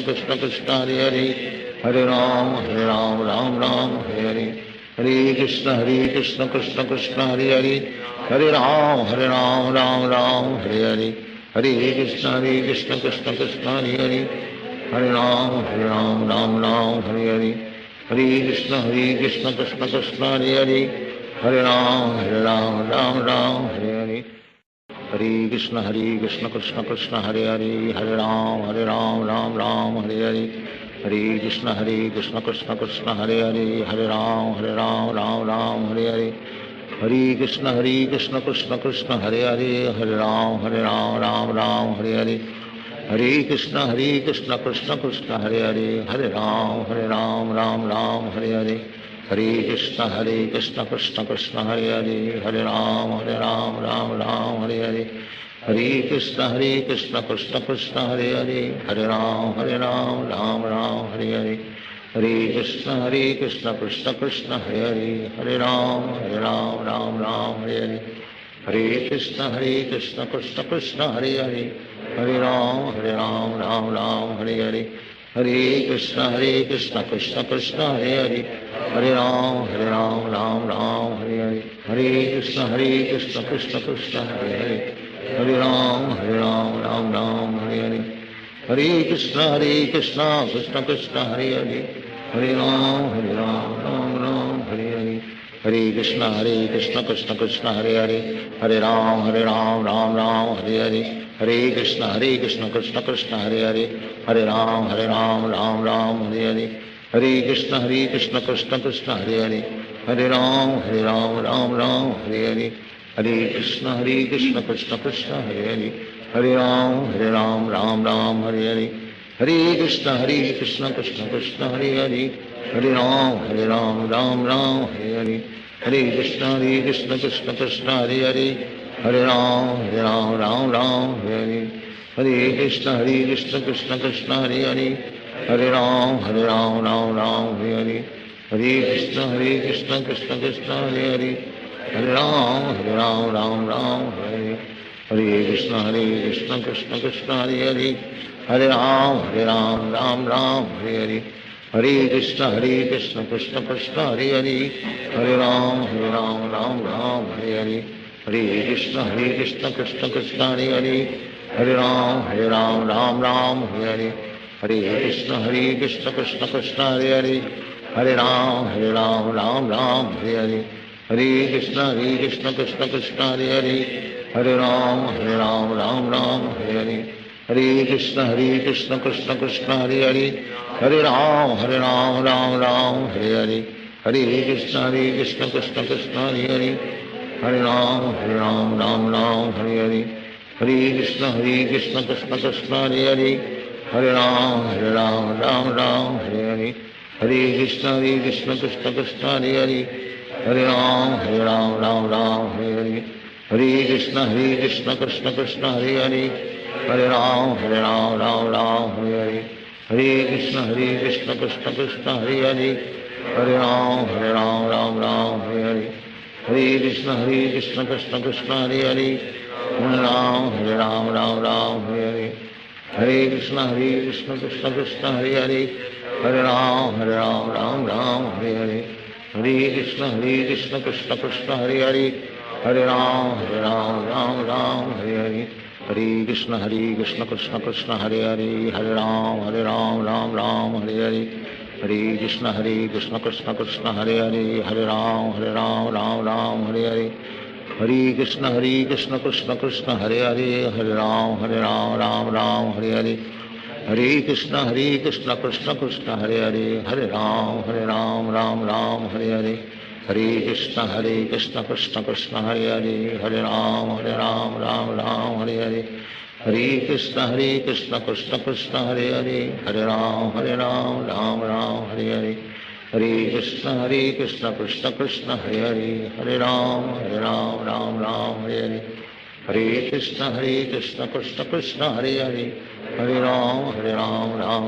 कृष्ण कृष्ण हरे हरे, हरे राम राम हरे हरे, हरे कृष्ण कृष्ण कृष्ण हरे हरे, हरे राम राम हरे हरे, हरे कृष्ण कृष्ण कृष्ण हरे हरे, हरे राम राम हरे हरे, हरे कृष्ण कृष्ण कृष्ण हरे हरे, हरे राम राम हरे हरे, हरे कृष्ण कृष्ण कृष्ण हरे हरे, हरे राम राम हरे हरे, हरे कृष्ण कृष्ण कृष्ण हरे हरे, हरे राम राम हरे हरे, हरे कृष्ण कृष्ण कृष्ण हरे हरे, हरे राम राम हरे हरे, हरे कृष्ण कृष्ण कृष्ण हरे हरे, हरे राम राम हरे हरे, हरे कृष्ण कृष्ण कृष्ण हरे हरे, हरे राम राम हरे हरे, हरे कृष्ण कृष्ण कृष्ण हरे हरे, हरे राम राम हरे हरे, हरे कृष्ण कृष्ण कृष्ण हरे हरे, हरे राम राम हरे हरे, हरे कृष्ण कृष्ण कृष्ण हरे हरे, हरे राम राम हरे हरे, हरे कृष्ण कृष्ण कृष्ण हरे हरे, हरे राम हरे हरे, हरे कृष्ण कृष्ण कृष्ण हरे हरे, हरे राम राम हरे हरे, हरे कृष्ण कृष्ण कृष्ण हरे हरे, हरे राम राम राम हरे हरे, हरे कृष्ण कृष्ण कृष्ण हरे हरे, हरे राम राम राम हरे हरे, हरे कृष्ण कृष्ण कृष्ण हरे हरे, हरे राम राम राम हरे हरे, हरे कृष्ण कृष्ण कृष्ण हरे हरे, हरे राम राम राम हरे हरे, हरे कृष्ण कृष्ण कृष्ण हरे हरे, हरे राम राम राम हरे हरे, हरे कृष्ण कृष्ण कृष्ण हरे हरे, हरे राम राम राम हरे हरे, हरे कृष्ण कृष्ण कृष्ण हरे हरे, हरे राम राम हरे, हरे कृष्ण कृष्ण कृष्ण हरे हरे, हरे राम राम हरे हरे, हरे कृष्ण कृष्ण कृष्ण हरे हरे, हरे राम राम राम हरे हरे, हरे कृष्ण कृष्ण कृष्ण हरे हरे, हरे राम राम हरे हरे, हरे कृष्ण कृष्ण कृष्ण हरे हरे, हरे राम राम हरे हरे, हरे कृष्ण कृष्ण कृष्ण हरे हरे, हरे राम राम हरे हरे, हरे कृष्ण कृष्ण कृष्ण हरे हरे, हरे राम राम हरे हरे, हरे कृष्ण कृष्ण कृष्ण हरे हरे, हरे राम राम हरे हरे, हरे कृष्ण कृष्ण कृष्ण हरे हरे, हरे राम राम हरे हरे, हरे कृष्ण कृष्ण कृष्ण हरे हरे, हरे राम राम हरे हरे, हरे कृष्ण कृष्ण कृष्ण हरे हरे, हरे राम राम हरे हरे, हरे कृष्ण कृष्ण कृष्ण हरे हरे, हरे राम राम हरे हरे, हरे कृष्ण कृष्ण कृष्ण हरे हरे, हरे राम राम हरे हरे, हरे कृष्ण कृष्ण कृष्ण हरे हरे, हरे राम राम हरे हरे, हरे कृष्ण कृष्ण कृष्ण हरे हरे, हरे राम राम हरे हरे, हरे कृष्ण कृष्ण कृष्ण हरे हरे, हरे राम राम हरे हरे, हरे कृष्ण कृष्ण कृष्ण हरे हरे, हरे राम राम हरे हरे, हरे कृष्ण कृष्ण कृष्ण हरे हरे, हरे राम राम हरे हरे, हरे कृष्ण कृष्ण कृष्ण हरे हरे, हरे राम राम हरे हरे, हरे कृष्ण कृष्ण कृष्ण हरे हरे, हरे राम राम हरे हरे, हरे कृष्ण कृष्ण कृष्ण हरे हरे, हरे राम राम हरे हरे, हरे कृष्ण कृष्ण कृष्ण हरे हरे, हरे राम राम हरे हरे, हरे कृष्ण कृष्ण कृष्ण हरे हरे, हरे राम राम हरे हरे, हरे कृष्ण कृष्ण कृष्ण हरे हरे, हरे राम राम हरे हरे, हरे कृष्ण कृष्ण कृष्ण हरे हरे, हरे राम राम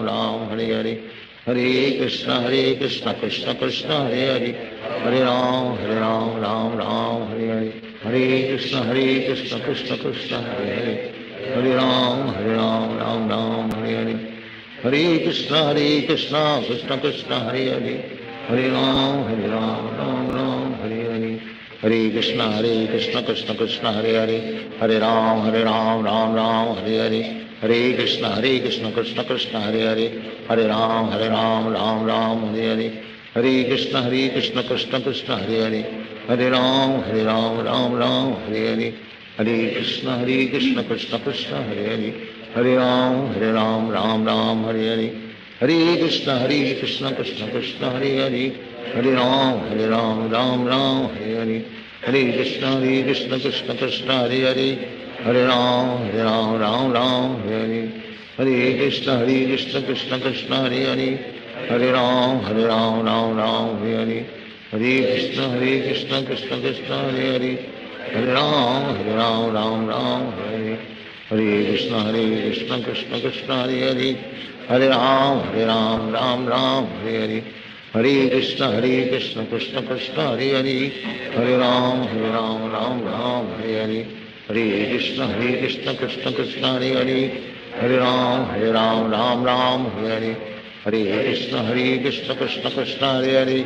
हरे हरे, हरे कृष्ण कृष्ण कृष्ण हरे हरे, हरे राम राम हरे हरे, हरे कृष्ण कृष्ण कृष्ण हरे हरे, हरे राम राम हरे हरे, हरे कृष्ण कृष्ण कृष्ण हरे हरे, हरे राम राम हरे हरे, हरे कृष्ण कृष्ण कृष्ण हरे हरे, हरे राम राम हरे हरे, हरे कृष्ण कृष्ण कृष्ण हरे हरे, हरे राम राम हरे हरे, हरे कृष्ण कृष्ण कृष्ण हरे हरे, हरे राम राम हरे हरे, हरे कृष्ण कृष्ण कृष्ण हरे हरे, हरे राम राम हरे हरे, हरे कृष्ण कृष्ण कृष्ण हरे हरे, हरे राम राम हरे हरे, हरे कृष्ण कृष्ण कृष्ण हरे हरे, हरे राम राम हरे हरे, हरे कृष्ण कृष्ण कृष्ण हरे हरे, हरे राम राम हरे हरे, हरे कृष्ण कृष्ण कृष्ण हरे हरे, हरे राम राम हरे हरे, हरे कृष्ण कृष्ण कृष्ण हरे हरे,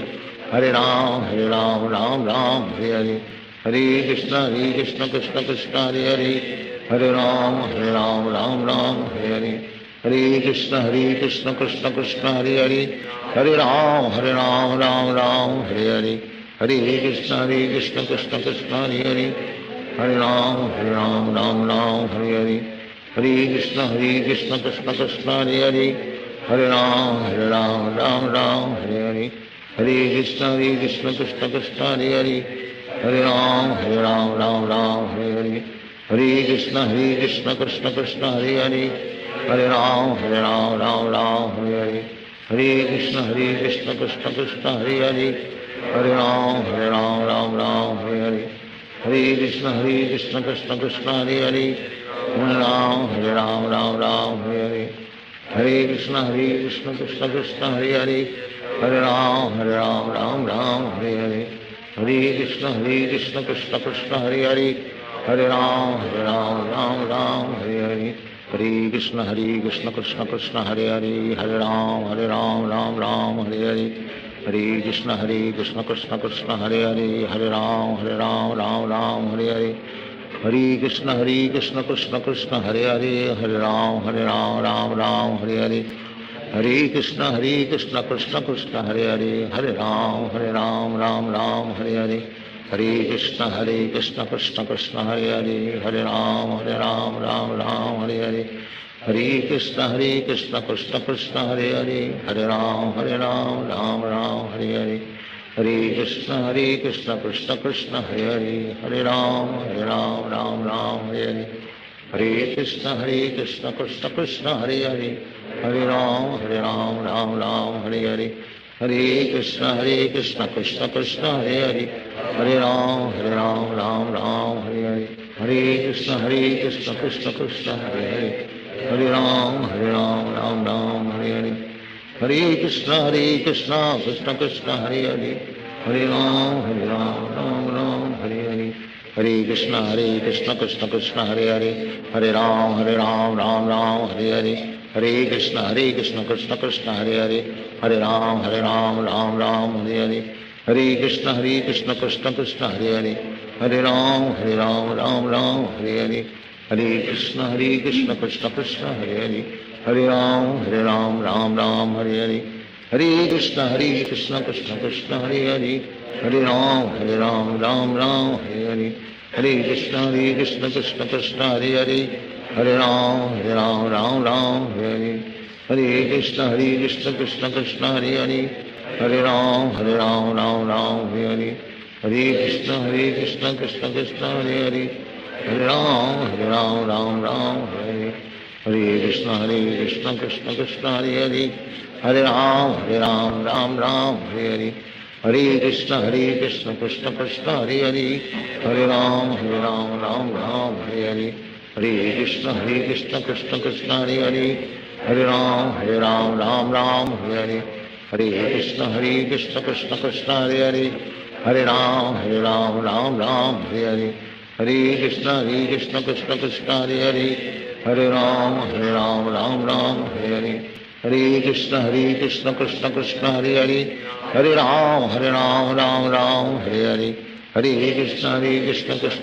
हरे राम राम हरे हरे, हरे कृष्ण कृष्ण कृष्ण हरे हरे, हरे राम राम हरे हरे, हरे कृष्ण कृष्ण कृष्ण हरे हरे, हरे राम राम हरे हरे, हरे कृष्ण कृष्ण कृष्ण हरे हरे, हरे राम राम हरे हरे, हरे कृष्ण कृष्ण कृष्ण हरे हरे, हरे राम राम हरे हरे, हरे Krishna Krishna Krishna Hare Hare, Hare Ram Ram Ram Hare Hare Hare Krishna Krishna Krishna Hare Hare Hare Ram Ram Hare Hare Hare Krishna Krishna Krishna Hare Hare Hare Ram Ram Hare Hare Hare Krishna Krishna Krishna Hare Hare Hare Ram Ram Hare Hare Hare Krishna Krishna Krishna Hare Hare Hare Ram Ram Hare Hare Hare Krishna Krishna Krishna Hare Hare Hare Ram Ram Hare Hare Hare Krishna Krishna Krishna Hare Hare Hare Ram Ram Hare Hare Hare Krishna Krishna Krishna Hare Hare Hare Ram Ram Hare Hare Hare Krishna Krishna Krishna Hare Hare Hare Ram Ram Hare Hare Hare Krishna Krishna Krishna Hare Hare Hare Ram Ram Hare Hare Hare Krishna Krishna Krishna Hare Hare Hare Ram Ram Hare Hare Hare Krishna Krishna Krishna Hare Hare Hare Ram Ram Hare Hare Hare Krishna Krishna Krishna Hare Hare Hare Ram Hare Hare Hare Krishna Krishna Krishna Hare Hare Hare Ram Hare Hare Hare Krishna Krishna Krishna Hare Hare Hare Ram Hare Hare Hare Krishna Krishna Krishna Hare Hare Hare Ram Hare Hare Hare Krishna Krishna Krishna Hare Hare Hare Ram Hare Hare Hare Krishna Krishna Krishna Hare Hare Hare Ram Hare Hare Hare Krishna Krishna Krishna Hare Hare Hare Ram Hare Hare Hare Krishna Krishna Krishna Hare Hare Hare Ram Hare Hare Hare Krishna Krishna Krishna Hare Hare Hare Ram Hare Hare Hare Krishna Krishna Krishna Hare Hare Hare Ram Hare Hare Hare Krishna Krishna Krishna Hare Hare Hare Ram Hare Hare Hare Krishna Krishna Krishna Hare Hare Hare Ram Hare Hare Hare Krishna Krishna Krishna Hare Hare Hare Ram Hare Hare Hare Krishna Krishna Krishna Hare Hare Hare Ram Hare Hare Hare Krishna Krishna Krishna Hare Hare Hare Ram Hare Hare Hare Krishna Krishna Krishna Hare Hare Hare Ram Hare Hare Hare Krishna Krishna Krishna Hare Hare Hare Ram Hare Hare Hare Krishna Krishna Krishna Hare Hare Hare Ram Hare Hare Hare Krishna Krishna Krishna Hare Hare Hare Ram Hare Hare Hare Krishna Krishna Krishna Hare Hare Hare Ram Hare Hare Hare Krishna Krishna Krishna Hare Hare Hare Ram Hare Hare Hare Krishna Krishna Krishna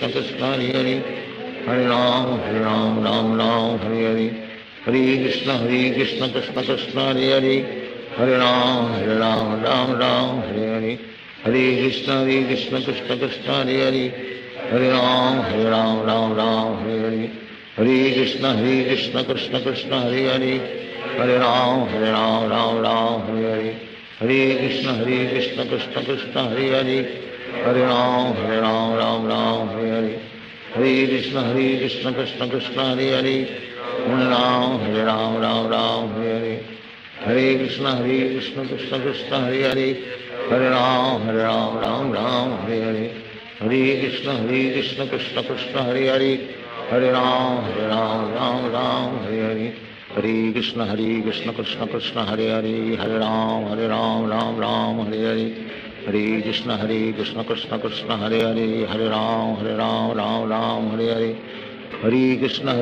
Hare Hare Hare Ram Hare Hare Hare Krishna Krishna Krishna Hare Hare Hare Ram Hare Hare Hare Krishna Krishna Krishna Hare Hare Hare Ram Hare Hare Hare Krishna Krishna Krishna Hare Hare Hare Ram Hare Hare Hare Krishna Krishna Krishna Hare Hare Hare Ram Hare Hare Hare Krishna Krishna Krishna Hare Hare Hare Ram Hare Hare Hare Krishna Krishna Krishna Hare Hare Hare Ram Hare Hare Hare Krishna Krishna Krishna Hare Hare Hare Ram Hare Hare Hare Krishna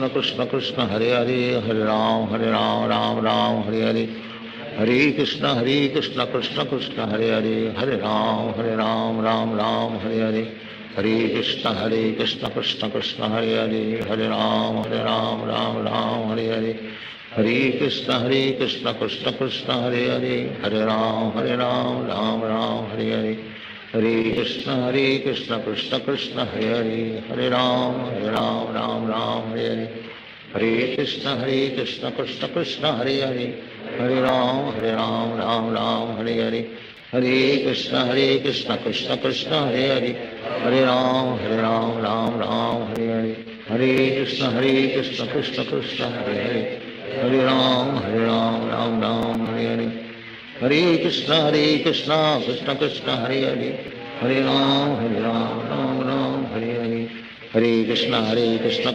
Krishna Krishna Hare Hare Hare Ram Hare Hare Hare Krishna Krishna Krishna Hare Hare Hare Ram Hare Hare Hare Krishna Krishna Krishna Hare Hare Hare Ram Hare Hare Hare Krishna Krishna Krishna Hare Hare Hare Ram Hare Hare Hare Krishna Krishna Krishna Hare Hare Hare Ram Hare Hare Hare Krishna Krishna Krishna Hare Hare Hare Ram Hare Hare हरे कृष्ण कृष्ण कृष्ण हरे हरे हरे राम राम राम हरे हरे हरे कृष्ण कृष्ण कृष्ण हरे हरे हरे राम राम राम हरे हरे हरे कृष्ण कृष्ण कृष्ण हरे हरे हरे राम राम राम हरे हरे हरे कृष्ण कृष्ण कृष्ण हरे हरे हरे राम राम हरे हरे हरे कृष्ण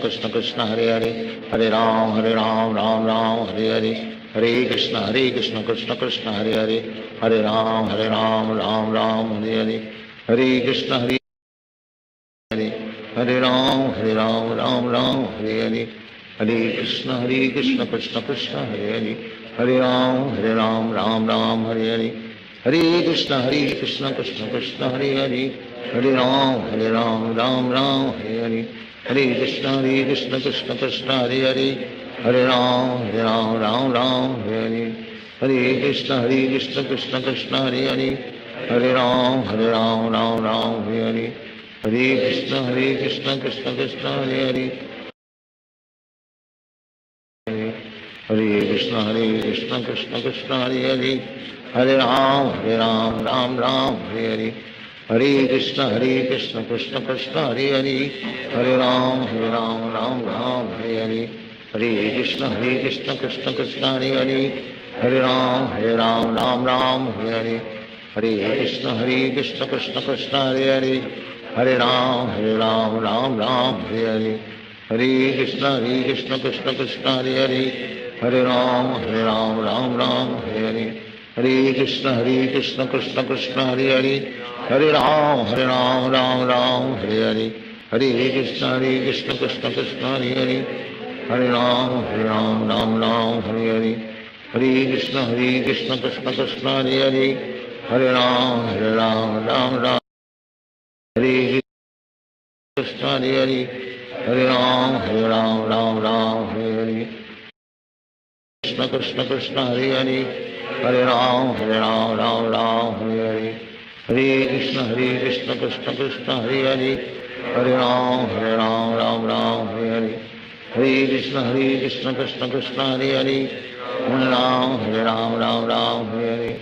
कृष्ण कृष्ण हरे हरे हरे राम राम राम हरे हरे हरे कृष्ण कृष्ण कृष्ण हरे हरे हरे राम राम राम हरे हरे हरे कृष्ण हरे हरे राम राम हरे हरे हरे कृष्ण कृष्ण कृष्ण हरे हरे हरे राम राम हरे हरे हरे कृष्ण कृष्ण कृष्ण हरे हरे हरे राम राम हरे हरे हरे कृष्ण कृष्ण कृष्ण हरे हरे हरे राम राम हरे हरे हरे कृष्ण कृष्ण कृष्ण हरे हरे हरे राम राम हरे हरे हरे कृष्ण कृष्ण कृष्ण हरे हरे हरे कृष्ण कृष्ण कृष्ण हरे हरे हरे राम राम हरे हरे हरे कृष्ण कृष्ण कृष्ण हरे हरे हरे राम राम हरे हरे हरे कृष्ण कृष्ण कृष्ण हरे हरे हरे राम राम हरे हरे हरे कृष्ण कृष्ण कृष्ण हरे हरे हरे राम राम हरे हरे हरे कृष्ण कृष्ण कृष्ण हरे हरे हरे राम राम हरे हरे हरे कृष्ण कृष्ण कृष्ण हरे हरे हरे राम राम हरे हरे हरे कृष्ण कृष्ण कृष्ण हरे हरे हरे राम राम हरे हरे हरे कृष्ण कृष्ण कृष्ण हरे हरे हरे राम राम हरे कृष्ण हरे हरे हरे राम राम हरे हरे कृष्ण कृष्ण हरे हरे हरे राम राम हरे हरे हरे कृष्ण कृष्ण कृष्ण हरे हरे हरे राम राम हरे हरे हरे कृष्ण कृष्ण कृष्ण हरे हरे हरे राम राम हरे हरे हरे कृष्ण कृष्ण कृष्ण हरे हरे हरे राम राम हरे हरे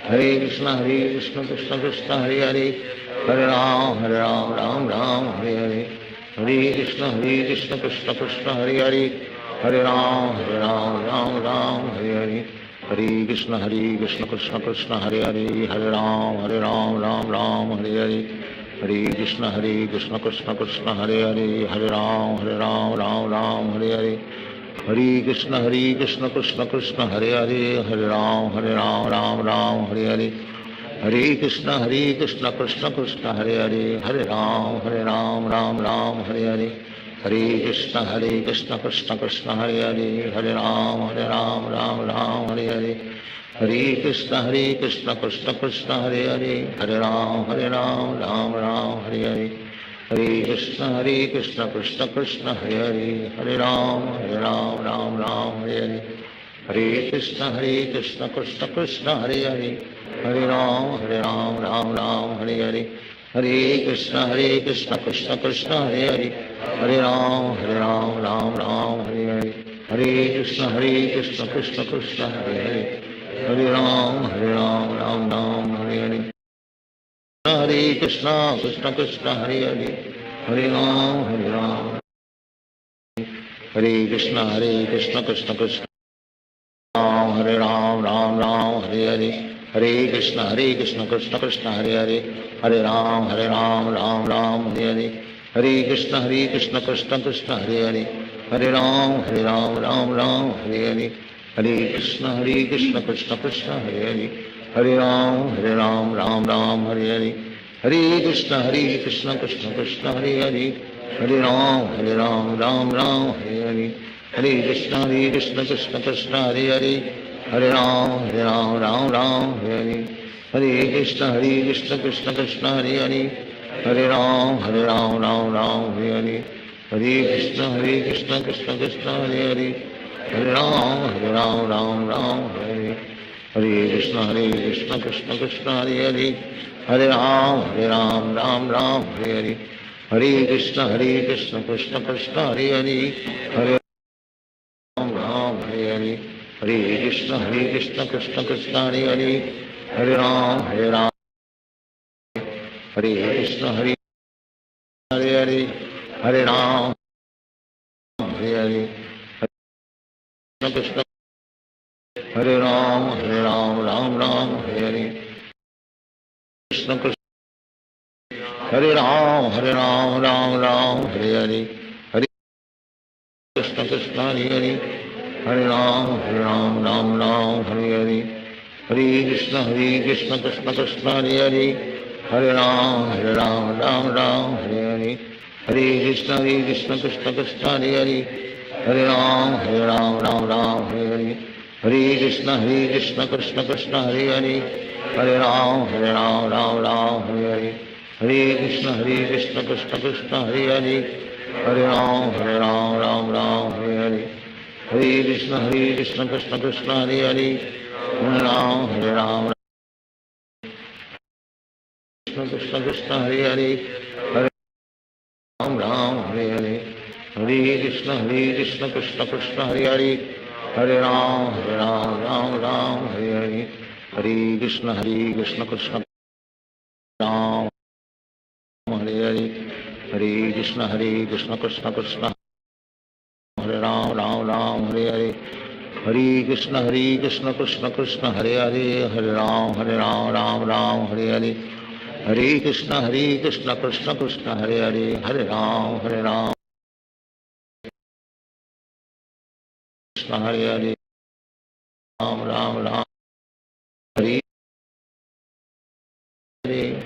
हरे कृष्ण कृष्ण कृष्ण हरे हरे हरे राम राम हरे हरे हरे कृष्ण कृष्ण कृष्ण हरे हरे हरे राम राम हरे हरे हरे कृष्ण कृष्ण कृष्ण हरे हरे हरे राम हरे हरे हरे कृष्ण कृष्ण कृष्ण हरे हरे हरे राम हरे हरे हरे कृष्ण कृष्ण कृष्ण हरे हरे हरे राम राम हरे हरे हरे कृष्ण कृष्ण कृष्ण हरे हरे हरे राम राम हरे हरे हरे कृष्ण कृष्ण कृष्ण हरे हरे हरे राम राम हरे हरे हरे कृष्ण कृष्ण कृष्ण हरे हरे हरे राम राम हरे हरे हरे कृष्ण कृष्ण कृष्ण हरे हरे हरे राम राम हरे हरे हरे कृष्ण कृष्ण कृष्ण हरे हरे हरे राम राम हरे हरे हरे कृष्ण कृष्ण कृष्ण हरे हरे हरे राम राम हरे हरे हरे कृष्ण कृष्ण हरे हरे हरे राम हरे कृष्ण कृष्ण कृष्ण हरे राम राम हरे हरे हरे कृष्ण कृष्ण कृष्ण हरे हरे हरे राम राम हरे हरे हरे कृष्ण कृष्ण कृष्ण हरे हरे हरे राम राम हरे हरे हरे कृष्ण कृष्ण कृष्ण हरे हरे हरे राम राम हरे हरे हरे कृष्ण कृष्ण कृष्ण हरे हरे हरे राम राम हरे हरे हरे कृष्ण कृष्ण कृष्ण हरे हरे हरे राम राम हरे हरे हरे कृष्ण कृष्ण कृष्ण हरे हरे हरे राम राम हरे हरे हरे कृष्ण कृष्ण कृष्ण हरे हरे हरे राम राम हरे हरे हरे कृष्ण कृष्ण कृष्ण हरे हरे हरे राम राम हरे हरे हरे कृष्ण कृष्ण कृष्ण हरे हरे हरे हरे कृष्ण कृष्ण कृष्ण हरे हरे हरे राम हरे कृष्ण हरे हरे हरे हरे राम हरे हरे हरे कृष्ण हरे राम राम राम हरे हरे कृष्ण कृष्ण हरे राम राम राम हरे हरे हरे कृष्ण हरे हरे हरे राम राम राम हरे हरे हरे कृष्ण कृष्ण कृष्ण हरे हरे हरे राम राम राम हरे हरे हरे कृष्ण कृष्ण कृष्ण हरे हरे हरे राम राम राम हरे हरे हरे कृष्ण कृष्ण कृष्ण हरे हरे हरे राम राम राम हरे हरे हरे कृष्ण कृष्ण कृष्ण हरे हरे हरे राम राम राम हरे हरे हरे कृष्ण कृष्ण कृष्ण हरे हरे हरे राम कृष्ण कृष्ण हरे हरे हरे राम हरे हरे हरे कृष्ण कृष्ण कृष्ण हरे हरे हरे राम राम हरे हरे हरे कृष्ण कृष्ण राम हरे हरे हरे कृष्ण कृष्ण कृष्ण हरे राम राम हरे हरे हरे कृष्ण कृष्ण कृष्ण हरे हरे हरे राम राम हरे हरे हरे कृष्ण कृष्ण कृष्ण हरे हरे हरे राम कृष्ण हरे हरे राम हरे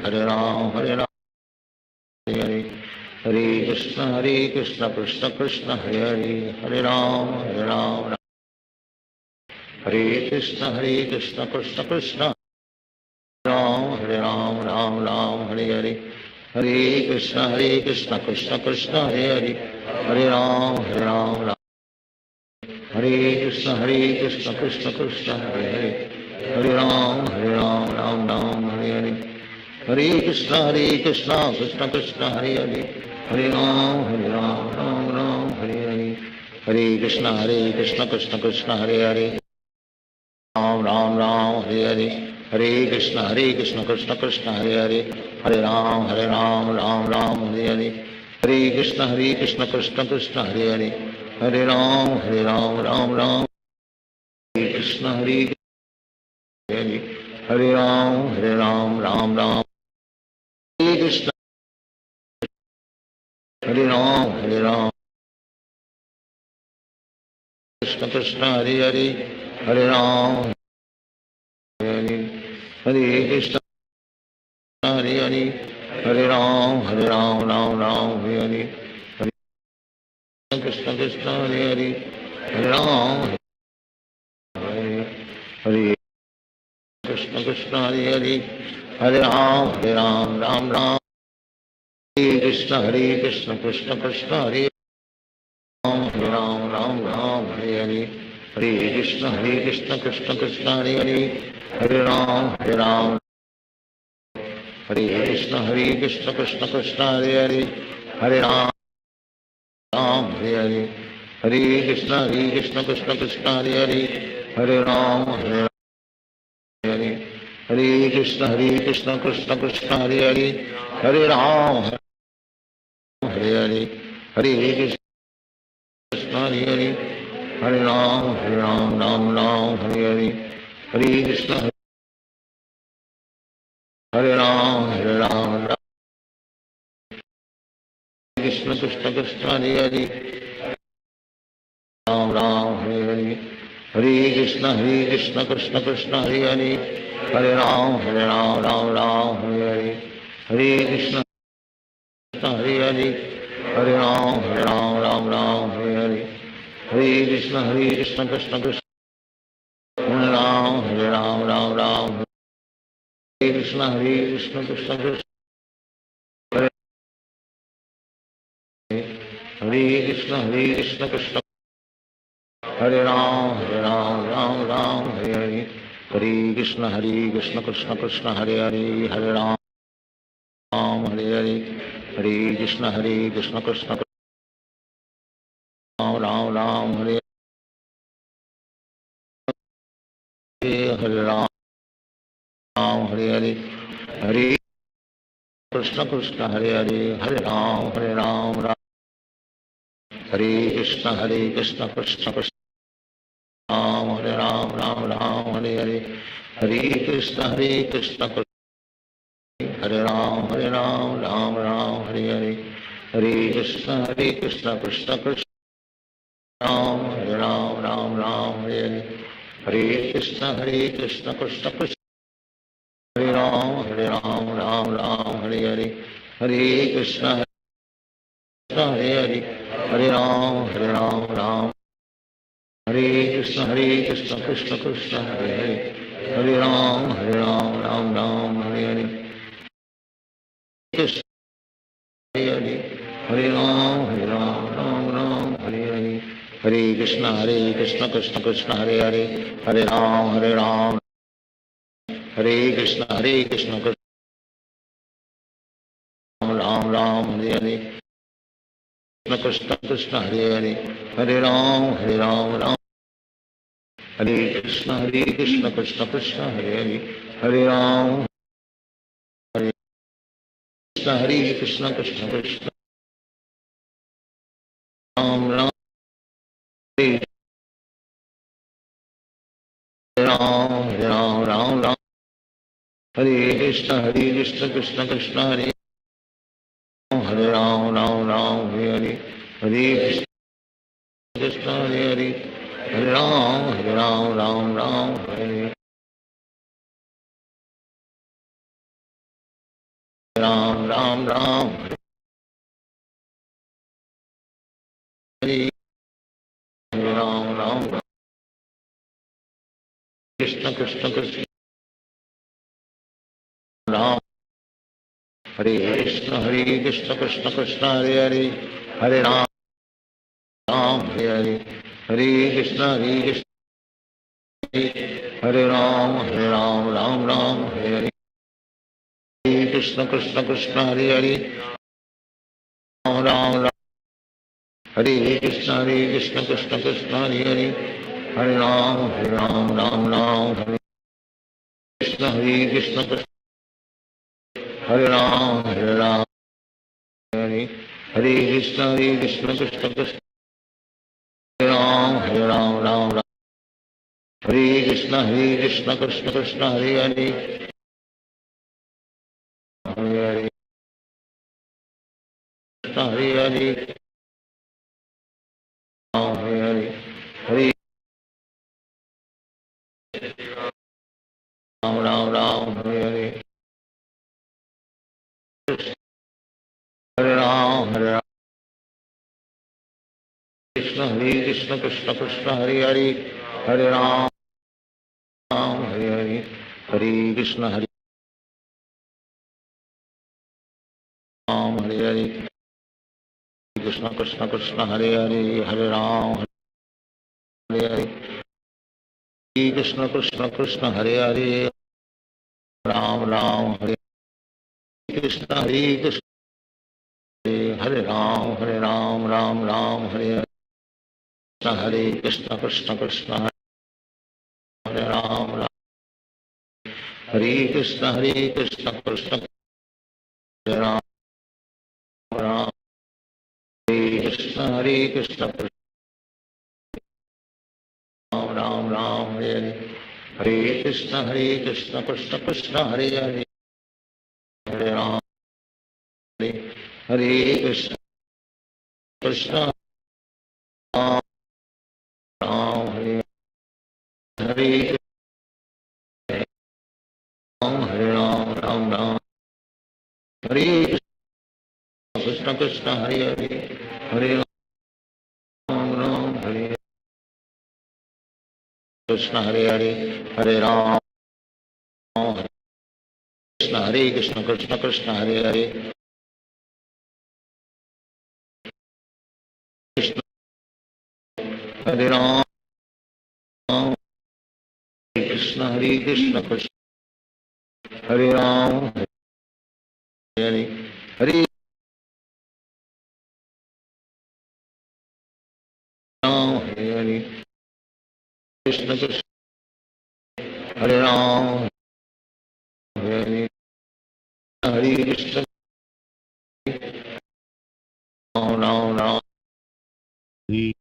हरे राम हरे हरे हरे कृष्ण कृष्ण कृष्ण हरे हरे हरे राम हरे कृष्ण कृष्ण कृष्ण राम राम हरे हरे हरे कृष्ण कृष्ण कृष्ण हरे हरे हरे राम हरे कृष्ण कृष्ण कृष्ण हरे हरे हरे राम राम हरे हरे हरे कृष्ण कृष्ण कृष्ण हरे हरे हरे राम राम हरे हरे हरे कृष्ण कृष्ण कृष्ण हरे हरे राम हरे हरे हरे कृष्ण कृष्ण कृष्ण हरे हरे हरे राम राम हरे हरे हरे कृष्ण कृष्ण कृष्ण हरे हरे हरे राम राम हरे कृष्ण हरे हरे राम राम हरे कृष्ण हरे राम कृष्ण कृष्ण हरे हरे हरे राम हरे कृष्ण हरे हरे हरे राम राम हरे हरे हरे कृष्ण कृष्ण हरे हरे हरे राम हरे कृष्ण कृष्ण हरे हरे हरे राम राम हरे कृष्ण कृष्ण कृष्ण हरे राम हरे हरे हरे कृष्ण कृष्ण कृष्ण हरे हरे हरे राम हरे कृष्ण कृष्ण कृष्ण हरे हरे हरे राम हरे हरे हरे कृष्ण कृष्ण कृष्ण हरे हरे हरे राम हरे हरे कृष्ण कृष्ण कृष्ण हरे हरे हरे राम हरे हरे हरे कृष्ण हरे हरे हरे राम राम हरे हरे हरे कृष्ण हरे राम कृष्ण कृष्ण कृष्ण हरे हरे राम हरे हरे हरे कृष्ण कृष्ण कृष्ण हरे हरे हरे राम राम हरे हरे हरे कृष्ण हरे हरे हरे राम राम हरे हरे हरे कृष्ण कृष्ण कृष्ण हरे राम राम हरे कृष्ण कृष्ण कृष्ण हरे हरे कृष्ण कृष्ण हरे राम राम हरे हरे हरे कृष्ण कृष्ण कृष्ण हरे हरे हरे राम हरे हरे हरे कृष्ण कृष्ण राम हरे हरे राम हरे हरे हरे कृष्ण कृष्ण हरे हरे हरे राम राम हरे कृष्ण कृष्ण कृष्ण कृष्ण राम राम राम हरे हरे हरे कृष्ण कृष्ण हरे राम राम राम हरे हरे हरे कृष्ण कृष्ण कृष्ण राम राम राम हरे हरे हरे कृष्ण कृष्ण कृष्ण कृष्ण हरे राम राम राम हरे हरे हरे कृष्ण हरे हरे हरे राम राम हरे कृष्ण कृष्ण कृष्ण हरे हरे हरे राम राम राम हरे हरे कृष्ण हरे हरे हरे राम राम राम हरे हरे हरे कृष्ण कृष्ण कृष्ण हरे हरे हरे राम हरे कृष्ण कृष्ण राम राम हरे हरे कृष्ण कृष्ण हरे हरे हरे राम राम हरे कृष्ण कृष्ण कृष्ण हरे हरे हरे राम हरे कृष्ण कृष्ण कृष्ण राम राम हरे राम हरे कृष्ण कृष्ण कृष्ण हरे राम हरे हरे हरे कृष्ण कृष्ण हरे हरे हरे राम राम हरे राम हरे राम कृष्ण कृष्ण राम हरे कृष्ण कृष्ण कृष्ण हरे हरे हरे राम हरे हरे हरे कृष्ण हरे राम राम हरे हरे कृष्ण कृष्ण हरे हरे राम हरे कृष्ण कृष्ण कृष्ण हरे हरे हरे राम राम हरे कृष्ण कृष्ण हरे राम हरे हरे कृष्ण कृष्ण कृष्ण हरे राम राम हरे कृष्ण कृष्ण कृष्ण हरे हरे हरे कृष्ण हरे हरे हरे राम हरे हरे हरे राम कृष्ण कृष्ण कृष्ण हरे हरे हरे राम हरे हरे हरे कृष्ण राम हरे हरे कृष्ण कृष्ण हरे हरे हरे राम हरे हरे कृष्ण कृष्ण हरे हरे राम हरे कृष्ण हरे राम राम हरे हरे कृष्ण कृष्ण हरे राम हरे कृष्ण कृष्ण हरे राम हरे कृष्ण राम हरे हरे कृष्ण कृष्ण कृष्ण हरे हरे हरे राम हरे कृष्ण राम हरे हरे हरे राम हरे कृष्ण हरे हरे हरे राम हरे कृष्ण हरे हरे राम कृष्ण कृष्ण हरे हरे कृष्ण हरे राम कृष्ण कृष्ण हरे राम हरे हरे राम हरे कृष्ण हरे राम हरे हरे कृष्ण राम राम राम हरि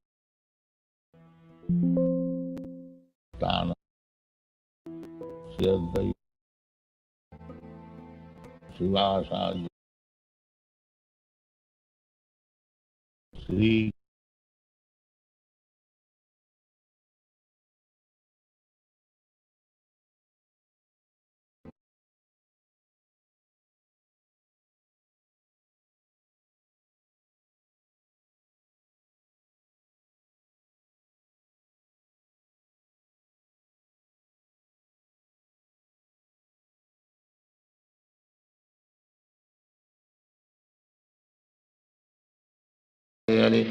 तान श्रद्धय शिवासादि श्री हरे हरे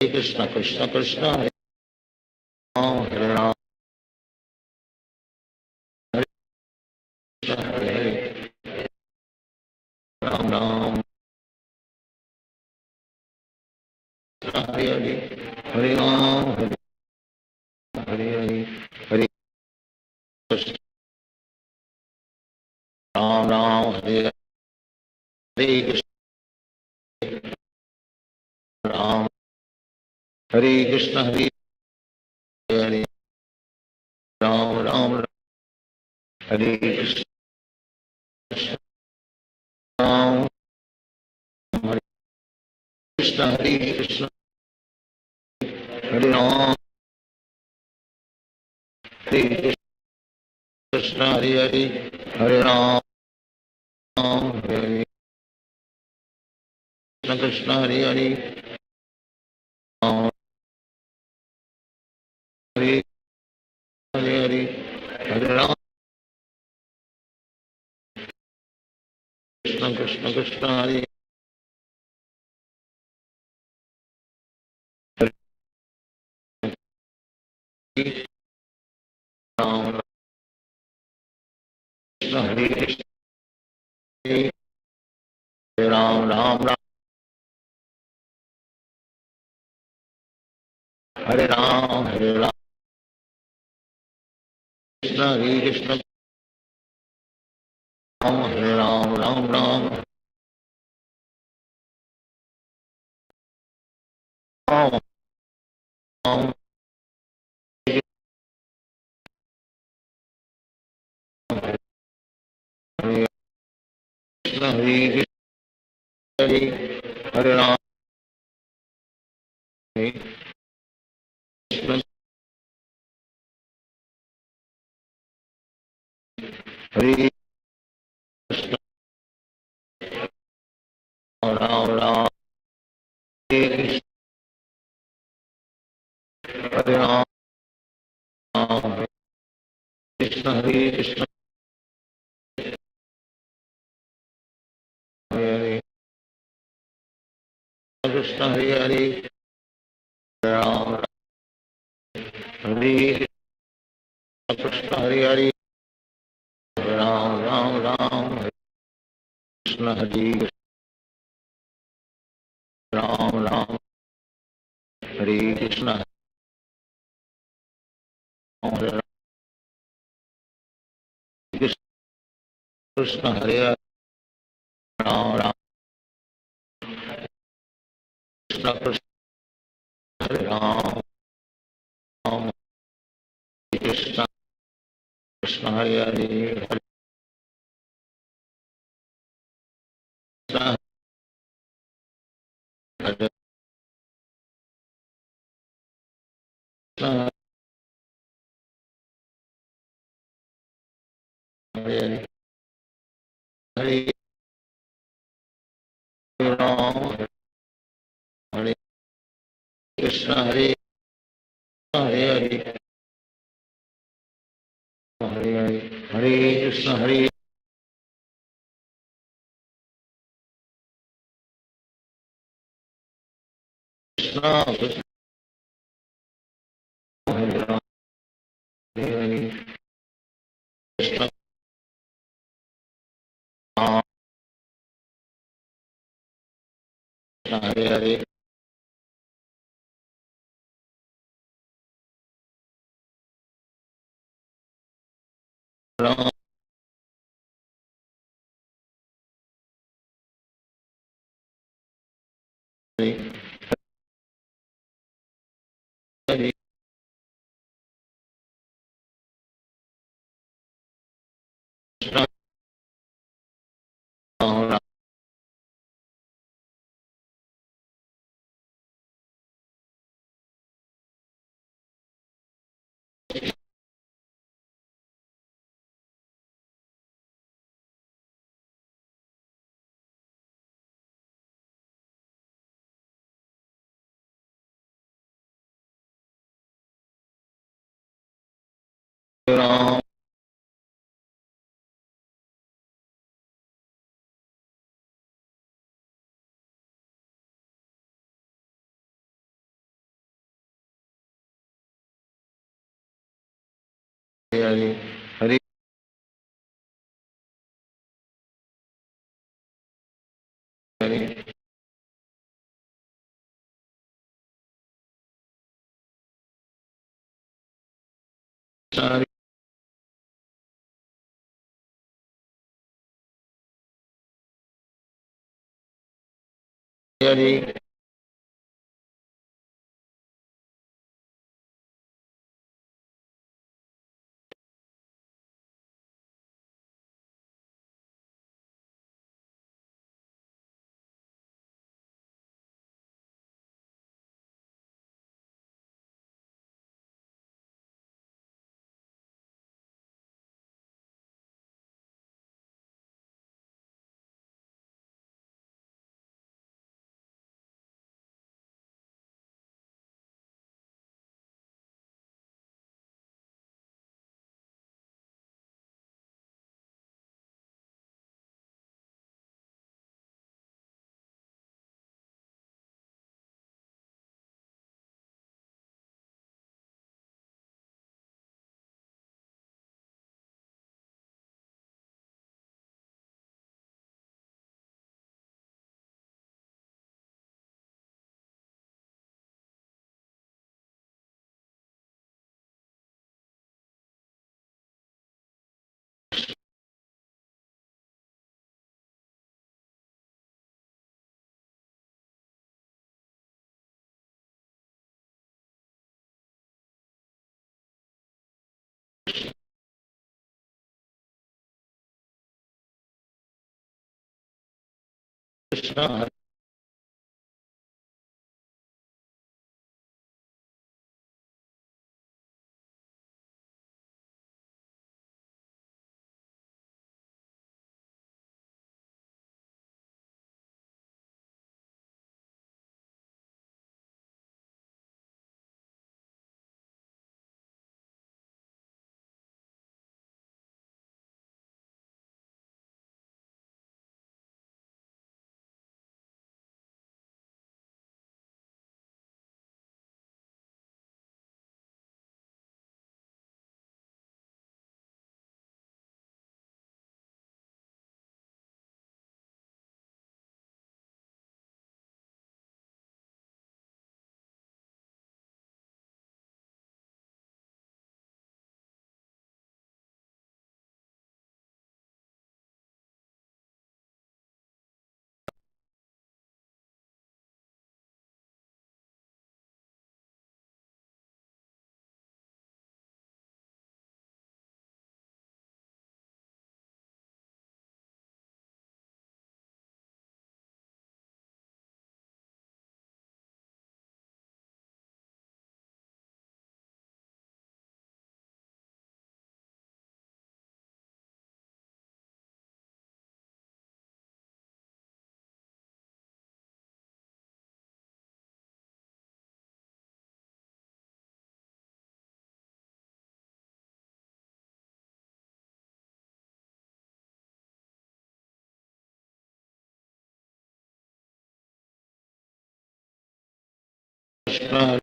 कृष्ण कृष्ण कृष्ण हरे राम हरे कृष्ण हरे हरे राम राम हरे हरे हरे राम हरे हरे हरे हरे कृष्ण राम राम हरे हरे कृष्ण राम हरे कृष्ण हरे हरे राम राम हरे कृष्ण राम हरे कृष्ण हरे कृष्ण हरे राम हरे कृष्ण हरे हरे हरे राम हरे कृष्ण हरे हरे राम हरे हरे हरे हरे राम कृष्ण कृष्ण कृष्ण हरे हरे राम कृष्ण हरे कृष्ण हरे राम राम राम हरे राम कृष्ण हरे कृष्ण राम हरे राम राम राम राम राम हरे कृष्ण हरे कृष्ण हरे हरे राम हरे कृष्ण हरे कृष्ण राम राम हरे कृष्ण हरे राम हरे कृष्ण हरे कृष्ण हरे हरे कृष्ण हरे हरे राम हरे कृष्ण हरे हरे राम राम राम हरे कृष्ण हरे राम राम हरे कृष्ण हरे कृष्ण हरे राम राम कृष्ण कृष्ण हरे राम राम कृष्ण कृष्ण हरे हरे हरे कृष्ण हरे कृष्ण हरे हरे हरे राम हरे कृष्ण हरे हरे कृष्ण कृष्ण हरे राम हरे हरे कृष्ण राम हरे हरे राम हरे हरे कृष्ण राम राम हरे हरे हरे हरे हरे हरे कृष्ण कृष्ण